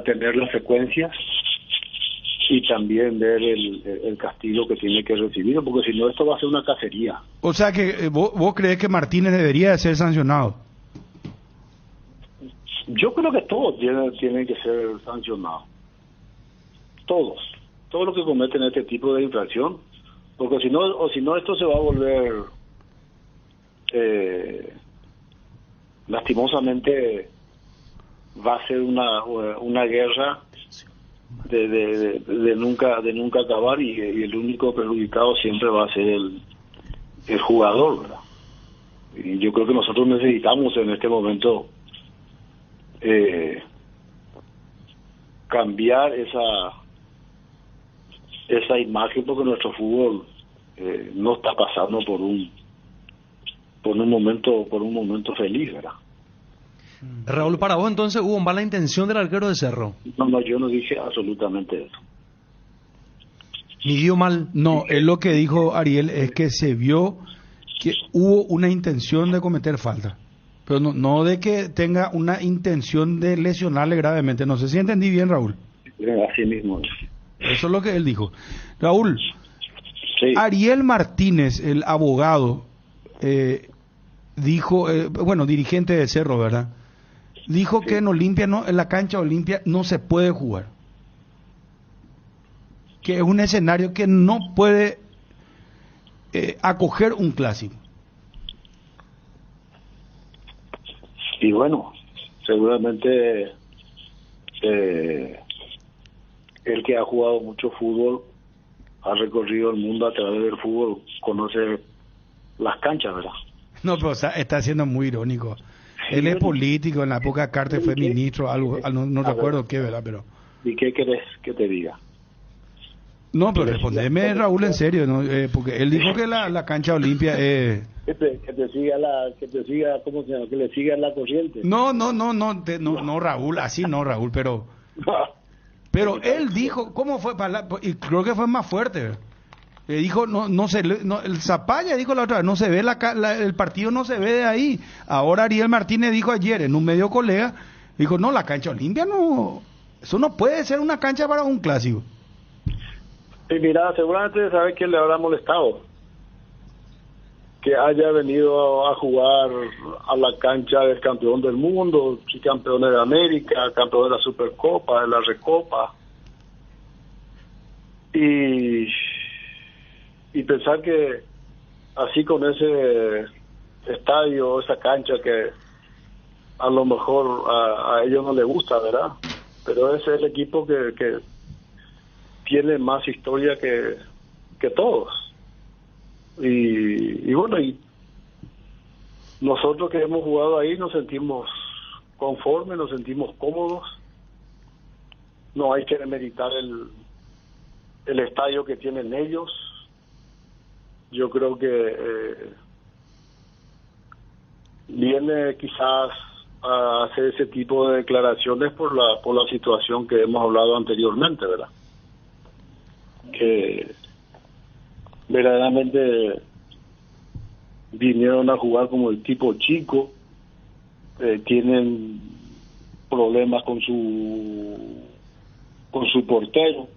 tener las secuencias y también ver el castigo que tiene que recibir, porque si no esto va a ser una cacería. O sea que vos crees que Martínez debería de ser sancionado. Yo creo que todos tienen que ser sancionados. Todos los que cometen este tipo de infracción, porque si no esto se va a volver lastimosamente va a ser una guerra de nunca acabar, y el único perjudicado siempre va a ser el jugador, ¿verdad? Y yo creo que nosotros necesitamos en este momento cambiar esa imagen, porque nuestro fútbol no está pasando por un momento feliz, ¿verdad? Raúl, para vos entonces hubo mala intención del arquero de Cerro. No, yo no dije absolutamente eso. Ni dio mal. No, él lo que dijo Ariel es que se vio que hubo una intención de cometer falta, pero no de que tenga una intención de lesionarle gravemente. No sé si entendí bien, Raúl. Así mismo. Eso es lo que él dijo. Raúl, sí. Ariel Martínez, el abogado, dijo, dirigente de Cerro, ¿verdad? Dijo que en Olimpia, en la cancha Olimpia no se puede jugar. Que es un escenario que no puede acoger un clásico. Y bueno, seguramente el que ha jugado mucho fútbol, ha recorrido el mundo a través del fútbol, conoce las canchas, ¿verdad? No, pero está siendo muy irónico. Él es político, en la época de Carter fue ministro, algo, no recuerdo qué, ¿verdad? Pero... ¿Y qué querés que te diga? No, pero respondeme, Raúl, en serio, ¿no? Porque él dijo que la cancha Olimpia es... Que te siga, ¿cómo se llama? Que le siga la corriente. No, Raúl, así no, Raúl, pero él dijo, ¿cómo fue? Y creo que fue más fuerte. Dijo, el Zapalla dijo la otra vez, no se ve el partido, no se ve de ahí. Ahora Ariel Martínez dijo ayer en un medio colega, dijo, no, la cancha Olimpia no, eso no puede ser una cancha para un clásico. Y mira, seguramente sabes que le habrá molestado que haya venido a jugar a la cancha del campeón del mundo, campeón de América, campeón de la Supercopa, de la Recopa, y pensar que así con ese estadio, esa cancha que a lo mejor a ellos no les gusta, ¿verdad? Pero ese es el equipo que tiene más historia que todos. Y bueno, y nosotros que hemos jugado ahí nos sentimos conformes, nos sentimos cómodos. No hay que demeritar el estadio que tienen ellos. Yo creo que viene quizás a hacer ese tipo de declaraciones por la situación que hemos hablado anteriormente, ¿verdad? Que verdaderamente vinieron a jugar como el tipo chico, tienen problemas con su portero,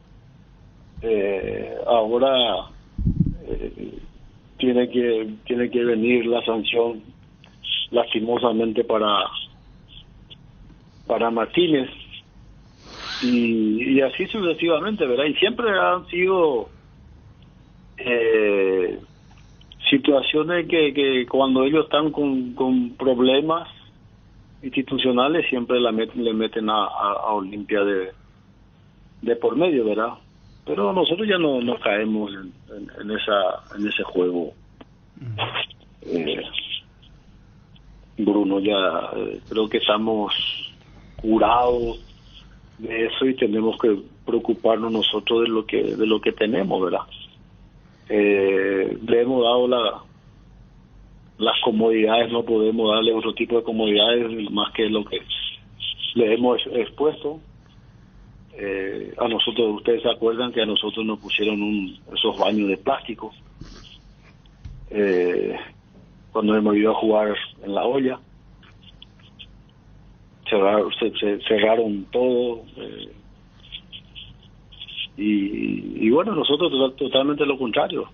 ahora tiene que venir la sanción lastimosamente para Martínez, y así sucesivamente, ¿verdad? Y siempre han sido situaciones que cuando ellos están con problemas institucionales siempre le meten a Olimpia de por medio, ¿verdad? Pero nosotros ya no caemos en ese juego. Bruno, ya creo que estamos curados de eso y tenemos que preocuparnos nosotros de lo que tenemos, ¿verdad? Le hemos dado las comodidades, no podemos darle otro tipo de comodidades más que lo que le hemos expuesto. A nosotros, ustedes se acuerdan que a nosotros nos pusieron esos baños de plástico cuando hemos ido a jugar en La Olla. Cerraron todo, y bueno, nosotros totalmente lo contrario.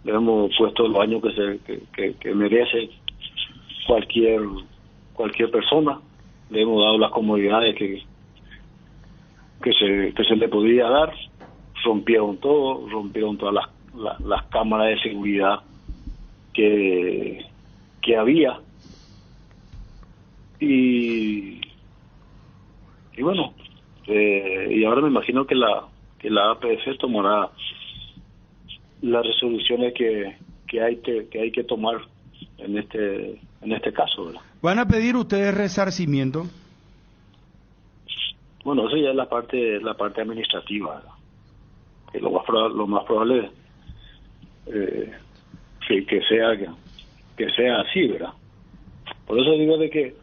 Le hemos puesto los años que merece cualquier persona. Le hemos dado las comodidades que se le podía dar. Rompieron todas las cámaras de seguridad que había. Y bueno, y ahora me imagino que la APF tomará las resoluciones que hay que tomar en este caso, ¿verdad? ¿Van a pedir ustedes resarcimiento? Bueno, eso ya es la parte administrativa, ¿verdad? Que lo más probable que sea así, ¿verdad? Por eso digo de que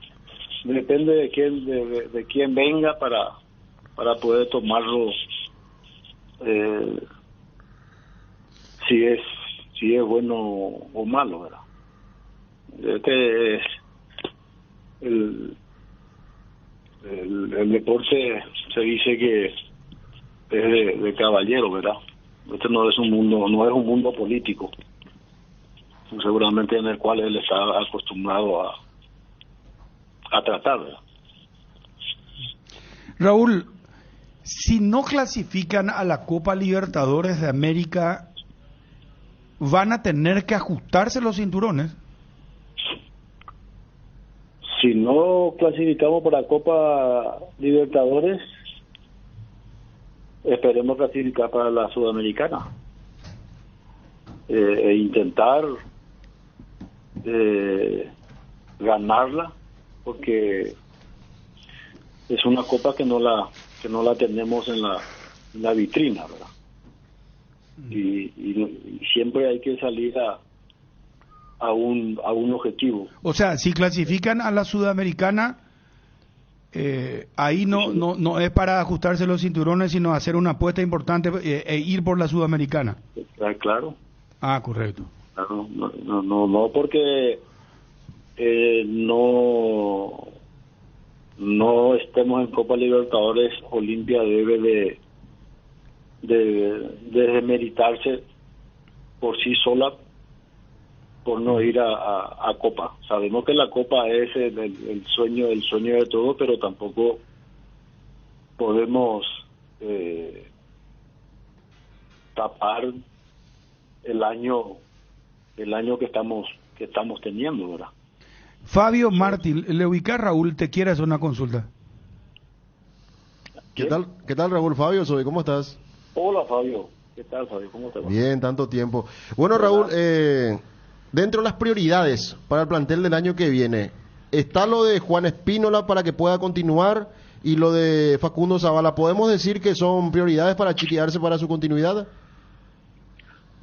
depende de quién venga para poder tomarlo, si es bueno o malo, ¿verdad? Este es el deporte, se dice que es de caballero, ¿verdad? Este no es un mundo político, seguramente en el cual él está acostumbrado a tratar, ¿verdad? Raúl, si no clasifican a la Copa Libertadores de América, ¿van a tener que ajustarse los cinturones? Si no clasificamos para la Copa Libertadores, esperemos clasificar para la Sudamericana e intentar ganarla, porque es una copa que no la tenemos en la vitrina, ¿verdad? Y siempre hay que salir a un objetivo. O sea, si clasifican a la Sudamericana, ahí no es para ajustarse los cinturones, sino hacer una apuesta importante e ir por la Sudamericana. Claro. Ah, correcto. Claro, no porque no estemos en Copa Libertadores, Olimpia debe de desmeritarse por sí sola por no ir a Copa. Sabemos que la Copa es el sueño de todo, pero tampoco podemos tapar el año que estamos teniendo, ¿verdad? Fabio Martín, le ubica a Raúl, te quiere hacer una consulta. ¿Qué tal Raúl? Fabio soy, ¿cómo estás? Hola Fabio, ¿qué tal Fabio? ¿Cómo te va? Bien, tanto tiempo. Bueno Raúl, dentro de las prioridades para el plantel del año que viene, está lo de Juan Espínola para que pueda continuar y lo de Facundo Zavala. ¿Podemos decir que son prioridades para chiquearse para su continuidad?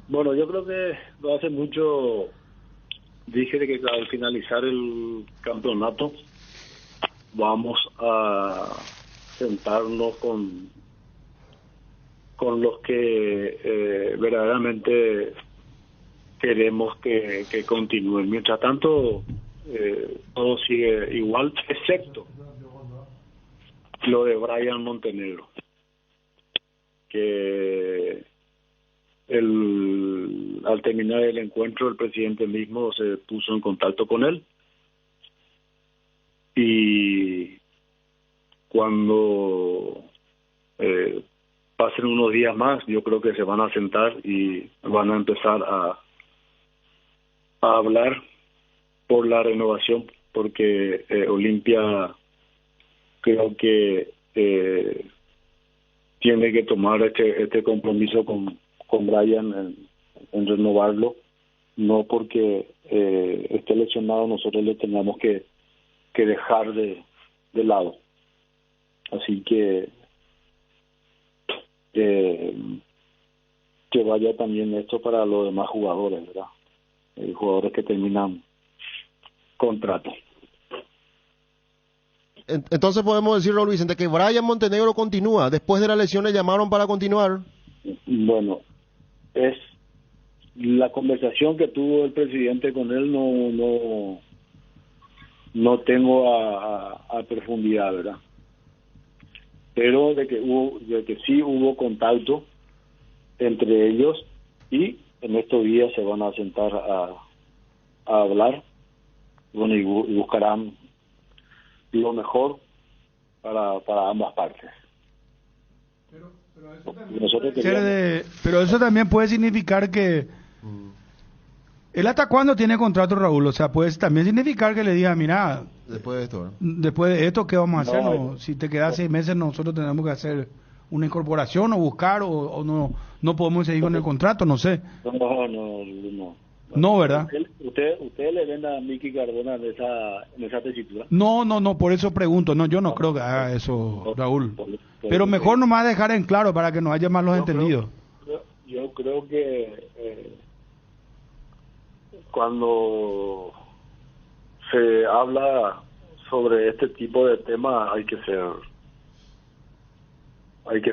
Bueno, yo creo que no hace mucho dije que al finalizar el campeonato vamos a sentarnos con los que verdaderamente queremos que continúen. Mientras tanto, todo sigue igual, excepto lo de Brian Montenegro, que al terminar el encuentro el presidente mismo se puso en contacto con él, y cuando pasen unos días más, yo creo que se van a sentar y van a empezar a hablar por la renovación, porque Olimpia creo que tiene que tomar este compromiso con Brian en renovarlo, no porque esté lesionado nosotros le tengamos que dejar de lado. Así que vaya también esto para los demás jugadores, ¿verdad? Jugadores que terminan contrato. Entonces podemos decir, Raúl Vicente, que Brian Montenegro continúa. Después de la lesión le llamaron para continuar. Bueno, es la conversación que tuvo el presidente con él, no tengo a profundidad, ¿verdad? pero de que sí hubo contacto entre ellos, y en estos días se van a sentar a hablar, bueno, y buscarán lo mejor para ambas partes. Pero eso también puede significar que ¿él hasta cuándo tiene contrato, Raúl? O sea, puede también significar que le diga, mira, Después de esto, ¿no? después de esto, ¿qué vamos a hacer? No, Si te quedas 6 meses, nosotros tenemos que hacer una incorporación o buscar, o no podemos seguir con el contrato, no sé. No. No, ¿verdad? ¿Usted le ven a Miki Cardona en esa tesitura? No, por eso pregunto. No, yo no creo que haga eso, Raúl. Pero mejor nomás dejar en claro para que no haya malos entendidos. Yo creo que cuando se habla sobre este tipo de temas hay que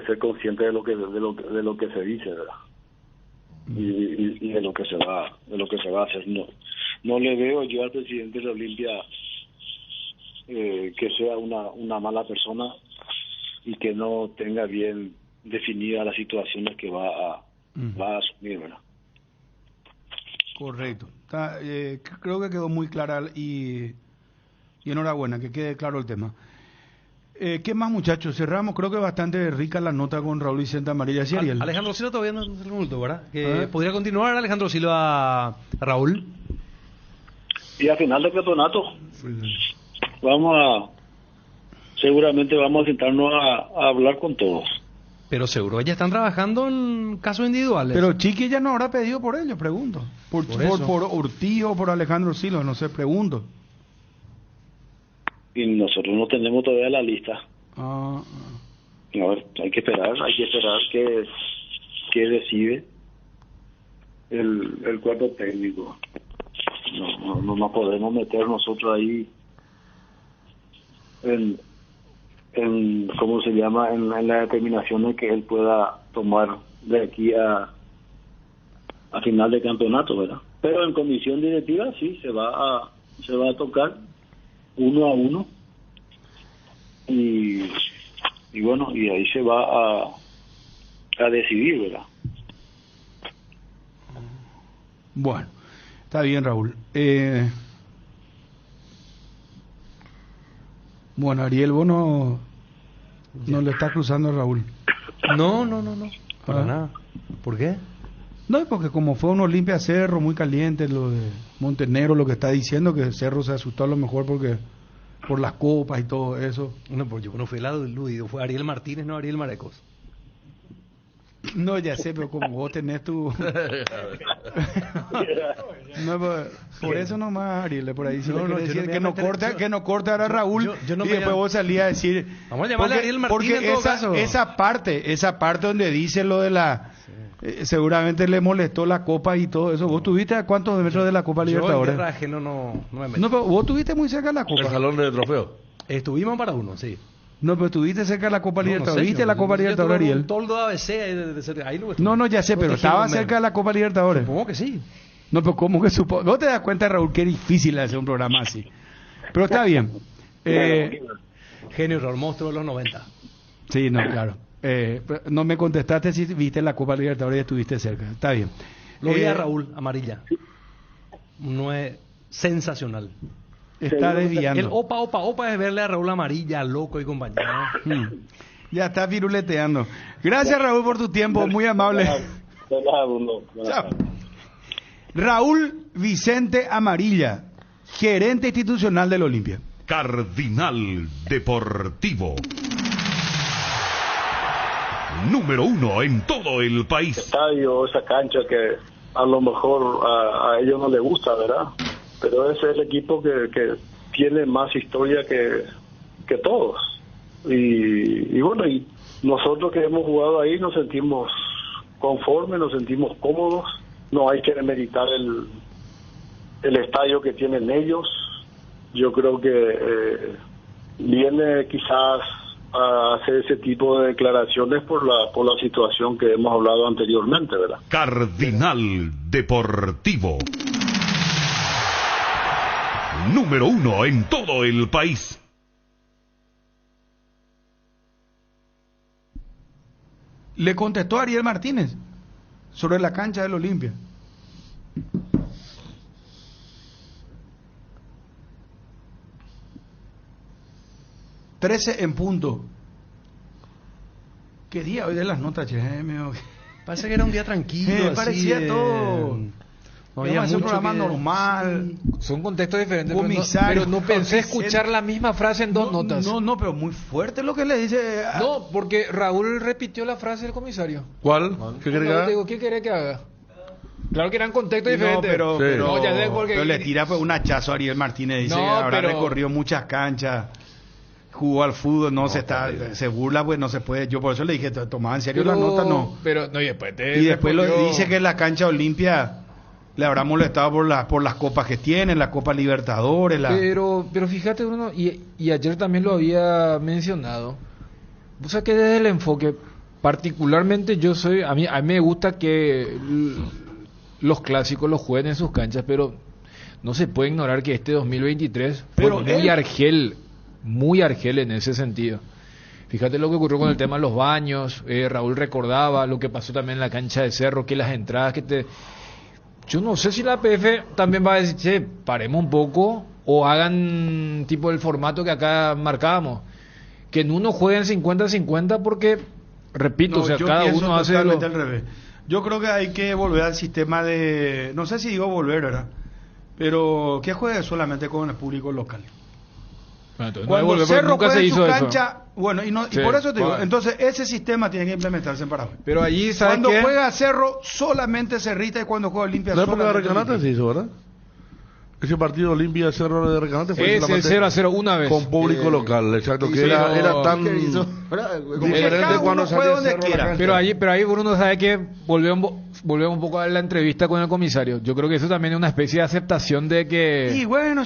ser consciente de lo que se dice, ¿verdad? Y de lo que se va a hacer. No le veo yo al presidente de la Olimpia que sea una mala persona y que no tenga bien definida las situaciones que va a asumir, ¿verdad? Correcto. Creo que quedó muy clara y enhorabuena, que quede claro el tema. ¿Qué más, muchachos? Cerramos, creo que bastante rica la nota con Raúl Vicente Amarilla. ¿Sí, Ariel? Alejandro Silva todavía no es el minuto, ¿verdad? ¿Podría continuar Alejandro Silva, Raúl? Y a final del campeonato seguramente vamos a sentarnos a hablar con todos. Pero seguro ya están trabajando en casos individuales. Pero Chiqui ya no habrá pedido por ellos, pregunto. Por Urtijo, por Alejandro Silva, no sé, pregunto. Y nosotros no tenemos todavía la lista. No, hay que esperar que decide el cuerpo técnico. No podemos meter nosotros ahí en ¿cómo se llama? En la determinación que él pueda tomar de aquí a final de campeonato, ¿verdad? Pero en comisión directiva sí se va a tocar uno a uno y bueno, y ahí se va a decidir, ¿verdad? Bueno, está bien, Raúl. Bueno, Ariel, vos no le estás cruzando a Raúl. No, para nada. ¿Por qué? No, porque como fue un Olimpia Cerro muy caliente, lo de Montenegro, lo que está diciendo, que Cerro se asustó a lo mejor porque por las copas y todo eso. No, porque yo no fui el lado del Luis, fue Ariel Martínez, no Ariel Marecos. No, ya sé, pero como vos tenés tu... No, por eso nomás, Ariel, por ahí sí que no corte ahora Raúl, y después vos salías a decir... Vamos a llamarle a Ariel Martínez en todo caso. Esa parte donde dice lo de la... seguramente le molestó la Copa y todo eso. ¿Vos tuviste a cuántos metros de la Copa Libertadores? Yo no me meto. No, pero vos tuviste muy cerca de la Copa. El salón de trofeo. Estuvimos para uno, sí. No, pero estuviste cerca de la Copa Libertadores. ¿Viste la Copa Libertadores, Ariel? Un toldo de ABC ahí lo No, ya sé, pero estaba cerca de la Copa Libertadores. Supongo que sí. No, pero ¿cómo que supongo? ¿Vos te das cuenta, Raúl, qué difícil hacer un programa así? Pero está bien. Genio, Raúl, monstruo de los 90. Sí, no, claro. No me contestaste si viste la Copa Libertadores y estuviste cerca. Está bien. Lo vi a Raúl, amarilla. No es sensacional. Está desviando. El opa es verle a Raúl amarilla, loco y compañero. Ya está viruleteando. Gracias, Raúl, por tu tiempo. Muy amable. Chao. Raúl Vicente Amarilla, gerente institucional del Olimpia. Cardinal Deportivo. Número 1 en todo el país. Estadio, esa cancha que a lo mejor a ellos no les gusta, ¿verdad? Pero ese es el equipo que tiene más historia que todos. Y bueno, y nosotros que hemos jugado ahí nos sentimos conformes, nos sentimos cómodos. No hay que demeritar el estadio que tienen ellos. Yo creo que viene quizás a hacer ese tipo de declaraciones por la situación que hemos hablado anteriormente, ¿verdad? Cardinal Deportivo. Número 1 en todo el país. Le contestó a Ariel Martínez sobre la cancha del Olimpia. ...13 en punto. ¿Qué día hoy de las notas, che? Parece que era un día tranquilo. Me parecía todo... No había había un mucho programa que... normal. Son contextos diferentes, Comisario, pero no pensé escuchar la misma frase en dos notas. No, pero muy fuerte lo que le dice. No, porque Raúl repitió la frase del comisario. ¿Cuál? ¿Qué quiere que haga? ¿Qué quiere que haga? Claro que eran contextos diferentes. Pero, Sí. pero, ya sé porque... pero le tira pues, un hachazo a Ariel Martínez. Dice No, que habrá pero... recorrido muchas canchas. Jugó al fútbol, se burla, pues no se puede. Yo por eso le dije, tomaba en serio la nota, no. Pero, no, y después Y después dice que la cancha Olimpia le habrá molestado por las copas que tienen, la Copa Libertadores. Pero fíjate, Bruno, y ayer también lo había mencionado. O sea que desde el enfoque, particularmente a mí me gusta que los clásicos los jueguen en sus canchas, pero no se puede ignorar que este 2023 fue muy argel en ese sentido. Fíjate lo que ocurrió con el tema de los baños. Raúl recordaba lo que pasó también en la cancha de Cerro, que las entradas yo no sé si la APF también va a decir, che, paremos un poco o hagan tipo el formato que acá marcábamos, que en uno jueguen 50-50 porque, repito, cada uno hace al revés. Yo creo que hay que volver al sistema de, no sé si digo volver, ¿verdad? Pero que juegue solamente con el público local. Cuando Cerro juega en su cancha, bueno, y por eso te digo, entonces ese sistema tiene que implementarse en Paraguay. Pero allí, ¿sabes cuando qué? juega Cerro, solamente Cerrita, y cuando juega Olimpia, la época de solamente Recanate se hizo, ¿verdad? Ese partido Olimpia Cerro de Recanate fue ese 0-0 una vez. con público local, exacto, que era tan diferente cuando salió Cerro a la cancha. Pero ahí Bruno sabe que volvemos un poco a la entrevista con el comisario. Yo creo que eso también es una especie de aceptación de que y bueno,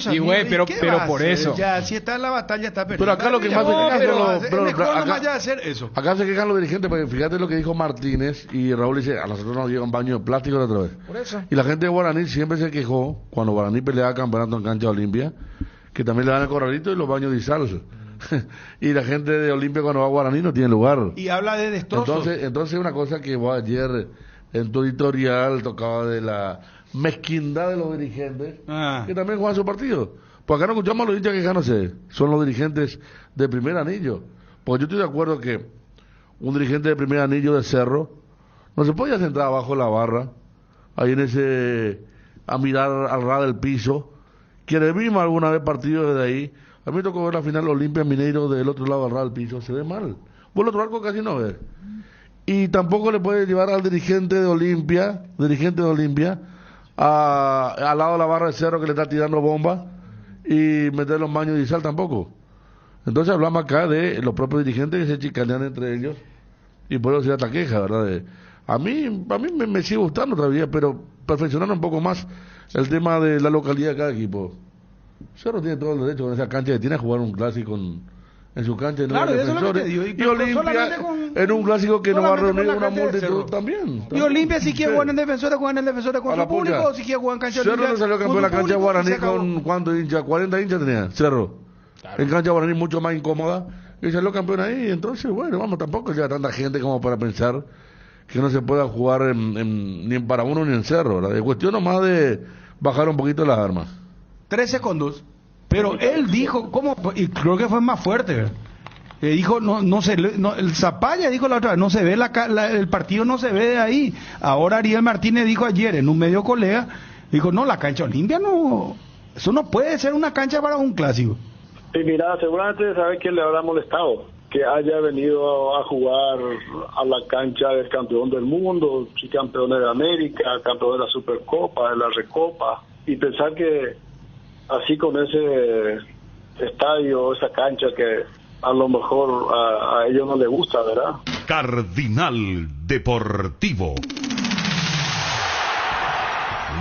pero por eso. Ya si está en la batalla está perdido. Pero acá lo que más se quejan acá se quejan los dirigentes, porque fíjate lo que dijo Martínez y Raúl dice, a nosotros nos llevan baño de plástico otra vez. Por eso. Y la gente de Guaraní siempre se quejó cuando Guaraní peleaba campeonato en cancha Olimpia, que también le dan el corralito y los baños de Izal. Y la gente de Olimpia cuando va a Guaraní no tiene lugar. Y habla de destrozos. Entonces una cosa que vos ayer en tu editorial tocaba de la mezquindad de los dirigentes que también juegan su partido. Pues acá no escuchamos a los hinchas quejándose, son los dirigentes de primer anillo. Porque yo estoy de acuerdo que un dirigente de primer anillo de Cerro no se podía sentar abajo de la barra, ahí a mirar al ras del piso. Quienes vimos alguna vez partidos desde ahí, a mí me tocó ver la final Olimpia Mineiro del otro lado al ras del piso, se ve mal. Vos el otro arco casi no ves. Y tampoco le puede llevar al dirigente de Olimpia, al lado de la barra de Cerro que le está tirando bombas y meter los baños de Izal tampoco. Entonces hablamos acá de los propios dirigentes que se chicanean entre ellos y por eso se da esta queja, ¿verdad? A mí me sigue gustando todavía, pero perfeccionar un poco más el tema de la localidad de cada equipo. Cerro tiene todo el derecho con esa cancha que tiene a jugar un clásico en su cancha de claro, defensores. Y Olimpia en un clásico que no va a reunir una multitud también. Y Olimpia si quiere jugar en defensores con su público, o si quiere jugar en cancha de Cerro no salió campeón de la cancha Guaraní con ¿cuántos hinchas? 40 hinchas tenía Cerro. Claro. En cancha Guaraní mucho más incómoda y salió campeón ahí. Entonces, bueno, vamos, tampoco llega tanta gente como para pensar que no se pueda jugar ni en Paraguay ni en Cerro. La cuestión nomás de bajar un poquito las armas. 3 segundos. Pero él dijo, ¿cómo? Y creo que fue más fuerte, ¿verdad? Dijo, el Zapalla dijo la otra vez, no se ve el partido, no se ve de ahí. Ahora Ariel Martínez dijo ayer en un medio colega, dijo, no, la cancha Olimpia no, eso no puede ser una cancha para un clásico. Y mira, seguramente sabe quién le habrá molestado, que haya venido a jugar a la cancha del campeón del mundo, campeón de América, campeón de la Supercopa, de la Recopa, y pensar que así con ese estadio, esa cancha que a lo mejor a ellos no les gusta, ¿verdad? Cardinal Deportivo.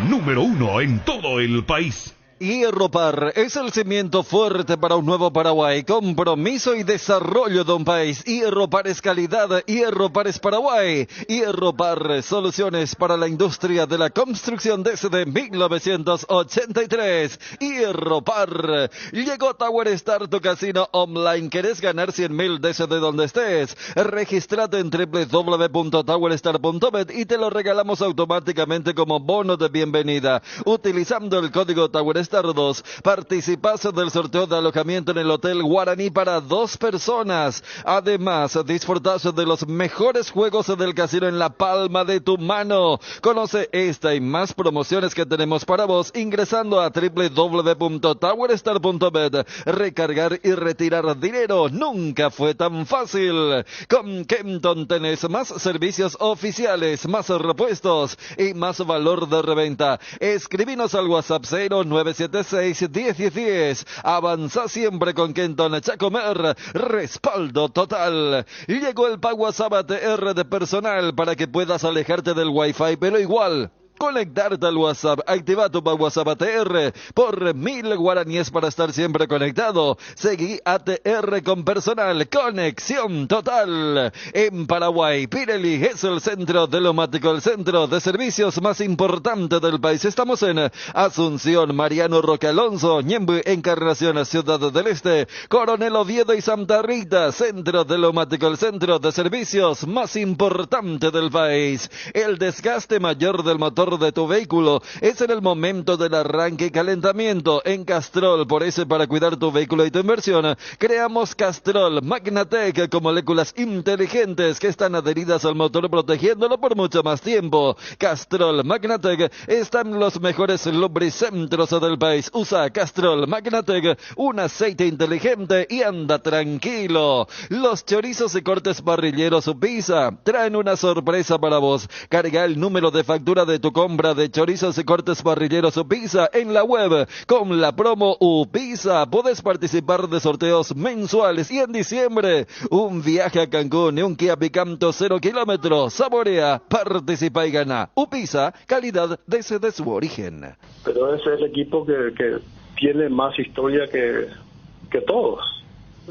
Número 1 en todo el país. Hierropar es el cimiento fuerte para un nuevo Paraguay, compromiso y desarrollo de un país. Hierropar es calidad, Hierropar es Paraguay. Hierropar, soluciones para la industria de la construcción desde 1983. Hierropar. Llegó Tower Star, tu casino online. ¿Querés ganar 100.000 desde donde estés? Registrate en www.towerstar.bet y te lo regalamos automáticamente como bono de bienvenida. Utilizando el código Tower Star 2, participas del sorteo de alojamiento en el Hotel Guaraní para 2 personas. Además, disfrutas de los mejores juegos del casino en la palma de tu mano. Conoce esta y más promociones que tenemos para vos ingresando a www.towerstar.bet. Recargar y retirar dinero nunca fue tan fácil. Con Kenton tenés más servicios oficiales, más repuestos y más valor de reventa. Escribinos al WhatsApp 0976-1010. Avanza siempre con Kenton Chacomer. Respaldo total. Llegó el PagWhatsApp ATR de personal para que puedas alejarte del Wi-Fi, pero igual conectarte al WhatsApp. Activa tu WhatsApp ATR por 1.000 guaraníes para estar siempre conectado. Seguí ATR con personal. Conexión total. En Paraguay, Pirelli es el centro telomático, el centro de servicios más importante del país. Estamos en Asunción, Mariano Roque Alonso, Ñemby, Encarnación, Ciudad del Este, Coronel Oviedo y Santa Rita. Centro telomático, el centro de servicios más importante del país. El desgaste mayor del motor de tu vehículo es en el momento del arranque y calentamiento. En Castrol, por eso, para cuidar tu vehículo y tu inversión, creamos Castrol Magnatec con moléculas inteligentes que están adheridas al motor, protegiéndolo por mucho más tiempo. Castrol Magnatec están los mejores lubricentros del país. Usa Castrol Magnatec, un aceite inteligente y anda tranquilo. Los chorizos y cortes parrilleros Upisa traen una sorpresa para vos. Carga el número de factura de tu compra de chorizos y cortes parrilleros Upisa en la web. Con la promo Upisa podés participar de sorteos mensuales y en diciembre un viaje a Cancún y un Kia Picanto 0 kilómetros. Saborea, participa y gana. Upisa, calidad desde su origen. Pero ese es el equipo que tiene más historia que todos.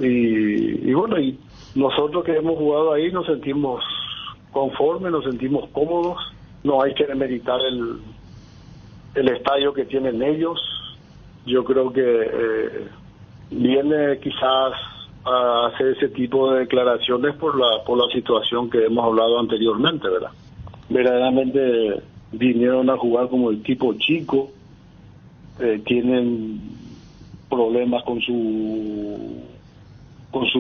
Y bueno, y nosotros que hemos jugado ahí nos sentimos conformes, nos sentimos cómodos. No hay que demeritar el estadio que tienen ellos. Yo creo que viene quizás a hacer ese tipo de declaraciones por la situación que hemos hablado anteriormente, ¿verdad? Verdaderamente vinieron a jugar como el tipo chico, tienen problemas con su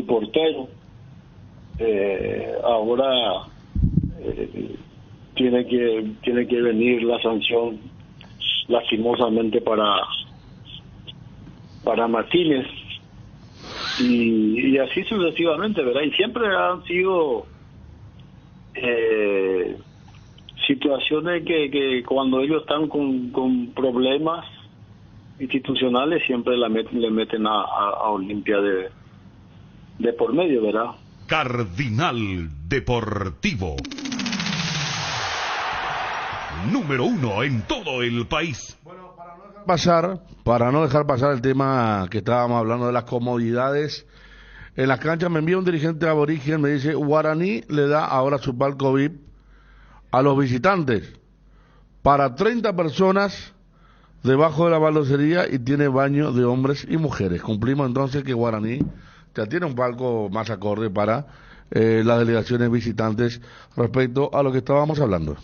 portero. Ahora tiene que venir la sanción lastimosamente para Martínez y así sucesivamente, ¿verdad? Y siempre han sido situaciones que cuando ellos están con problemas institucionales siempre le meten a Olimpia de por medio, ¿verdad? Cardinal Deportivo. Número 1 en todo el país. Para no dejar pasar el tema que estábamos hablando de las comodidades en las canchas, me envía un dirigente aborigen, me dice: Guaraní le da ahora su palco VIP a los visitantes para 30 personas debajo de la baldosería y tiene baño de hombres y mujeres. Cumplimos entonces que Guaraní ya tiene un palco más acorde para las delegaciones visitantes respecto a lo que estábamos hablando.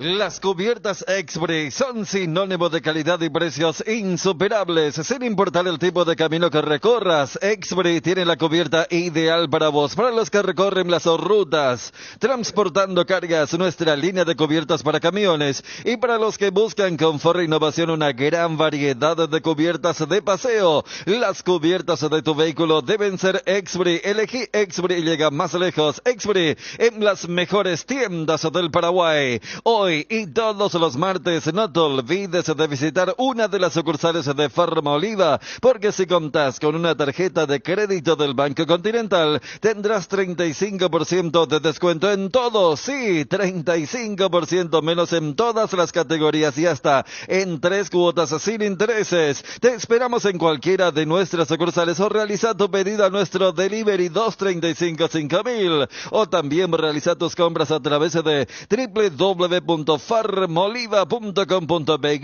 Las cubiertas Exbri son sinónimo de calidad y precios insuperables, sin importar el tipo de camino que recorras. Exbri tiene la cubierta ideal para vos, para los que recorren las rutas, transportando cargas, nuestra línea de cubiertas para camiones, y para los que buscan confort e innovación, una gran variedad de cubiertas de paseo. Las cubiertas de tu vehículo deben ser Exbri. Elegí Exbri y llega más lejos. Exbri en las mejores tiendas del Paraguay. Hoy Hoy y todos los martes no te olvides de visitar una de las sucursales de Farmoliva, porque si contás con una tarjeta de crédito del Banco Continental, tendrás 35% de descuento en todo. Sí, 35% menos en todas las categorías y hasta en 3 cuotas sin intereses. Te esperamos en cualquiera de nuestras sucursales o realiza tu pedido a nuestro delivery 235-5000 o también realiza tus compras a través de www.farmoliva.com.py.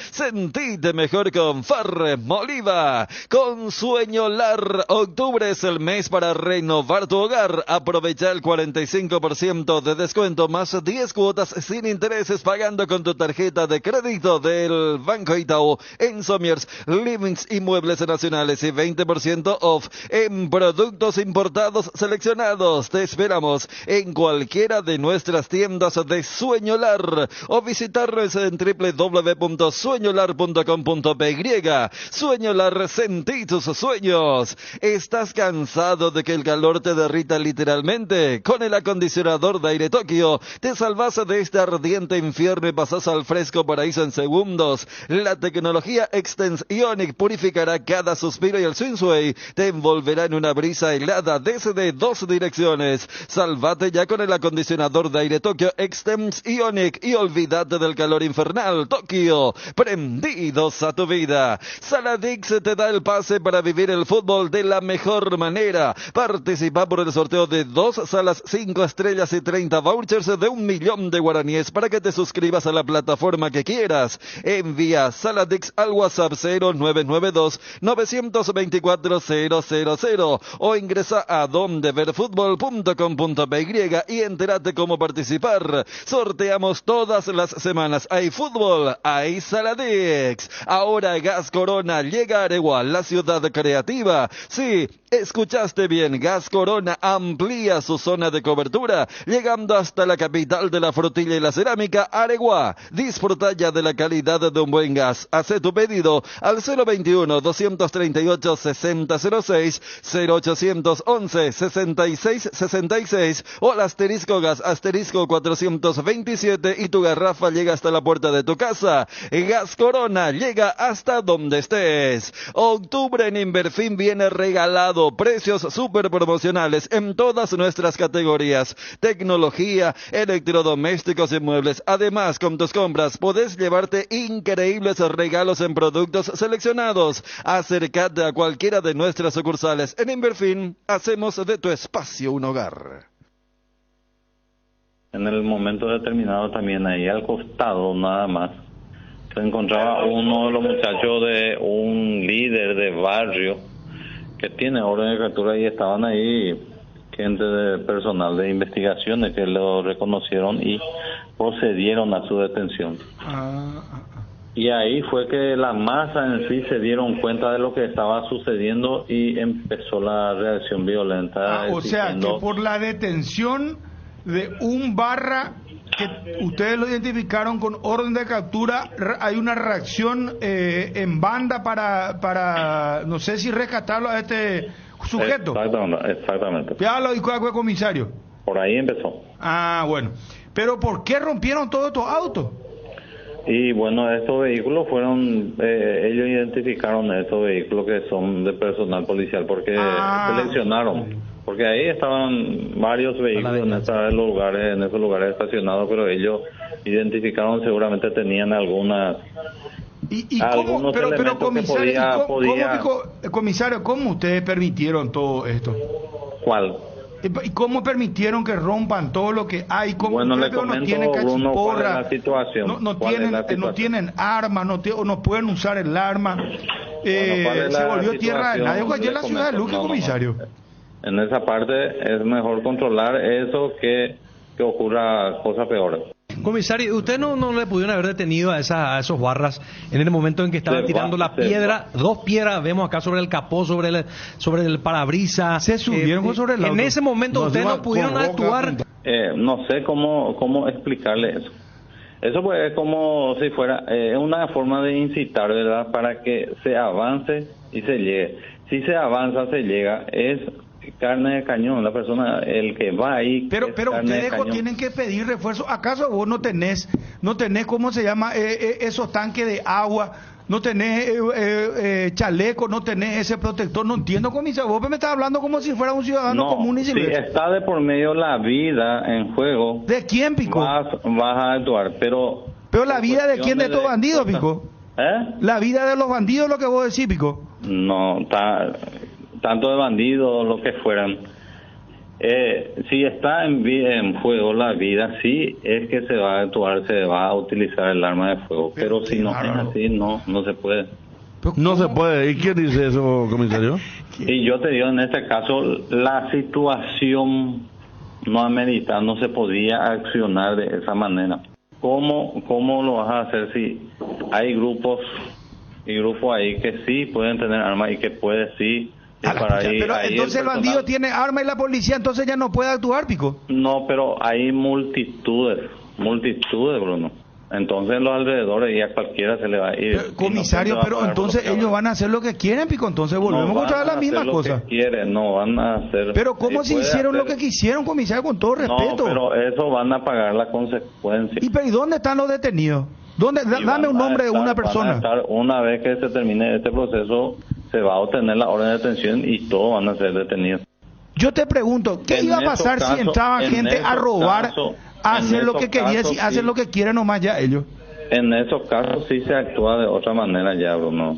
Sentite mejor con Farmoliva. Con Sueño Lar, octubre es el mes para renovar tu hogar. Aprovecha el 45% de descuento más 10 cuotas sin intereses pagando con tu tarjeta de crédito del Banco Itaú en Somiers, Livings y Muebles Nacionales y 20% off en productos importados seleccionados. Te esperamos en cualquiera de nuestras tiendas de Sueño Lar o visitarnos en www.sueñolar.com.py. Sueño Lar, sentí tus sueños. ¿Estás cansado de que el calor te derrita literalmente? Con el acondicionador de aire Tokio te salvas de este ardiente infierno y pasas al fresco paraíso en segundos. La tecnología Extens Ionic purificará cada suspiro y el Sway te envolverá en una brisa helada desde 2 direcciones. Salvate ya con el acondicionador de aire Tokio Extens Ionic y olvídate del calor infernal. Tokio, prendidos a tu vida. Saladix te da el pase para vivir el fútbol de la mejor manera. Participa por el sorteo de 2 salas 5 estrellas y 30 vouchers de 1.000.000 de guaraníes para que te suscribas a la plataforma que quieras. Envía Saladix al WhatsApp 0992-924-000 o ingresa a dondeverfutbol.com.py y entérate cómo participar. Sorteamos todas las semanas. Hay fútbol, hay Saladix. Ahora Gas Corona llega a Aregua, la ciudad creativa. Sí, escuchaste bien, Gas Corona amplía su zona de cobertura, llegando hasta la capital de la frutilla y la cerámica, Aregua. Disfruta ya de la calidad de un buen gas. Haz tu pedido al 021-238-6006, 0811-6666 o al asterisco gas asterisco 427 y tu garrafa llega hasta la puerta de tu casa. Gas Corona llega hasta donde estés. Octubre en Inverfin viene regalado, precios súper promocionales en todas nuestras categorías, tecnología, electrodomésticos y muebles. Además, con tus compras podés llevarte increíbles regalos en productos seleccionados. Acércate a cualquiera de nuestras sucursales. En Inverfin hacemos de tu espacio un hogar. En el momento determinado también ahí al costado nada más se encontraba uno de los muchachos de un líder de barrio que tiene orden de captura y estaban ahí gente de personal de investigaciones que lo reconocieron y procedieron a su detención. Y ahí fue que la masa en sí se dieron cuenta de lo que estaba sucediendo y empezó la reacción violenta. O sea, que por la detención de un barra que ustedes lo identificaron con orden de captura, hay una reacción en banda para no sé si rescatarlo a este sujeto. Exactamente. Ya lo dijo el comisario. Por ahí empezó. Bueno. Pero ¿por qué rompieron todos estos autos? Y bueno, estos vehículos fueron, ellos identificaron estos vehículos que son de personal policial porque seleccionaron. Porque ahí estaban varios vehículos en esos lugares estacionados, pero ellos identificaron, seguramente tenían algunas. ¿Y cómo, pero comisario, comisario, ¿cómo ustedes permitieron todo esto? ¿Cuál? ¿Y cómo permitieron que rompan todo lo que hay? Bueno, le comento, no tienen Bruno, ¿cuál es la situación? No tienen armas, no pueden usar el arma. Se volvió tierra de nadie. Ayer la ciudad de Luque, comisario. En esa parte es mejor controlar eso que ocurra cosas peores. Comisario, ¿usted no le pudieron haber detenido a esos barras en el momento en que estaban tirando la piedra? 2 piedras vemos acá sobre el capó, sobre el parabrisas. Se subieron sobre el auto. En ese momento ustedes no pudieron actuar. No sé cómo explicarle eso. Eso pues es como si fuera una forma de incitar, ¿verdad? Para que se avance y se llegue. Si se avanza, se llega, es carne de cañón, la persona, el que va ahí. Pero carne de ustedes cañón. tienen que pedir refuerzo. ¿Acaso vos no tenés, cómo se llama, esos tanques de agua? No tenés chaleco, no tenés ese protector. No entiendo, comisario. Vos me estás hablando como si fuera un ciudadano común y si silvestre. está de por medio la vida en juego. ¿De quién, Pico? Vas a actuar, pero la vida de quién, de estos bandidos, Pico. La vida de los bandidos, lo que vos decís, Pico. No, tanto de bandidos, lo que fueran. Si está en juego la vida, sí es que se va a actuar, se va a utilizar el arma de fuego. Pero si no es así, no se puede. No se puede. ¿Y quién dice eso, comisario? Y yo te digo, en este caso, la situación no amerita, no se podía accionar de esa manera. ¿Cómo lo vas a hacer si hay grupos ahí que sí pueden tener armas y que puede sí disparar? Pero entonces el bandido tiene arma y la policía entonces ya no puede actuar, Pico. No, pero hay multitudes, Bruno. Entonces los alrededores y a cualquiera se le va a ir. Comisario, pero entonces ellos van a hacer lo que quieren, Pico. Entonces volvemos a escuchar la misma cosa. No van a hacer. Pero ¿cómo si hicieron lo que quisieron, comisario, con todo respeto? No, pero eso van a pagar las consecuencias. ¿Y dónde están los detenidos? Dame un nombre de una persona. Una vez que se termine este proceso, se va a obtener la orden de detención y todos van a ser detenidos. Yo te pregunto, ¿qué iba a pasar si entraba gente a robar, a hacer lo que quería, si hacen lo que quieren nomás ya ellos? En esos casos sí se actúa de otra manera ya, Bruno.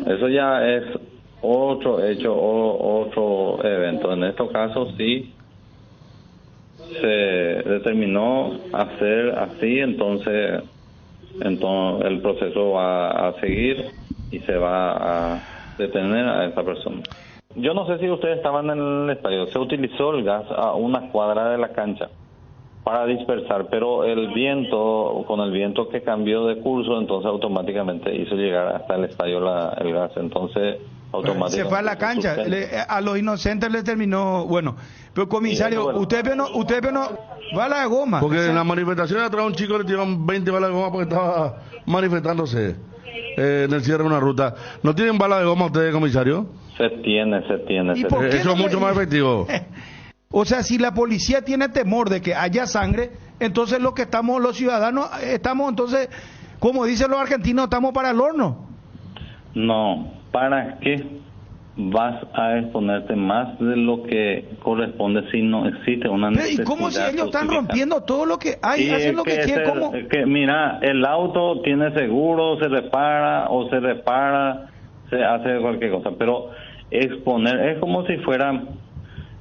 Eso ya es otro hecho, otro evento. En estos casos sí se determinó hacer así, entonces el proceso va a seguir y se va a detener a esa persona. Yo no sé si ustedes estaban en el estadio. Se utilizó el gas a una cuadra de la cancha para dispersar, pero con el viento que cambió de curso, entonces automáticamente hizo llegar hasta el estadio el gas. Entonces automáticamente se fue a la cancha. A los inocentes les terminó. Bueno, pero comisario, usted vio no bala de goma. Porque en la manifestación atrás a un chico le tiraron 20 balas de goma porque estaba manifestándose en el cierre de una ruta. ¿No tienen balas de goma ustedes, comisario? Se tiene. Eso es mucho más efectivo. O sea, si la policía tiene temor de que haya sangre, entonces los ciudadanos, estamos entonces, como dicen los argentinos, estamos para el horno. No, ¿para qué vas a exponerte más de lo que corresponde si no existe una necesidad? ¿Y cómo si ellos están rompiendo todo lo que hay, hacen lo que quieren? Mira, el auto tiene seguro, se repara, se hace cualquier cosa, pero exponer es como si fuera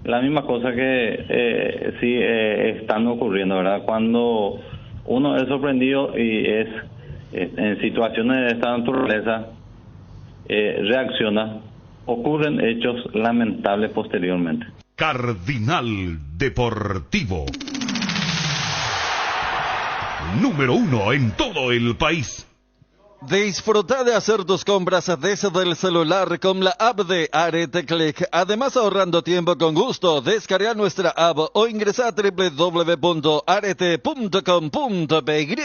la misma cosa que están ocurriendo, ¿verdad? Cuando uno es sorprendido y es en situaciones de esta naturaleza, reacciona, ocurren hechos lamentables posteriormente. Cardinal Deportivo. Número 1 en todo el país. Disfruta de hacer tus compras desde el celular con la app de Arete Click. Además, ahorrando tiempo con gusto, descarga nuestra app o ingresa a www.arete.com.py.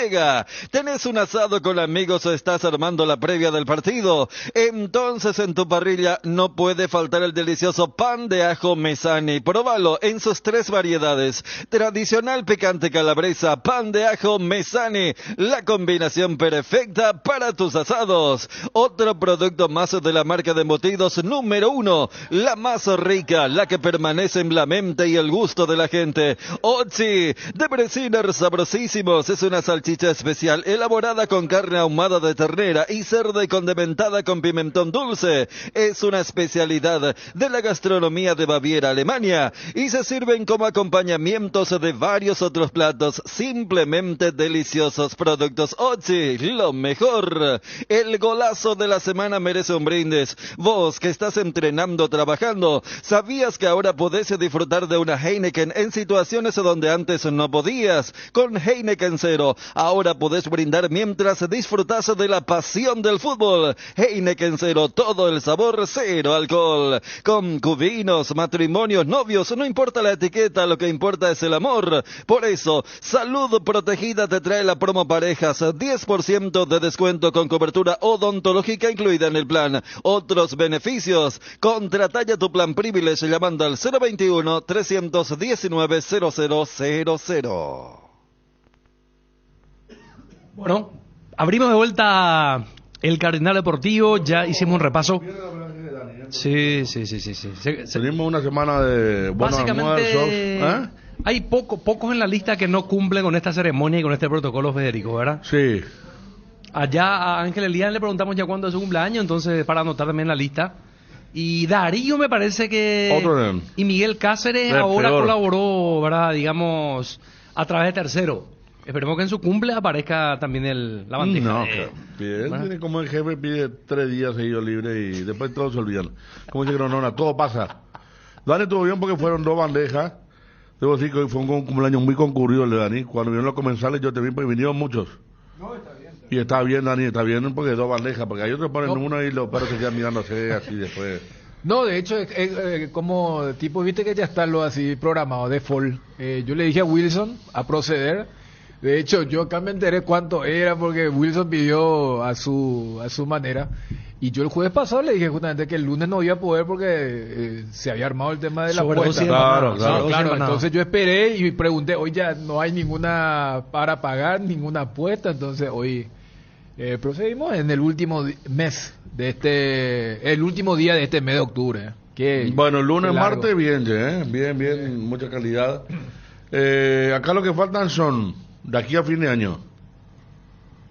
¿Tenés un asado con amigos o estás armando la previa del partido? Entonces en tu parrilla no puede faltar el delicioso pan de ajo Mesani. Próbalo en sus 3 variedades: tradicional, picante, calabresa, pan de ajo Mesani. La combinación perfecta para tus asados. Otro producto más de la marca de embutidos número 1, la más rica, la que permanece en la mente y el gusto de la gente. Otzi, de Bresiner sabrosísimos, es una salchicha especial elaborada con carne ahumada de ternera y cerdo y condimentada con pimentón dulce. Es una especialidad de la gastronomía de Baviera, Alemania, y se sirven como acompañamientos de varios otros platos simplemente deliciosos. Productos Otzi, lo mejor. El golazo de la semana merece un brindis. Vos que estás entrenando, trabajando, ¿sabías que ahora podés disfrutar de una Heineken en situaciones donde antes no podías? Con Heineken Cero, ahora podés brindar mientras disfrutás de la pasión del fútbol. Heineken Cero, todo el sabor, cero alcohol. Concubinos, matrimonios, novios, no importa la etiqueta, lo que importa es el amor. Por eso, Salud Protegida te trae la promo parejas, 10% de descuento tratamiento con cobertura odontológica incluida en el plan. Otros beneficios. Contrata ya tu plan Privilege llamando al 021-319-0000. Bueno, abrimos de vuelta el Cardenal Deportivo, ya hicimos un repaso. Sí. Tenemos una semana de buenos básicamente, almuerzos. Hay pocos en la lista que no cumplen con esta ceremonia y con este protocolo, Federico, ¿verdad? Sí. Allá a Ángel Elías le preguntamos ya cuándo es su cumpleaños, entonces para anotar también la lista. Y Darío me parece que... Otro y Miguel Cáceres ahora peor. colaboró, ¿verdad? Digamos, a través de tercero. Esperemos que en su cumple aparezca también la bandeja. No, pide, como el jefe pide 3 días seguidos libres y después todos se olvidan. Como dice Gronona, todo pasa. Dani estuvo bien porque fueron 2 bandejas. Debo decir que hoy fue un cumpleaños muy concurrido el de Dani. Cuando vinieron los comensales yo te vi, porque vinieron muchos. No, está bien. Y está bien, Dani, está bien porque 2 bandejas, porque hay otros ponen uno y los perros se quedan mirándose así después. No, de hecho, como tipo, viste que ya está lo así programado, default. Yo le dije a Wilson a proceder. De hecho, yo acá me enteré cuánto era porque Wilson pidió a su manera. Y yo el jueves pasado le dije justamente que el lunes no iba a poder porque se había armado el tema de la apuesta. Claro. Entonces yo esperé y pregunté, hoy ya no hay ninguna para pagar, ninguna apuesta. Entonces hoy procedimos en el último mes de el último día de este mes de octubre. Bueno, lunes, martes, bien, bien, mucha calidad. Acá lo que faltan son, de aquí a fin de año,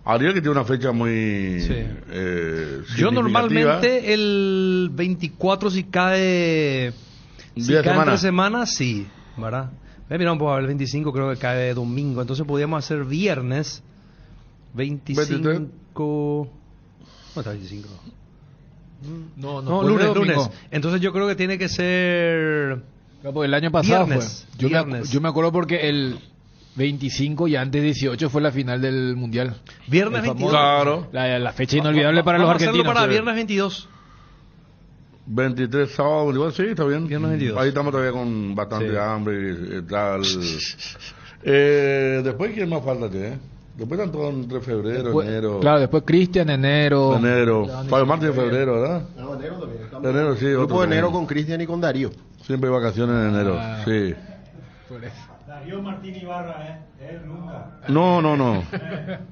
Ariel que tiene una fecha muy yo normalmente el 24 si cae entre semanas, sí, ¿verdad? Mira, un poco, el 25 creo que cae domingo, entonces podríamos hacer viernes 25. ¿Dónde está 25? No, lunes. Entonces yo creo que tiene que ser... Pues el año pasado viernes, fue. Yo me acuerdo porque el 25 y antes 18 fue la final del Mundial. Viernes 22. Claro. La fecha inolvidable para los argentinos. Para viernes 22. 23 sábado, igual sí, está bien. Viernes 22. Ahí estamos todavía con bastante hambre y tal. Después, ¿quién más falta, Después están todos entre febrero, enero. Claro, después Cristian, enero. Fabio Martín en febrero, ¿verdad? No, enero también. Enero, sí. Grupo de enero con Cristian y con Darío. Siempre hay vacaciones en enero, sí. Darío Martín Ibarra, él nunca. No.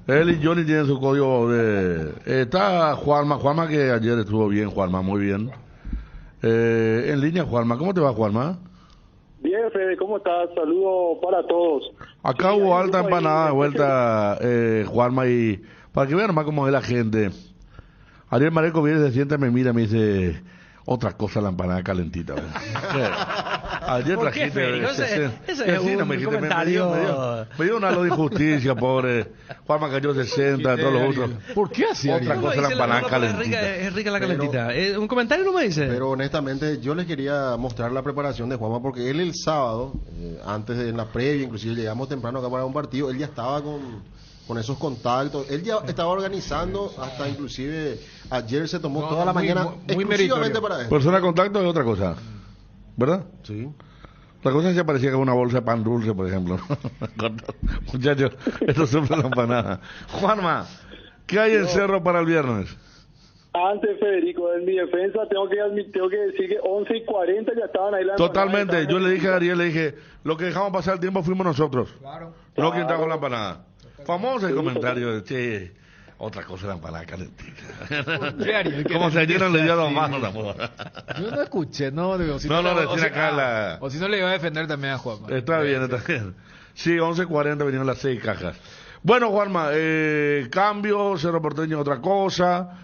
Él y Johnny tienen su código de... está Juanma que ayer estuvo bien, Juanma, muy bien. En línea, Juanma. ¿Cómo te va, Juanma? Bien, Fede, ¿cómo estás? Saludos para todos. Acá hubo alta empanada de vuelta, Juanma, y para que vean más cómo es la gente. Ariel Mareco viene, se sienta, me mira, me dice... Otra cosa la empanada calentita. Ayer trajiste... Ese es un comentario... Me dio una de injusticia, pobre. Juanma cayó 60, todos los otros. ¿Por qué así? Otra cosa la empanada calentita. Es rica la calentita. Un comentario no me dice. Pero honestamente, yo les quería mostrar la preparación de Juanma, porque él el sábado, antes de en la previa, inclusive llegamos temprano acá para un partido, él ya estaba con esos contactos, él ya estaba organizando, hasta inclusive ayer se tomó toda la mañana exclusivamente para eso. Persona de contacto es otra cosa, ¿verdad? Sí. La cosa se parecía que una bolsa de pan dulce, por ejemplo. Muchachos, esto es una empanada. Juanma, ¿qué hay en Cerro para el viernes? Antes, Federico, en mi defensa tengo que decir que 11:40 ya estaban ahí. Totalmente, yo le dije a Ariel, le dije, lo que dejamos pasar el tiempo fuimos nosotros. Claro. No quien trajo la empanada. Famoso el comentario, che, otra cosa la empanada calentita. Como si ayer no le dio dos manos la moda. Yo no escuché, no. Digo, si o si no le iba a defender también a Juanma. Está bien. Sí, 11:40 vinieron las 6 cajas. Bueno, Juanma, cambio, Cerro Porteño otra cosa.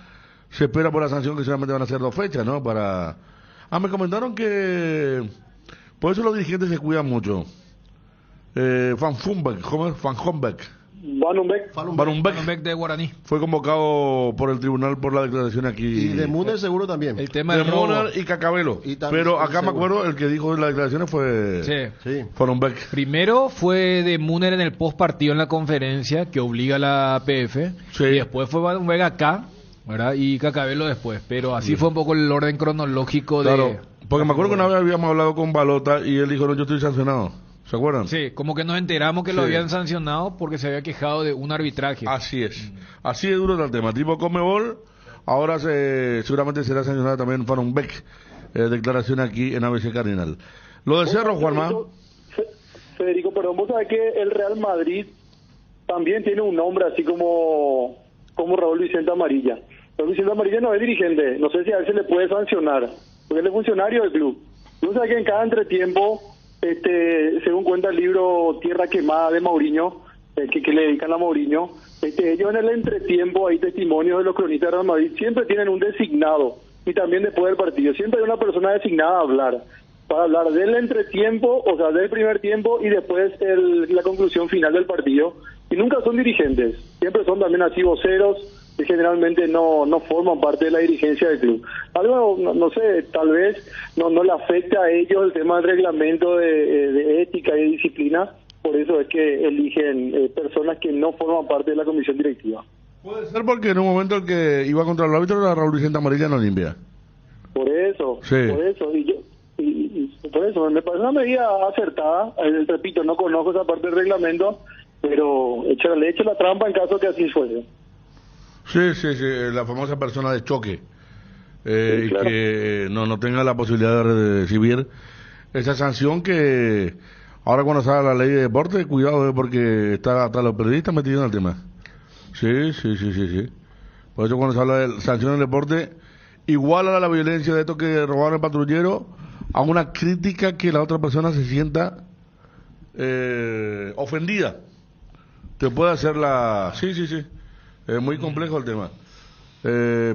Se espera por la sanción que solamente van a ser 2 fechas, ¿no? Me comentaron que por eso los dirigentes se cuidan mucho. Van Hombeck de Guaraní fue convocado por el tribunal por la declaración aquí. Y de Muner seguro también. El tema de Muner y Cacabelo. Pero acá me acuerdo, el que dijo las declaraciones fue Falunbeck. Primero fue de Muner en el post partido en la conferencia que obliga a la PF. Sí. Y después fue Falunbeck acá, ¿verdad? Y Cacabelo después. Pero así fue un poco el orden cronológico de... Porque me acuerdo que una vez habíamos hablado con Balota y él dijo, no, yo estoy sancionado. ¿Se acuerdan? Sí, como que nos enteramos que lo Sí. habían sancionado porque se había quejado de un arbitraje. Así es. Así de duro está el tema. Tipo Conmebol, ahora seguramente será sancionado también Fanon Beck. Declaración aquí en ABC Cardinal. Lo de Cerro, Juanma. Federico, perdón, vos sabés que el Real Madrid también tiene un nombre así como Raúl Vicente Amarilla. Raúl Vicente Amarilla no es dirigente, no sé si a él se le puede sancionar, porque él es funcionario del club. Vos sabés que en cada entretiempo, según cuenta el libro Tierra Quemada de Mourinho, que le dedican a Mourinho, ellos en el entretiempo, hay testimonios de los cronistas de Real Madrid, siempre tienen un designado, y también después del partido, siempre hay una persona designada a hablar, para hablar del entretiempo, o sea, del primer tiempo, y después la conclusión final del partido, y nunca son dirigentes, siempre son también así voceros, que generalmente no forman parte de la dirigencia del club. Algo, no sé, tal vez no le afecta a ellos el tema del reglamento de ética y disciplina, por eso es que eligen personas que no forman parte de la comisión directiva. Puede ser porque en un momento el que iba contra el árbitro era Raúl Vicente Amarilla en Olimpia. Por eso, Sí. y por eso, me parece una medida acertada. Repito, no conozco esa parte del reglamento, pero le echo la trampa en caso que así fuese. Sí, la famosa persona de choque. Sí, claro. Y que no tenga la posibilidad de recibir esa sanción que ahora cuando sale la ley de deporte, cuidado, porque está hasta los periodistas metidos en el tema. Sí. Por eso cuando se habla de sanción en el deporte, iguala la violencia de estos que robaron el patrullero a una crítica que la otra persona se sienta ofendida. Te puede hacer la... Sí. Es muy complejo el tema.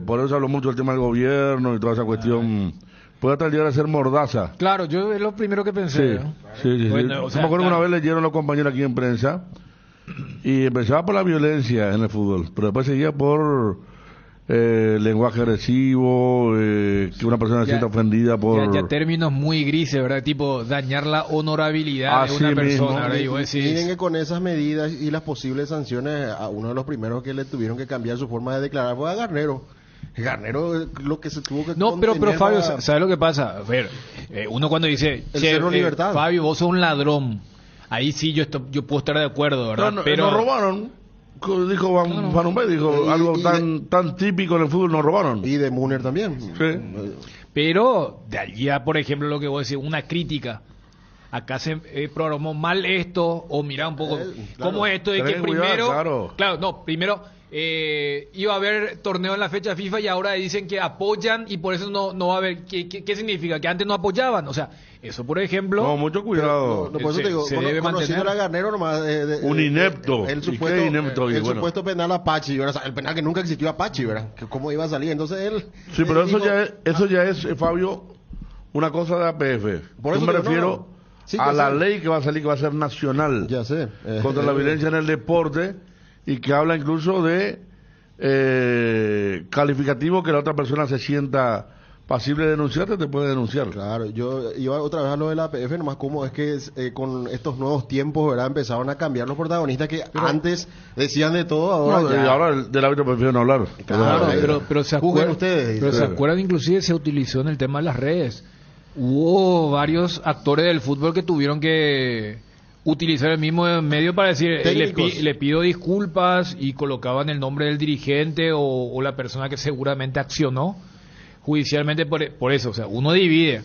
Por eso hablo mucho del tema del gobierno y toda esa cuestión. Puede hasta llegar a ser mordaza. Claro, yo es lo primero que pensé. Sí. Bueno, o sea, me acuerdo que claro. una vez leyeron los compañeros aquí en prensa y empezaba por la violencia en el fútbol, pero después seguía por lenguaje agresivo, que una persona se sienta ofendida por... Ya términos muy grises, ¿verdad? Tipo, dañar la honorabilidad de una persona, ¿verdad? Y vos decís... Miren que con esas medidas y las posibles sanciones, a uno de los primeros que le tuvieron que cambiar su forma de declarar fue a Garnero. Garnero lo que se tuvo que No, pero contener Fabio, para- ¿sabes lo que pasa? A ver, uno cuando dice, El Cerro Libertad. Fabio, vos sos un ladrón, ahí sí yo puedo estar de acuerdo, ¿verdad? Pero nos robaron, dijo Van Humbe, dijo algo tan típico en el fútbol, nos robaron. Y de Muner también. Sí. Pero de allí a, por ejemplo, lo que vos decís, una crítica. Acá se programó mal esto, o mira un poco, ¿cómo es esto de Tenés que que cuidar, primero... claro. Primero iba a haber torneo en la fecha FIFA y ahora dicen que apoyan y por eso no va a haber... ¿Qué significa? Que antes no apoyaban, o sea, eso por ejemplo... No, mucho cuidado. Por eso te digo, se debe conociendo mantener. a Garnero nomás... Un inepto. El ¿Y supuesto, qué inepto? Y el bueno. supuesto penal Apache, ¿verdad? O sea, el penal que nunca existió Apache, ¿verdad? Que ¿Cómo iba a salir? Entonces él... Sí, pero dijo- eso ya es, Fabio, una cosa de APF. Por Yo eso me digo, refiero no. Sí, a ya la sé. ley que va a salir, que va a ser nacional. Ya sé. Contra la violencia en el deporte y que habla incluso de calificativo que la otra persona se sienta pasible de denunciarte, te puede denunciar. Claro, yo iba otra vez a lo de la APF, nomás como es que con estos nuevos tiempos, ¿verdad? Empezaron a cambiar los protagonistas que antes decían de todo, ahora No, ya... y ahora del árbitro prefiero no hablar. Claro, pero se Juzguen acuerdan, ustedes. pero se acuerdan inclusive se utilizó en el tema de las redes. Hubo varios actores del fútbol que tuvieron que utilizar el mismo medio para decir Técnicos. le pido disculpas y colocaban el nombre del dirigente o la persona que seguramente accionó judicialmente por eso. O sea, uno divide.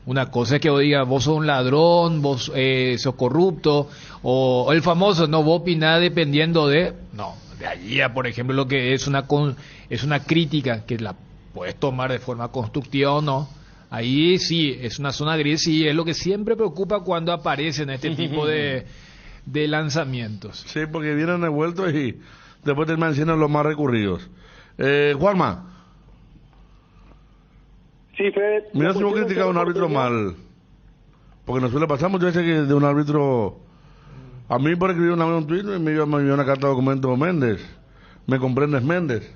Una cosa es que vos digas, vos sos un ladrón, vos sos corrupto, o el famoso, no, vos opinás dependiendo de... No, de allí a, por ejemplo, lo que es una crítica que la puedes tomar de forma constructiva o no. Ahí sí, es una zona gris y es lo que siempre preocupa cuando aparecen este tipo de lanzamientos. Sí, porque vienen envueltos y después terminan siendo los más recurridos. Juanma, Sí, Fede. mira si vos criticas a un árbitro mal. Porque nos suele pasar muchas veces que de un árbitro... A mí por escribir una vez un tweet me envió una carta de documento Méndez. ¿Me comprendes, Méndez?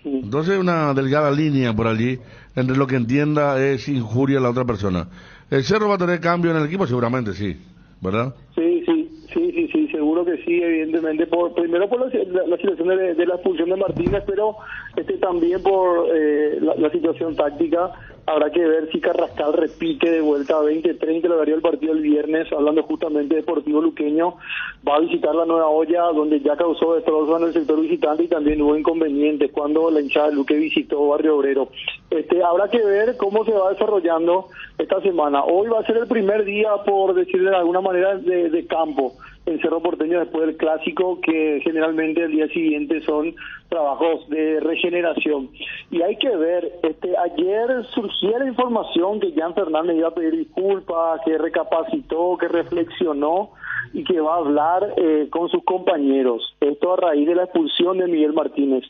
Entonces una delgada línea por allí entre lo que entienda es injuria a la otra persona. ¿El Cerro va a tener cambio en el equipo? Seguramente sí, ¿verdad? Sí, seguro que sí, evidentemente, primero por la situación de la expulsión de Martínez, pero también por la situación táctica. Habrá que ver si Carrascal repite de vuelta a 20:30 el horario del partido el viernes, hablando justamente de Deportivo Luqueño. Va a visitar la Nueva Olla, donde ya causó destrozos en el sector visitante y también hubo inconvenientes cuando la hinchada de Luque visitó Barrio Obrero. Habrá que ver cómo se va desarrollando esta semana. Hoy va a ser el primer día, por decirlo de alguna manera, de campo en Cerro Porteño después del clásico, que generalmente el día siguiente son trabajos de regeneración. Y hay que ver, ayer surgió la información que Jan Fernández iba a pedir disculpas, que recapacitó, que reflexionó y que va a hablar con sus compañeros. Esto a raíz de la expulsión de Miguel Martínez.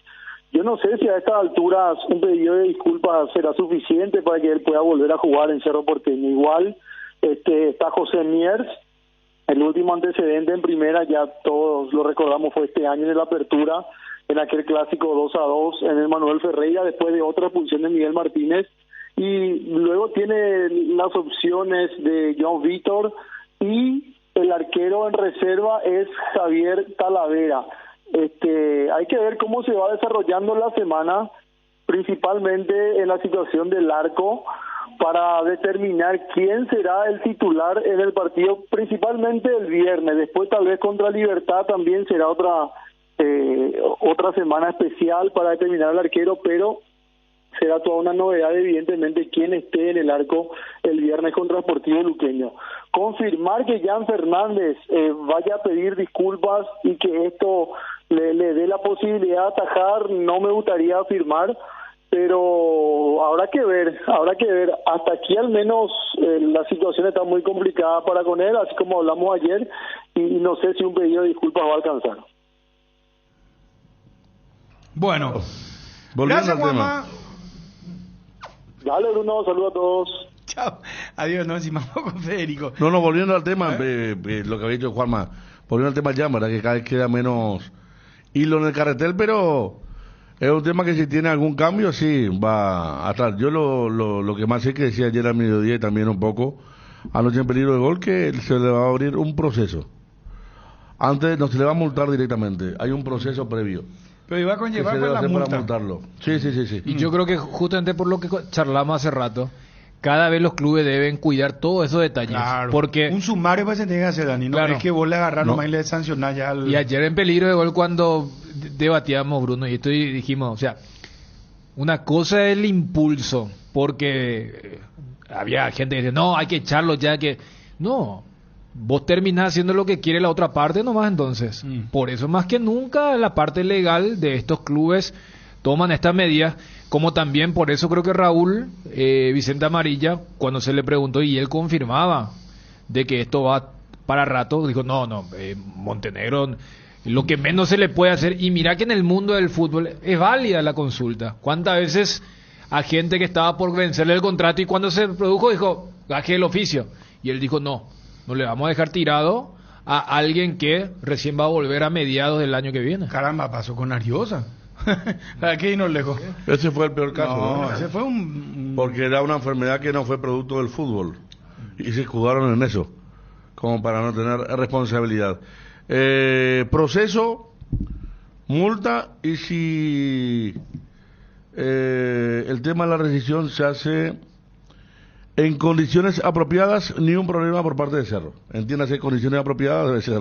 Yo no sé si a estas alturas un pedido de disculpas será suficiente para que él pueda volver a jugar en Cerro Porteño. Igual está José Miers. El último antecedente en primera, ya todos lo recordamos, fue este año en la apertura, en aquel clásico 2-2 en el Manuel Ferreira, después de otra expulsión de Miguel Martínez. Y luego tiene las opciones de John Víctor, y el arquero en reserva es Javier Talavera. Hay que ver cómo se va desarrollando la semana, principalmente en la situación del arco, para determinar quién será el titular en el partido, principalmente el viernes. Después tal vez contra Libertad también será otra semana especial para determinar al arquero, pero será toda una novedad evidentemente quién esté en el arco el viernes contra Deportivo Luqueño. Confirmar que Jan Fernández vaya a pedir disculpas y que esto le dé la posibilidad de atajar, no me gustaría afirmar, pero habrá que ver. Hasta aquí al menos la situación está muy complicada para con él, así como hablamos ayer, y no sé si un pedido de disculpas va a alcanzar. Bueno, volviendo gracias, al tema. Juanma. Dale, Bruno, saludos a todos. Chao. Adiós, no, encima con Federico. No, volviendo al tema, lo que había dicho Juanma, volviendo al tema ya, ¿verdad? Que cada vez queda menos hilo en el carretel, pero es un tema que si tiene algún cambio, sí, va a estar. Yo lo que más sé que decía ayer al mediodía y también un poco anoche en peligro de gol, que se le va a abrir un proceso. Antes no se le va a multar directamente, hay un proceso previo. Pero iba a conllevar la multa. para multarlo. Sí. Y yo creo que justamente por lo que charlamos hace rato, cada vez los clubes deben cuidar todos esos detalles. Claro. Porque un sumario para se tenga que hacer, Dani. No claro, es que vos le agarrás no, nomás y le sancionás ya al... Y ayer en peligro de gol, cuando debatíamos, Bruno, y esto dijimos, o sea, una cosa es el impulso, porque había gente que dice, no, hay que echarlo ya, que... No, vos terminás haciendo lo que quiere la otra parte nomás entonces. Por eso más que nunca la parte legal de estos clubes toman estas medidas, como también por eso creo que Raúl Vicente Amarilla, cuando se le preguntó y él confirmaba de que esto va para rato, dijo no, Montenegro, lo que menos se le puede hacer. Y mira que en el mundo del fútbol es válida la consulta. ¿Cuántas veces a gente que estaba por vencerle el contrato y cuando se produjo dijo, gaje el oficio? Y él dijo no le vamos a dejar tirado a alguien que recién va a volver a mediados del año que viene. Caramba, pasó con Ariosa. Aquí nos lejos. Ese fue el peor caso. No, ese fue un... Porque era una enfermedad que no fue producto del fútbol. Y se escudaron en eso, como para no tener responsabilidad. Proceso, multa, y si el tema de la rescisión se hace en condiciones apropiadas, ni un problema por parte de Cerro. Entiéndase, condiciones apropiadas debe ser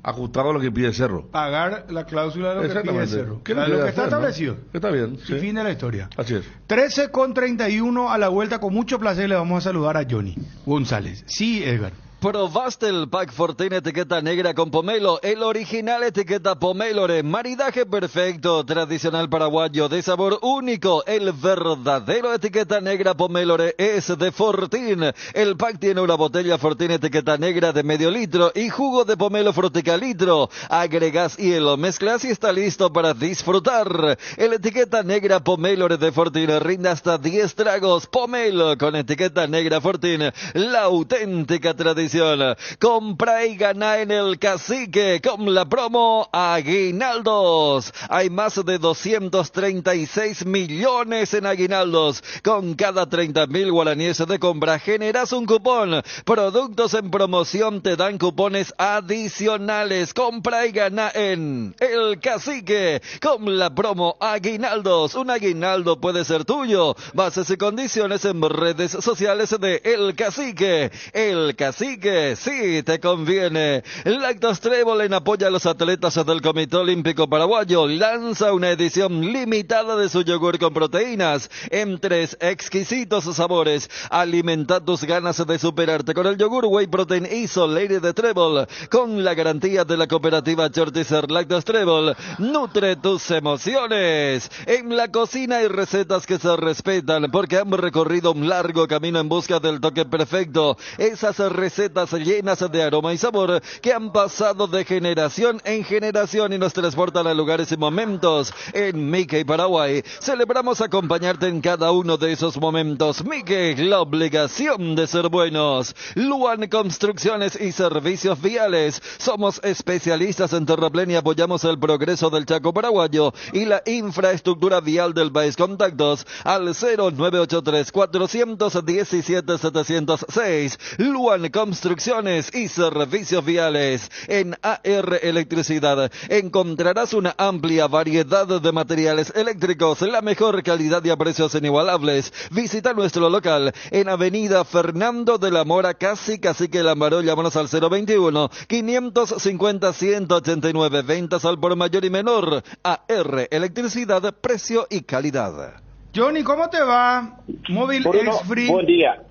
ajustado a lo que pide Cerro. Pagar la cláusula de lo que pide Cerro. ¿Qué lo que está establecido? ¿No? Está bien. Sí. Fin de la historia. Así es. 13:31 a la vuelta. Con mucho placer le vamos a saludar a Johnny González. Sí, Edgar. ¿Probaste el pack Fortín etiqueta negra con pomelo? El original etiqueta Pomelore. Maridaje perfecto, tradicional paraguayo, de sabor único. El verdadero etiqueta negra Pomelore es de Fortín. El pack tiene una botella Fortín etiqueta negra de medio litro y jugo de pomelo frutica litro. Agregas hielo, mezclas y está listo para disfrutar. El etiqueta negra Pomelore de Fortín rinde hasta 10 tragos. Pomelo con etiqueta negra Fortín, la auténtica tradición condición. Compra y gana en el Cacique con la promo Aguinaldos. Hay más de 236 millones en aguinaldos. Con cada 30.000 guaraníes de compra generas un cupón. Productos en promoción te dan cupones adicionales. Compra y gana en el Cacique con la promo Aguinaldos. Un aguinaldo puede ser tuyo. Bases y condiciones en redes sociales de El Cacique. El Cacique, sí te conviene. Lactos Trébol en apoyo a los atletas del Comité Olímpico Paraguayo lanza una edición limitada de su yogur con proteínas en 3 exquisitos sabores. Alimenta tus ganas de superarte con el yogur Whey Protein Isolated de Trébol, con la garantía de la cooperativa Chortizer Lactos Trébol. Nutre tus emociones. En la cocina hay recetas que se respetan porque han recorrido un largo camino en busca del toque perfecto. Esas recetas llenas de aroma y sabor que han pasado de generación en generación y nos transportan a lugares y momentos. En Mickey Paraguay celebramos acompañarte en cada uno de esos momentos. Mickey, la obligación de ser buenos. Luan Construcciones y Servicios Viales. Somos especialistas en terraplén y apoyamos el progreso del Chaco paraguayo y la infraestructura vial del país. Contactos al 0983 417 706. Luan Construcciones y Servicios Viales. En AR Electricidad encontrarás una amplia variedad de materiales eléctricos, la mejor calidad y a precios inigualables. Visita nuestro local en Avenida Fernando de la Mora, casi Cacique Lambaró. Llámanos al 021 550 189. Ventas al por mayor y menor. AR Electricidad, precio y calidad. Johnny, ¿cómo te va? Móvil Bruno, X-Free. buen día.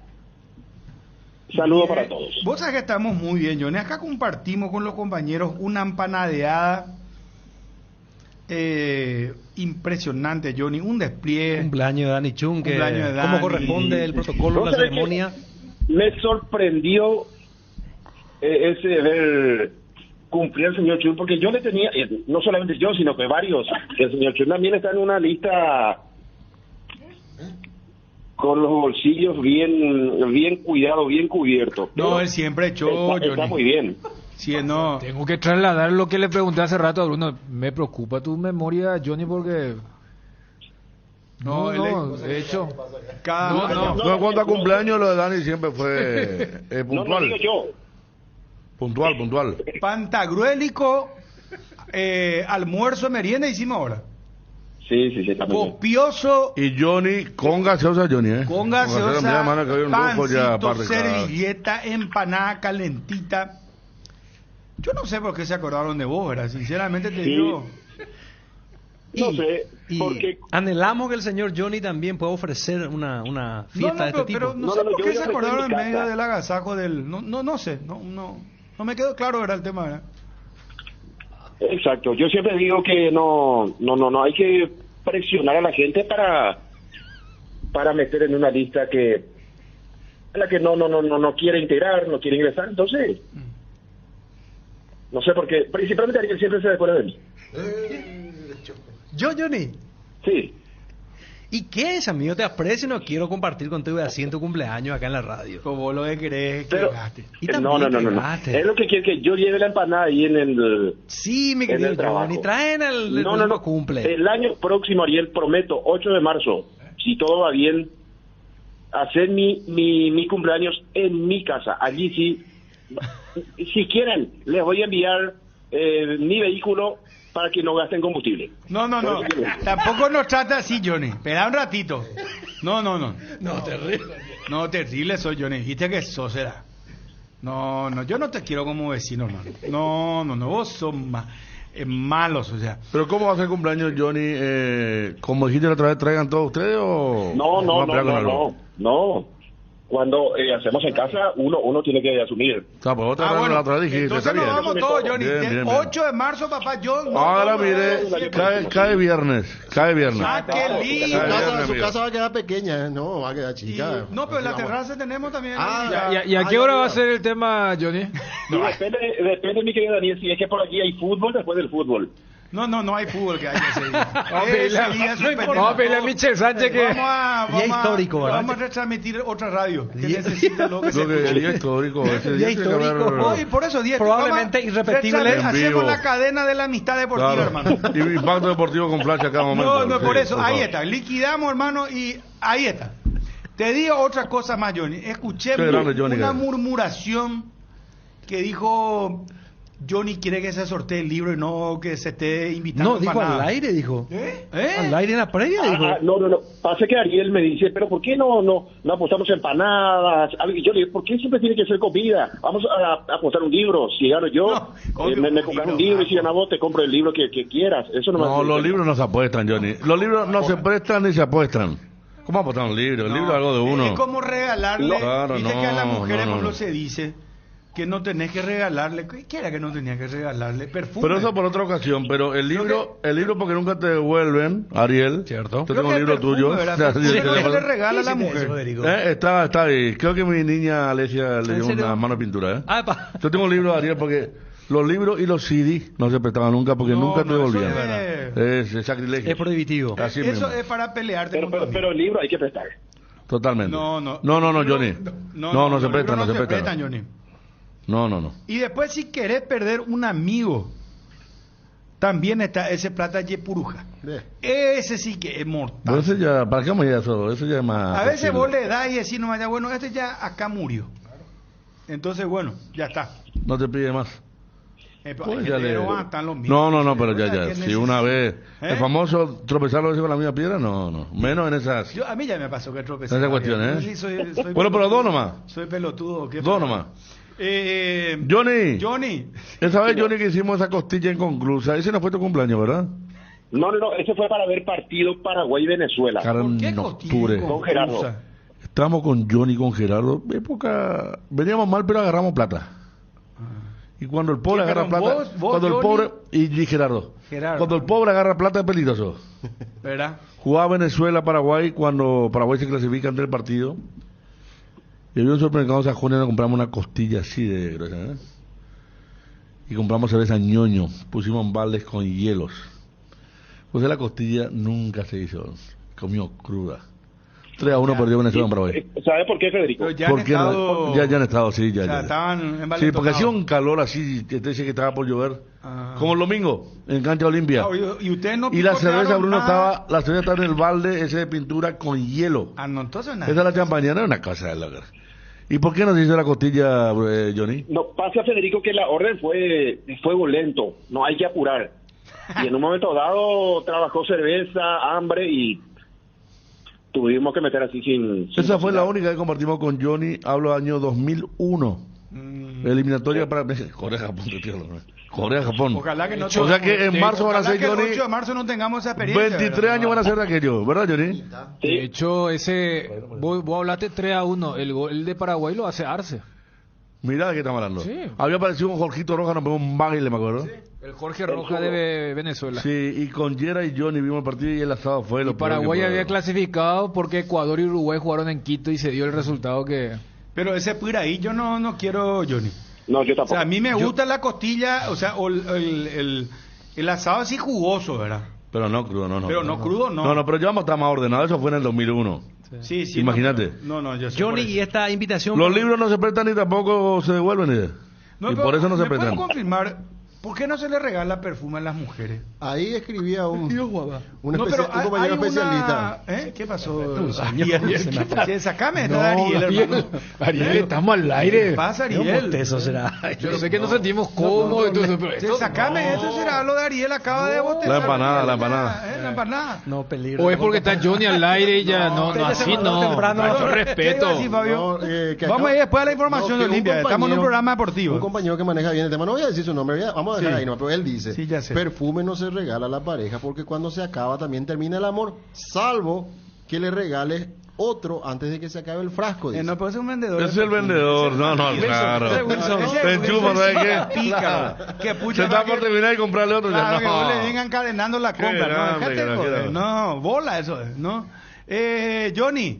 Saludos para todos. Vos sabés que estamos muy bien, Johnny. Acá compartimos con los compañeros una empanadeada impresionante, Johnny. Un despliegue. Cumpleaños de Dani Chun, que Cumpleaños de Dani. cómo corresponde el protocolo, ¿No la sabés ceremonia. que me sorprendió ese ver cumplir el señor Chun, porque yo le tenía, no solamente yo, sino que varios, que el señor Chun también está en una lista con los bolsillos bien cuidados, bien cubiertos. No, él siempre echó, está muy bien. Sí, no. Tengo que trasladar lo que le pregunté hace rato a Bruno. Me preocupa tu memoria, Johnny, porque... No, de hecho... No, en cuanto a cumpleaños, lo de Dani siempre fue puntual. No digo yo. Puntual. Pantagruélico, almuerzo, merienda hicimos ahora. Sí, está muy bien. Copioso. Y Johnny, con gaseosa, Johnny, Con gaseosa, mira, mano, que había un lujo ya pancito, para servilleta, empanada calentita. Yo no sé por qué se acordaron de vos, ¿verdad? Sinceramente te digo. No sé, porque... Anhelamos que el señor Johnny también pueda ofrecer una fiesta de este tipo. Pero no sé por qué se acordaron en medio del agasajo del... No sé, no me quedó claro, ¿verdad? El tema, ¿verdad? Exacto, yo siempre digo que no hay que presionar a la gente para meter en una lista que a la que no quiere integrar, no quiere ingresar, entonces no sé por qué, principalmente Ariel siempre se recuerda de mí. ¿Yo, Johnny? Sí. ¿Y qué es, amigo? Te aprecio y no quiero compartir contigo así en tu cumpleaños acá en la radio. Como lo que querés que Pero, gaste. no. Es lo que quiere que yo lleve la empanada ahí en el... Sí, mi querido Johnny, traen el cumple. El año próximo, Ariel, prometo, 8 de marzo, si todo va bien, hacer mi cumpleaños en mi casa. Allí sí, si quieren, les voy a enviar mi vehículo para que no gasten combustible. No. Tampoco nos trata así, Johnny. Espera un ratito. No. No, terrible. No, terrible soy, Johnny. Dijiste que sos, será. No, yo no te quiero como vecino, hermano. No, vos sos malos, o sea. Pero ¿cómo va a ser cumpleaños, Johnny? Como dijiste la otra vez, ¿traigan todos ustedes o...? No. Cuando hacemos en casa, uno tiene que asumir. Bueno, la otra vez dijiste, entonces nos vamos todos, Johnny. Bien. 8 de marzo, papá, yo... Ahora mire, cae viernes. Ah, qué lindo. Su casa va a quedar pequeña, no, va a quedar chica. No, pero en la terraza tenemos también. ¿Y a qué hora va a ser el tema, Johnny? Depende, mi querido Daniel, si es que por aquí hay fútbol, después del fútbol. No hay fútbol que haya ese día. Vamos a pedirle a Michel Sánchez que... Día histórico, ¿verdad? Vamos a retransmitir otra radio que necesita lo que se Creo que escuche. día histórico. Ese Día día tiene que histórico. haber- Y por eso, día Probablemente vamos- irrepetible. En Hacemos vivo. la cadena de la amistad deportiva, Claro. hermano. Y Impacto Deportivo con Flash a cada momento. No, por Sí, eso, por ahí favor. está. Liquidamos, hermano, y ahí está. Te digo otra cosa más, Johnny. Escuché Qué grande, Johnny, una cara. murmuración que dijo Johnny quiere que se sortee el libro y no que se esté invitando No, dijo para al nada. aire, dijo. ¿Eh? Al aire en la previa, dijo. No. Pasa que Ariel me dice, pero ¿por qué no apostamos empanadas? Y yo le digo, ¿por qué siempre tiene que ser comida? Vamos a apostar un libro. Si gano yo, me compras un libro y si ganas vos, te compro el libro que quieras. Eso no me No, hace- los libros no se apuestan, Johnny. Los libros no se prestan ni se apuestan. ¿Cómo apostar un libro? El libro es algo de uno. Es como regalarle. Claro, Viste no, que a las mujeres, no, por no. lo se dice que no tenés que regalarle. ¿Qué era que no tenía que regalarle? Perfume. Pero eso por otra ocasión. Pero el libro porque nunca te devuelven, Ariel. Cierto. Yo Creo tengo que un libro el perfume, tuyo. ¿verdad? O sea, Perfume sí, es lo que sí, le regala a la mujer. Está ahí. Creo que mi niña Alesia le dio serio? una mano de pintura. Ah, pa. Yo tengo un libro de Ariel porque los libros y los CD no se prestaban nunca porque nunca te no, eso devolvían. es sacrilegio. Es prohibitivo. Así Eso mismo. es para pelearte con tu amigo. Pero el libro hay que prestar. Totalmente. No, Johnny. No, los se libros prestan, no se prestan, prestan. Johnny. No. Y después, si querés perder un amigo, también está ese plata Yepuruja. Ese sí que es mortal. Pero ese ya, ¿para qué vamos a ir a eso? Eso ya es más. A veces accesible. vos le das y decís nomás, ya, bueno, este ya acá murió. Entonces, bueno, ya está. No te pide más. Pues ya le- Pero están los mismos. No, pero O sea, ya. ¿qué Si una vez. El famoso tropezar con la misma piedra, no. Menos en esas. A mí ya me pasó que tropecé. Esa cuestión, ¿eh? Sí, soy Bueno, pero dos nomás. Soy pelotudo. ¿Qué Dos pasa? nomás. Johnny. Esa vez, Johnny, que hicimos esa costilla inconclusa. Ese no fue tu cumpleaños, ¿verdad? No, ese fue para ver partido Paraguay-Venezuela. En octubre. Con Gerardo. Estábamos con Johnny, con Gerardo. Época. Veníamos mal, pero agarramos plata. Y cuando el pobre ¿Quién, agarra perdón, plata. vos, cuando el Johnny? pobre. Y Gerardo. Cuando el pobre agarra plata es peligroso. ¿Verdad? Jugaba Venezuela-Paraguay cuando Paraguay se clasifica ante el partido. Y había un supermercado sajón y nos compramos una costilla así de gruesa, ¿eh? Y compramos cerveza ñoño. Pusimos baldes con hielos. Pues la costilla nunca se hizo. Comió cruda. 3-1 perdió Venezuela en Paraguay. ¿Sabe por qué, Federico? Ya han estado... Ya han estado, sí, ya. O sea, ya. estaban Sí, porque envalentonados. hacía un calor así, que te dice que estaba por llover. Como el domingo, en Cancha Olimpia. Y ustedes no Y la cerveza, picotearon Bruno, nada. la cerveza estaba en el balde ese de pintura con hielo. Ah, no, entonces nada. Esa es la champañera, es una cosa de loca. ¿Y por qué no se hizo la costilla, Johnny? No, pasa, Federico, que la orden fue lento. No hay que apurar. Y en un momento dado trabajó cerveza, hambre y tuvimos que meter así sin Esa fue la única que compartimos con Johnny, hablo año 2001. Eliminatoria para Corea-Japón, Corea-Japón. Ojalá que no O sea que en marzo van a ser, ojalá que Johnny, el 8 de marzo no tengamos esa experiencia. 23 años van a ser de aquello, ¿verdad, Johnny? De hecho, vos hablaste 3-1. El gol de Paraguay lo hace Arce. Mira de qué estamos hablando. Sí. Había aparecido un Jorgito Roja, nos pegó un baile, me acuerdo. El Jorge Roja de Venezuela. Sí, y con Yera y Johnny vimos el partido y el asado fue lo Y peor Paraguay que había pudo. clasificado porque Ecuador y Uruguay jugaron en Quito y se dio el resultado que... Pero ese ahí yo no quiero, Johnny. No, yo O tampoco. sea, a mí me gusta la costilla, o sea, o el asado así jugoso, ¿verdad? Pero no crudo, no. Pero no crudo, no. No, pero ya vamos a estar más ordenados, eso fue en el 2001. Sí, sí. Imagínate. No, yo sé Johnny, por eso. y esta invitación... Los libros no se prestan ni tampoco se devuelven. No, Y pero por eso no se ¿me puedo prestan. confirmar por qué no se le regala perfume a las mujeres? Ahí escribía un No, pero un compañero hay una- especialista. ¿Qué pasó? Ariel, Sí, sacame, No, Ariel, Ariel, hermano. Ariel, estamos al aire. ¿Qué pasa, Ariel? Eso será. Yo sé que nos sentimos cómodos. entonces, pero Sí, esto- sacame, eso será lo de Ariel, acaba de botezar. La empanada, la Ariel, empanada. La empanada. No, peligro. O es porque está Johnny al aire y ya no así no. temprano. Mucho ¿Qué respeto. iba a decir, Fabio? No, que Vamos a ir después a la información No, de que un Olimpia. Estamos en un compañero- programa deportivo. Un compañero que maneja bien el tema, no voy a decir su nombre, vamos a dejar Sí. ahí, no, pero él dice, Sí, ya sé. perfume no se regala a la pareja porque cuando se acaba también termina el amor, salvo que le regales otro antes de que se acabe el frasco. Dice. No puede ser un vendedor. Es el vendedor, no, claro. Ese es Wilson. Te enchufa, ¿sabes qué? Pícaro. Que Se pucha está más por que- terminar y comprarle otro. Claro, ya, que no. vos le vengan encadenando la compra. No, grande, déjate grande, joder. grande. No, bola eso es, ¿no? Johnny,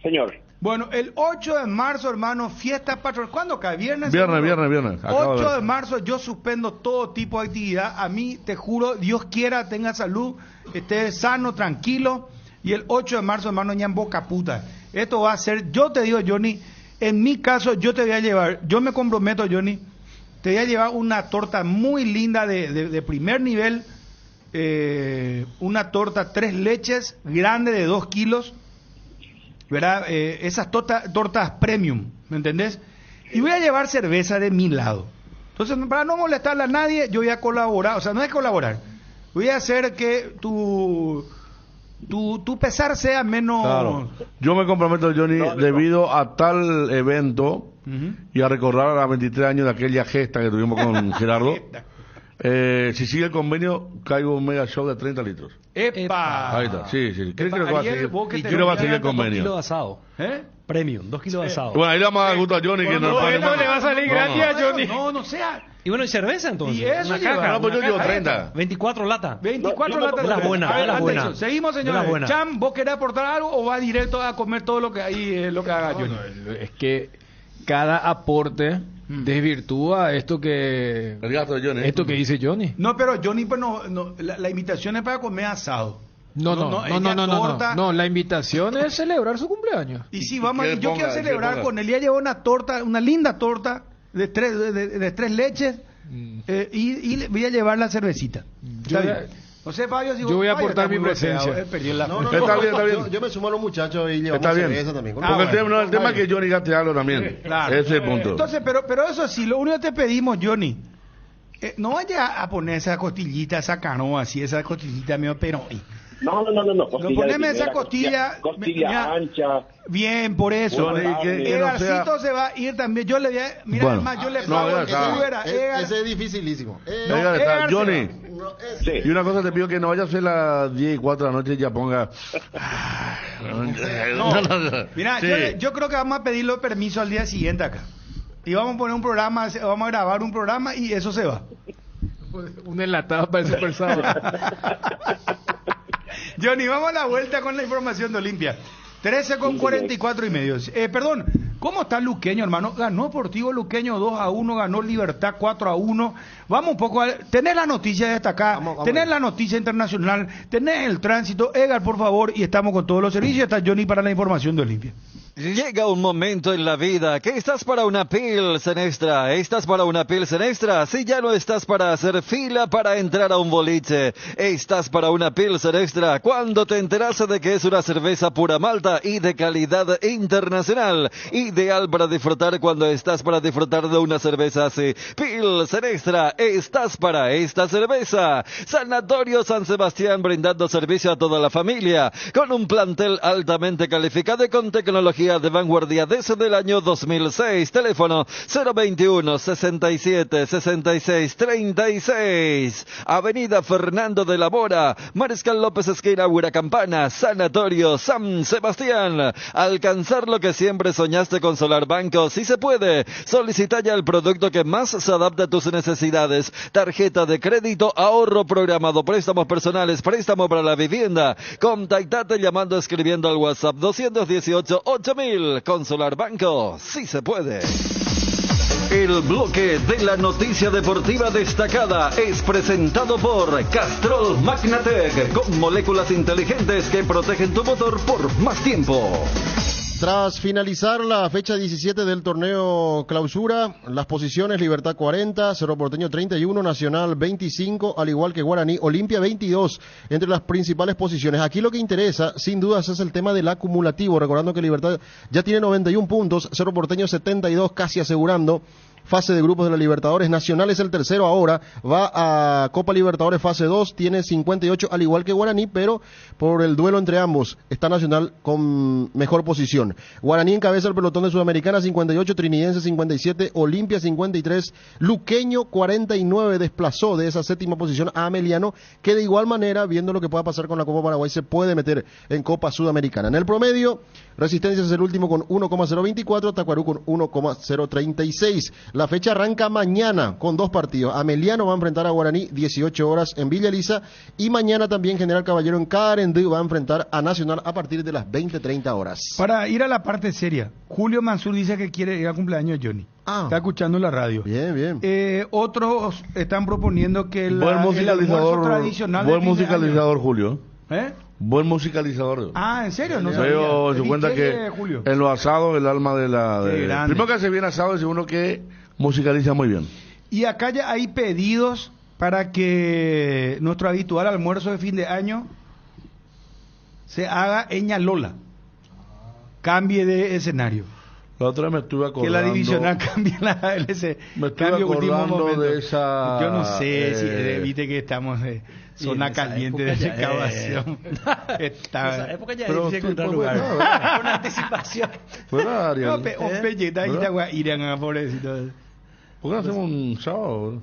Señor. Bueno, el 8 de marzo, hermano, fiesta patronal. ¿Cuándo cae? ¿Viernes? Viernes. Acabo de 8 ver. de marzo yo suspendo todo tipo de actividad. A mí, te juro, Dios quiera, tenga salud, esté sano, tranquilo. Y el 8 de marzo, hermano, ya en boca puta. Esto va a ser, yo te digo, Johnny, en mi caso yo te voy a llevar, yo me comprometo, Johnny, te voy a llevar una torta muy linda de primer nivel, una torta 3 leches, grande de 2 kilos, ¿verdad? Esas tortas premium, ¿me entendés? Y voy a llevar cerveza de mi lado. Entonces, para no molestarle a nadie, yo voy a colaborar, o sea, no es colaborar, voy a hacer que tu pesar sea menos... Claro. Yo me comprometo, Johnny, debido a tal evento y a recordar a 23 años de aquella gesta que tuvimos con Gerardo. Si sigue el convenio, caigo un mega show de 30 litros. ¡Epa! Ahí está, sí. Creo que va a seguir, va a seguir el convenio. 2 kilos de asado. Premium, 2 kilos de asado. Bueno, ahí le vamos a dar gusto a Johnny. Que no le va a salir gratis a Johnny. No sea... Y bueno, ¿y cerveza entonces? Y eso una lleva. caja. No, pues yo llevo 30. 24 latas. 24 latas de las buenas. A ver, de las buenas. atención, seguimos, señores. Cham, ¿vos querés aportar algo o va directo a comer todo lo que ahí lo que haga Johnny? Es que cada aporte desvirtúa esto que dice Johnny. No, pero Johnny, pues la invitación es para comer asado. No, la invitación es celebrar su cumpleaños. Y sí, vamos, yo quiero celebrar con él. Ya llevó una torta, una linda torta de 3 leches y voy a llevar la cervecita. Está bien. No sé, Fabio, si yo voy a aportar mi presencia. Está bien. Yo me sumo a los muchachos y llevamos cerveza también. Porque el tema es que Johnny gaste algo también. Claro. Ese es el punto. Entonces, pero eso sí, lo único que te pedimos, Johnny, no vaya a poner esa costillita, esa canoa, así, esa costillita medio perón. No. Poneme esa costilla ancha. Bien, por eso. El Garcito se va a ir también. Yo le voy a... Mira, bueno, además, yo le pago ese es dificilísimo. Johnny, y una cosa te pido que no vayas a ser las 10 y 4 de la noche y ya ponga... Mira, yo creo que vamos a pedirle permiso al día siguiente acá. Y vamos a poner un programa, vamos a grabar un programa y eso se va. Un enlatado para el Super Sábado. Johnny, vamos a la vuelta con la información de Olimpia. 13:44 perdón, ¿cómo está Luqueño, hermano? Ganó Deportivo Luqueño 2-1, ganó Libertad 4-1. Vamos un poco a... Tenés la noticia destacada, tenés la noticia internacional, tenés el tránsito. Edgar, por favor, y estamos con todos los servicios. Está Johnny para la información de Olimpia. Llega un momento en la vida que estás para una Pilsen Extra. ¿Estás para una Pilsen Extra? Si ya no estás para hacer fila para entrar a un boliche, estás para una Pilsen Extra cuando te enteraste de que es una cerveza pura malta y de calidad internacional. Ideal para disfrutar cuando estás para disfrutar de una cerveza así. Pilsen Extra, estás para esta cerveza. Sanatorio San Sebastián, brindando servicio a toda la familia, con un plantel altamente calificado y con tecnología de vanguardia desde el año 2006. Teléfono 021 67 66 36. Avenida Fernando de la Mora, Mariscal López esquina Huiracampana. Sanatorio San Sebastián. Alcanzar lo que siempre soñaste con Solar Banco, si se puede. Solicita ya el producto que más se adapta a tus necesidades. Tarjeta de crédito, ahorro programado, préstamos personales, préstamo para la vivienda. Contactate llamando, escribiendo al WhatsApp 218-8000. Con Solar Banco, sí se puede. El bloque de la noticia deportiva destacada es presentado por Castrol Magnatec, con moléculas inteligentes que protegen tu motor por más tiempo. Tras finalizar la fecha 17 del torneo clausura, las posiciones: Libertad 40, Cerro Porteño 31, Nacional 25, al igual que Guaraní, Olimpia 22, entre las principales posiciones. Aquí lo que interesa, sin dudas, es el tema del acumulativo, recordando que Libertad ya tiene 91 puntos, Cerro Porteño 72, casi asegurando fase de grupos de la Libertadores. Nacional es el tercero ahora, va a Copa Libertadores fase 2, tiene 58 al igual que Guaraní, pero por el duelo entre ambos está Nacional con mejor posición. Guaraní encabeza el pelotón de Sudamericana 58, Trinidense 57, Olimpia 53, Luqueño 49, desplazó de esa séptima posición a Ameliano, que de igual manera, viendo lo que pueda pasar con la Copa Paraguay, se puede meter en Copa Sudamericana. En el promedio, Resistencia es el último con 1,024, Tacuarú con 1,036. La fecha arranca mañana con 2 partidos. Ameliano va a enfrentar a Guaraní 18 horas en Villa Elisa y mañana también General Caballero en Carendú va a enfrentar a Nacional a partir de las 20:30 horas. Para ir a la parte seria, Julio Mansur dice que quiere ir al cumpleaños de Johnny. Está escuchando la radio. Bien, bien. Otros están proponiendo que el buen musicalizador, tradicional buen musicalizador, Julio. ¿Eh? Buen musicalizador. Ah, ¿en serio? No Veo, sabía. se cuenta que Julio? en los asados el alma de la... grande. primero que hace bien asado y segundo que musicaliza muy bien. Y acá ya hay pedidos para que nuestro habitual almuerzo de fin de año se haga en Ñalola. Cambie de escenario. La otra me estuve acordando. Que la divisional cambie me estuve acordando de esa... Yo no sé si viste que estamos en zona caliente de excavación. Esa época ya pero es difícil encontrar lugar. Con anticipación. ¿Verdad, Ariel? Pobrecito. ¿Por qué no hacemos un sábado?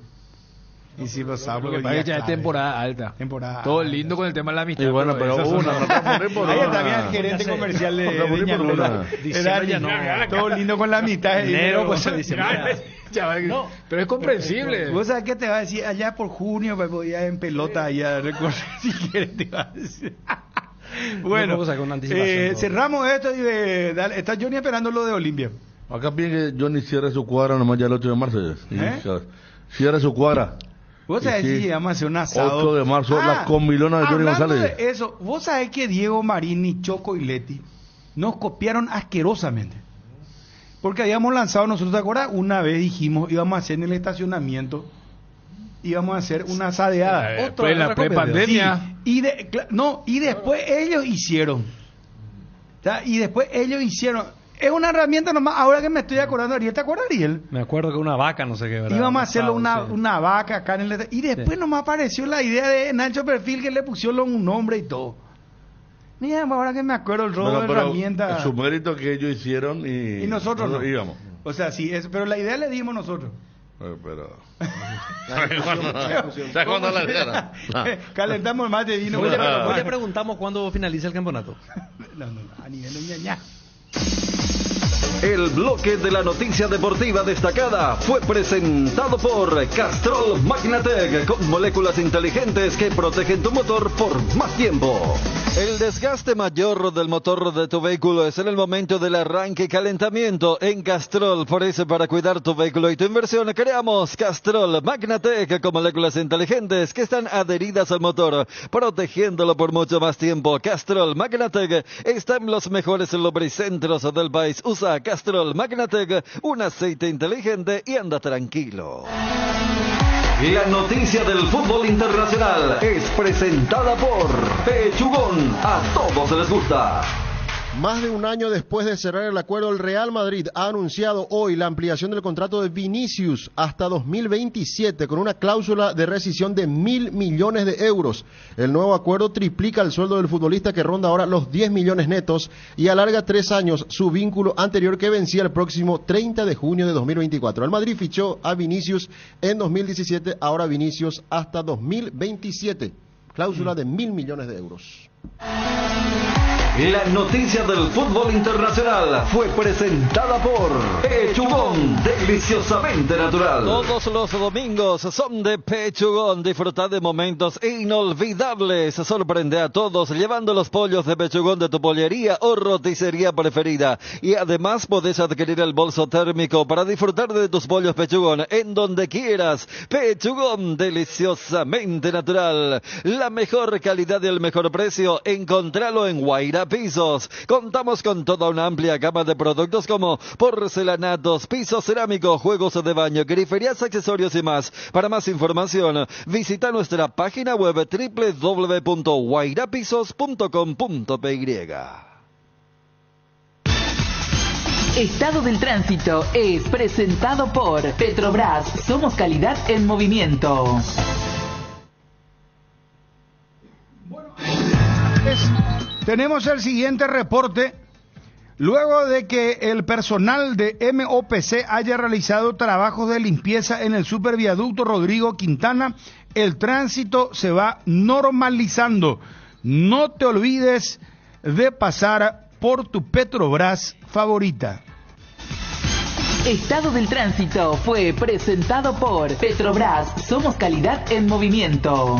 Hicimos sábado. Porque para ya es temporada alta. Todo lindo con el tema de la amistad. Y bueno, pero ahí está bien el gerente comercial de Ñalola. Todo lindo con la mitad. Enero, pues se dice. No, pero es comprensible. ¿Vos sabés qué te va a decir? Allá por junio, pues podías en pelota allá recorrer si quieres, te va a decir. Bueno, cerramos esto y está Johnny esperando lo de Olimpia. Acá pide que Johnny cierre su cuadra nomás ya el 8 de marzo. Cierre su cuadra. Vos sabés si vamos a hacer un asado. 8 de marzo, las comilonas de Johnny González. De eso, vos sabés que Diego Marini, Choco y Leti nos copiaron asquerosamente. Porque habíamos lanzado nosotros, ¿te acuerdas? Una vez dijimos, íbamos a hacer en el estacionamiento, íbamos a hacer una asadeada. En la prepandemia. Sí, y después ellos hicieron. Es una herramienta nomás, ahora que me estoy acordando, Ariel, ¿te acuerdas, Ariel? Me acuerdo que una vaca, no sé qué, ¿verdad? Íbamos a hacerlo una vaca acá en el... Y después nomás apareció la idea de Nacho Perfil, que le pusieron un nombre y todo. Mira, ahora que me acuerdo el robo de herramientas. Su mérito que ellos hicieron y nosotros no. Íbamos. O sea, sí, pero la idea le dimos nosotros. Pero... cuando la idea? Calentamos más de vino. Hoy le preguntamos cuándo finaliza el campeonato. No, a nivel de ñañá. El bloque de la noticia deportiva destacada fue presentado por Castrol Magnatec, con moléculas inteligentes que protegen tu motor por más tiempo. El desgaste mayor del motor de tu vehículo es en el momento del arranque y calentamiento. En Castrol, por eso, para cuidar tu vehículo y tu inversión, creamos Castrol Magnatec con moléculas inteligentes que están adheridas al motor, protegiéndolo por mucho más tiempo. Castrol Magnatec está en los mejores lubricentros del país. Usa Castrol Magnatec, un aceite inteligente y anda tranquilo. La noticia del fútbol internacional es presentada por Pechugón. A todos les gusta. Más de un año después de cerrar el acuerdo, el Real Madrid ha anunciado hoy la ampliación del contrato de Vinicius hasta 2027 con una cláusula de rescisión de 1.000 millones de euros. El nuevo acuerdo triplica el sueldo del futbolista, que ronda ahora los 10 millones netos, y alarga 3 años su vínculo anterior, que vencía el próximo 30 de junio de 2024. El Madrid fichó a Vinicius en 2017, ahora Vinicius hasta 2027. Cláusula de 1.000 millones de euros. La noticia del fútbol internacional fue presentada por Pechugón, deliciosamente natural. Todos los domingos son de Pechugón. Disfruta de momentos inolvidables. Sorprende a todos llevando los pollos de Pechugón de tu pollería o roticería preferida. Y además podés adquirir el bolso térmico para disfrutar de tus pollos Pechugón en donde quieras. Pechugón, deliciosamente natural. La mejor calidad y el mejor precio, encontralo en Guaira Pisos. Contamos con toda una amplia gama de productos como porcelanatos, pisos cerámicos, juegos de baño, griferías, accesorios y más. Para más información, visita nuestra página web www.guairapisos.com.py. Estado del Tránsito es presentado por Petrobras. Somos calidad en movimiento. Tenemos el siguiente reporte. Luego de que el personal de MOPC haya realizado trabajos de limpieza en el superviaducto Rodrigo Quintana, el tránsito se va normalizando. No te olvides de pasar por tu Petrobras favorita. Estado del Tránsito fue presentado por Petrobras. Somos calidad en movimiento.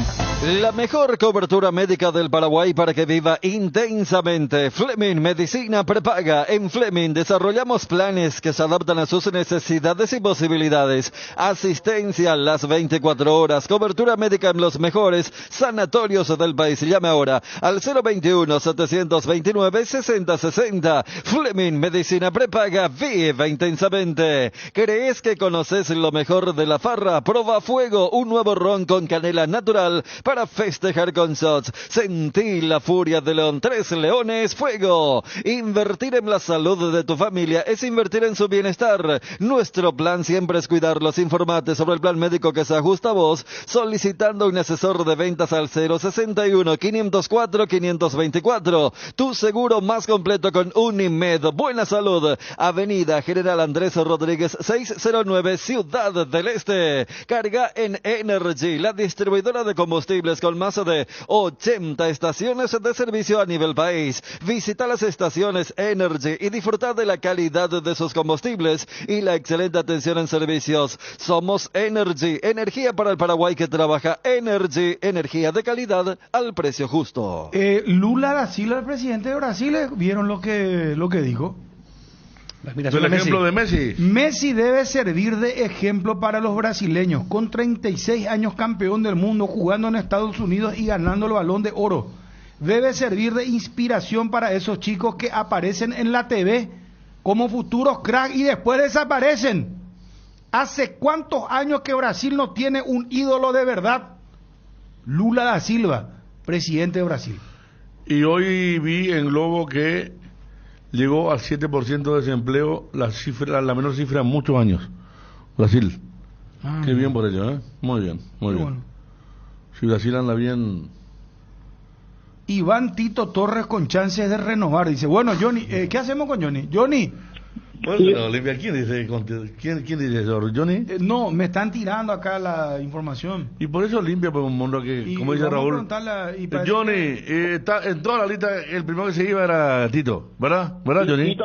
La mejor cobertura médica del Paraguay para que viva intensamente. Fleming Medicina Prepaga. En Fleming desarrollamos planes que se adaptan a sus necesidades y posibilidades. Asistencia las 24 horas. Cobertura médica en los mejores sanatorios del país. Llame ahora al 021-729-6060. Fleming Medicina Prepaga. Viva intensamente. ¿Crees que conoces lo mejor de la farra? Proba Fuego, un nuevo ron con canela natural para festejar con shots. Sentí la furia de León. 3 leones, fuego. Invertir en la salud de tu familia es invertir en su bienestar. Nuestro plan siempre es cuidarlos. Informate sobre el plan médico que se ajusta a vos solicitando un asesor de ventas al 061-504-524. Tu seguro más completo con Unimed. Buena salud. Avenida General Andrés Rodríguez 609, Ciudad del Este. Carga en Energy, la distribuidora de combustibles con más de 80 estaciones de servicio a nivel país. Visita las estaciones Energy y disfruta de la calidad de sus combustibles y la excelente atención en servicios. Somos Energy, energía para el Paraguay que trabaja. Energy, energía de calidad al precio justo. Lula da Silva, el presidente de Brasil, ¿vieron lo que dijo? El ejemplo de Messi. Messi debe servir de ejemplo para los brasileños. Con 36 años campeón del mundo, jugando en Estados Unidos y ganando el Balón de Oro. Debe servir de inspiración para esos chicos que aparecen en la TV como futuros cracks y después desaparecen. ¿Hace cuántos años que Brasil no tiene un ídolo de verdad? Lula da Silva, presidente de Brasil. Y hoy vi en Globo que llegó al 7% de desempleo, la menor cifra en muchos años. Brasil. Qué bien por ello, ¿eh? Muy bien, muy bien. Bueno. Si Brasil anda bien. Iván Tito Torres con chances de renovar. Dice, bueno, Johnny, ¿qué hacemos con Johnny? Johnny. Bueno, Olimpia, ¿quién dice eso? ¿Johnny? No, me están tirando acá la información. Y por eso Olimpia, pues un mundo que, como dice Raúl. Johnny, está en toda la lista, el primero que se iba era Tito, ¿verdad? ¿Verdad, Johnny?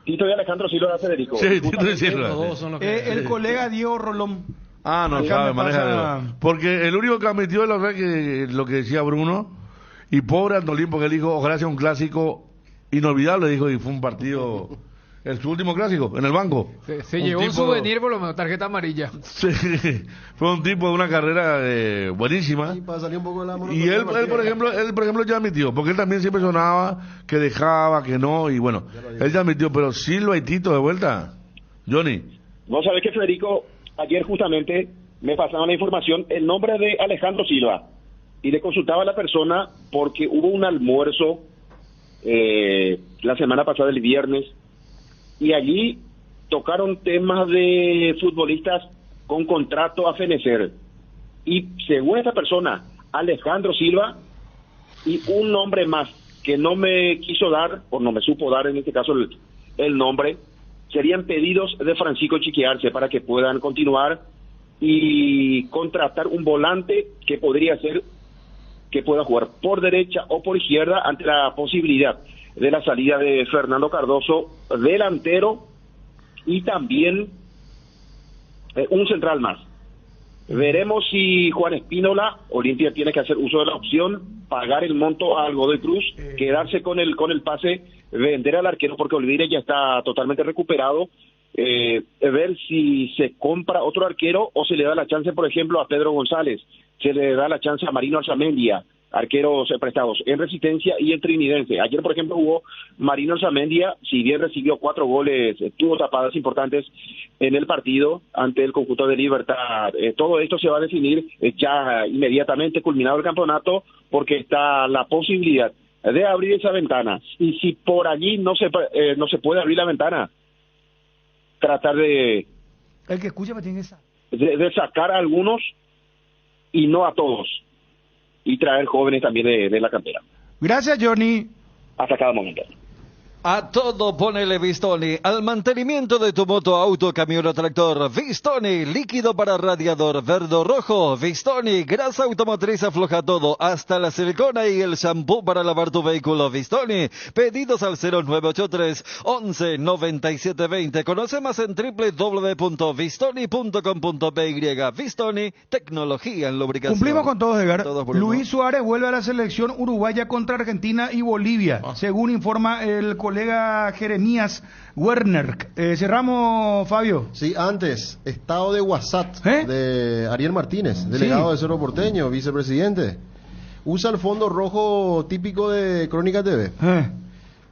Tito y Alejandro Silva, Federico. Sí, Tito y Silva. El colega Diego Rolón. No sabe, maneja. Porque el único que admitió lo que decía Bruno, y pobre Antolín, porque él dijo, ojalá sea un clásico inolvidable, dijo, y fue un partido. Su último clásico, en el banco. Se llevó un souvenir por lo menos, tarjeta amarilla. Sí, fue un tipo de una carrera buenísima. Sí, para salir un poco de la y él por ejemplo, ya admitió, porque él también siempre sonaba que dejaba, que no, y bueno, él ya admitió, pero Silva y Tito de vuelta. Johnny. No sabes que Federico, ayer justamente me pasaron la información, el nombre de Alejandro Silva, y le consultaba a la persona porque hubo un almuerzo la semana pasada, el viernes, y allí tocaron temas de futbolistas con contrato a fenecer. Y según esta persona, Alejandro Silva y un nombre más que no me quiso dar, o no me supo dar en este caso el nombre, serían pedidos de Francisco Chiquiarse para que puedan continuar y contratar un volante que podría ser que pueda jugar por derecha o por izquierda ante la posibilidad de la salida de Fernando Cardoso, delantero, y también un central más. Veremos si Juan Espínola, Olimpia tiene que hacer uso de la opción, pagar el monto a Godoy Cruz, quedarse con el pase, vender al arquero porque Olvide ya está totalmente recuperado, ver si se compra otro arquero o se le da la chance, por ejemplo, a Pedro González, se le da la chance a Marino Arzamendia, arqueros prestados en Resistencia y en Trinidense. Ayer, por ejemplo, hubo Marino Arzamendia, si bien recibió 4 goles, tuvo tapadas importantes en el partido ante el conjunto de Libertad. Todo esto se va a definir ya inmediatamente culminado el campeonato, porque está la posibilidad de abrir esa ventana. Y si por allí no se puede abrir la ventana, tratar de... El que escucha me tiene esa. De sacar a algunos y no a todos. Y traer jóvenes también de la cantera. Gracias, Johnny. Hasta cada momento. A todo ponele Vistoni, al mantenimiento de tu moto, auto, camión o tractor. Vistoni, líquido para radiador verde o rojo. Vistoni, grasa automotriz afloja todo, hasta la silicona y el shampoo para lavar tu vehículo. Vistoni, pedidos al 0983 11 97 20. Conoce más en www.vistoni.com.py. Vistoni, tecnología en lubricación. Cumplimos con todos, Edgar. Todos Luis Suárez vuelve a la selección uruguaya contra Argentina y Bolivia, según informa el colega Jeremías Werner. Cerramos, Fabio. Sí, antes, estado de WhatsApp de Ariel Martínez, delegado de Cerro Porteño, vicepresidente. Usa el fondo rojo típico de Crónica TV.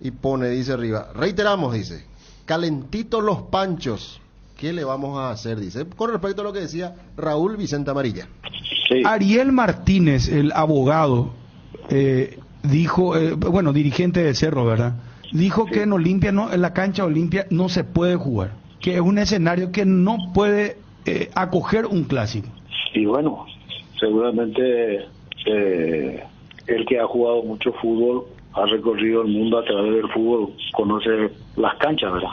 Y pone, dice arriba, reiteramos, dice, calentitos los panchos. ¿Qué le vamos a hacer? Dice, con respecto a lo que decía Raúl Vicente Amarilla. Sí. Ariel Martínez, el abogado, dijo, bueno, dirigente de Cerro, ¿verdad? Dijo que en Olimpia, en la cancha Olimpia no se puede jugar, que es un escenario que no puede acoger un clásico. Y bueno, seguramente el que ha jugado mucho fútbol, ha recorrido el mundo a través del fútbol, conoce las canchas, ¿verdad?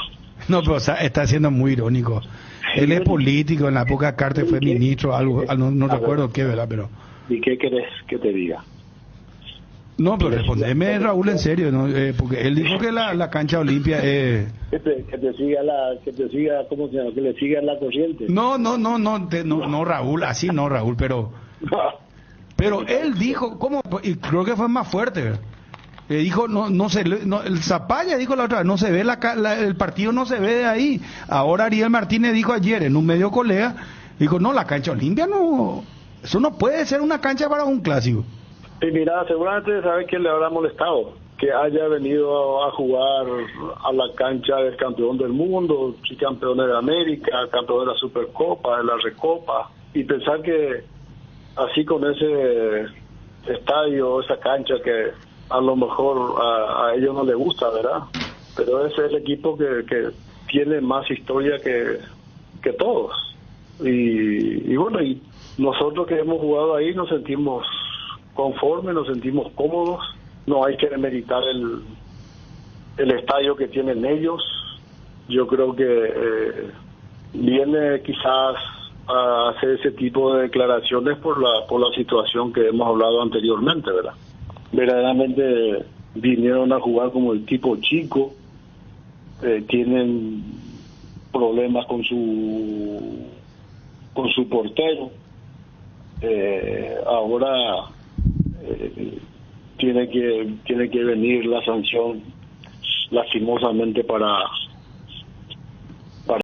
No, pero o sea, está siendo muy irónico. Él es político, en la época Carter fue ministro, algo, no recuerdo qué, ¿verdad? Pero... ¿Y qué querés que te diga? No, pero respondeme, Raúl, en serio, ¿no? Porque él dijo que la cancha Olimpia es... Que te siga ¿cómo se llama? Que le siga la corriente. No, Raúl, así no, Raúl, pero él dijo, ¿cómo? Y creo que fue más fuerte, ¿verdad? Dijo, el Zapalla dijo la otra vez, no se ve el partido, no se ve de ahí. Ahora Ariel Martínez dijo ayer en un medio colega, dijo, no, la cancha Olimpia no, eso no puede ser una cancha para un clásico. Y mira, seguramente sabes que le habrá molestado que haya venido a jugar a la cancha del campeón del mundo, campeón de América, campeón de la Supercopa, de la Recopa, y pensar que así con ese estadio, esa cancha que a lo mejor a ellos no les gusta, ¿verdad? Pero ese es el equipo que tiene más historia que todos. Y bueno, y nosotros que hemos jugado ahí nos sentimos conformes, nos sentimos cómodos, no hay que demeritar el estadio que tienen ellos. Yo creo que viene quizás a hacer ese tipo de declaraciones por la situación que hemos hablado anteriormente, ¿verdad? Verdaderamente vinieron a jugar como el tipo chico, tienen problemas con su portero, ahora tiene que venir la sanción lastimosamente para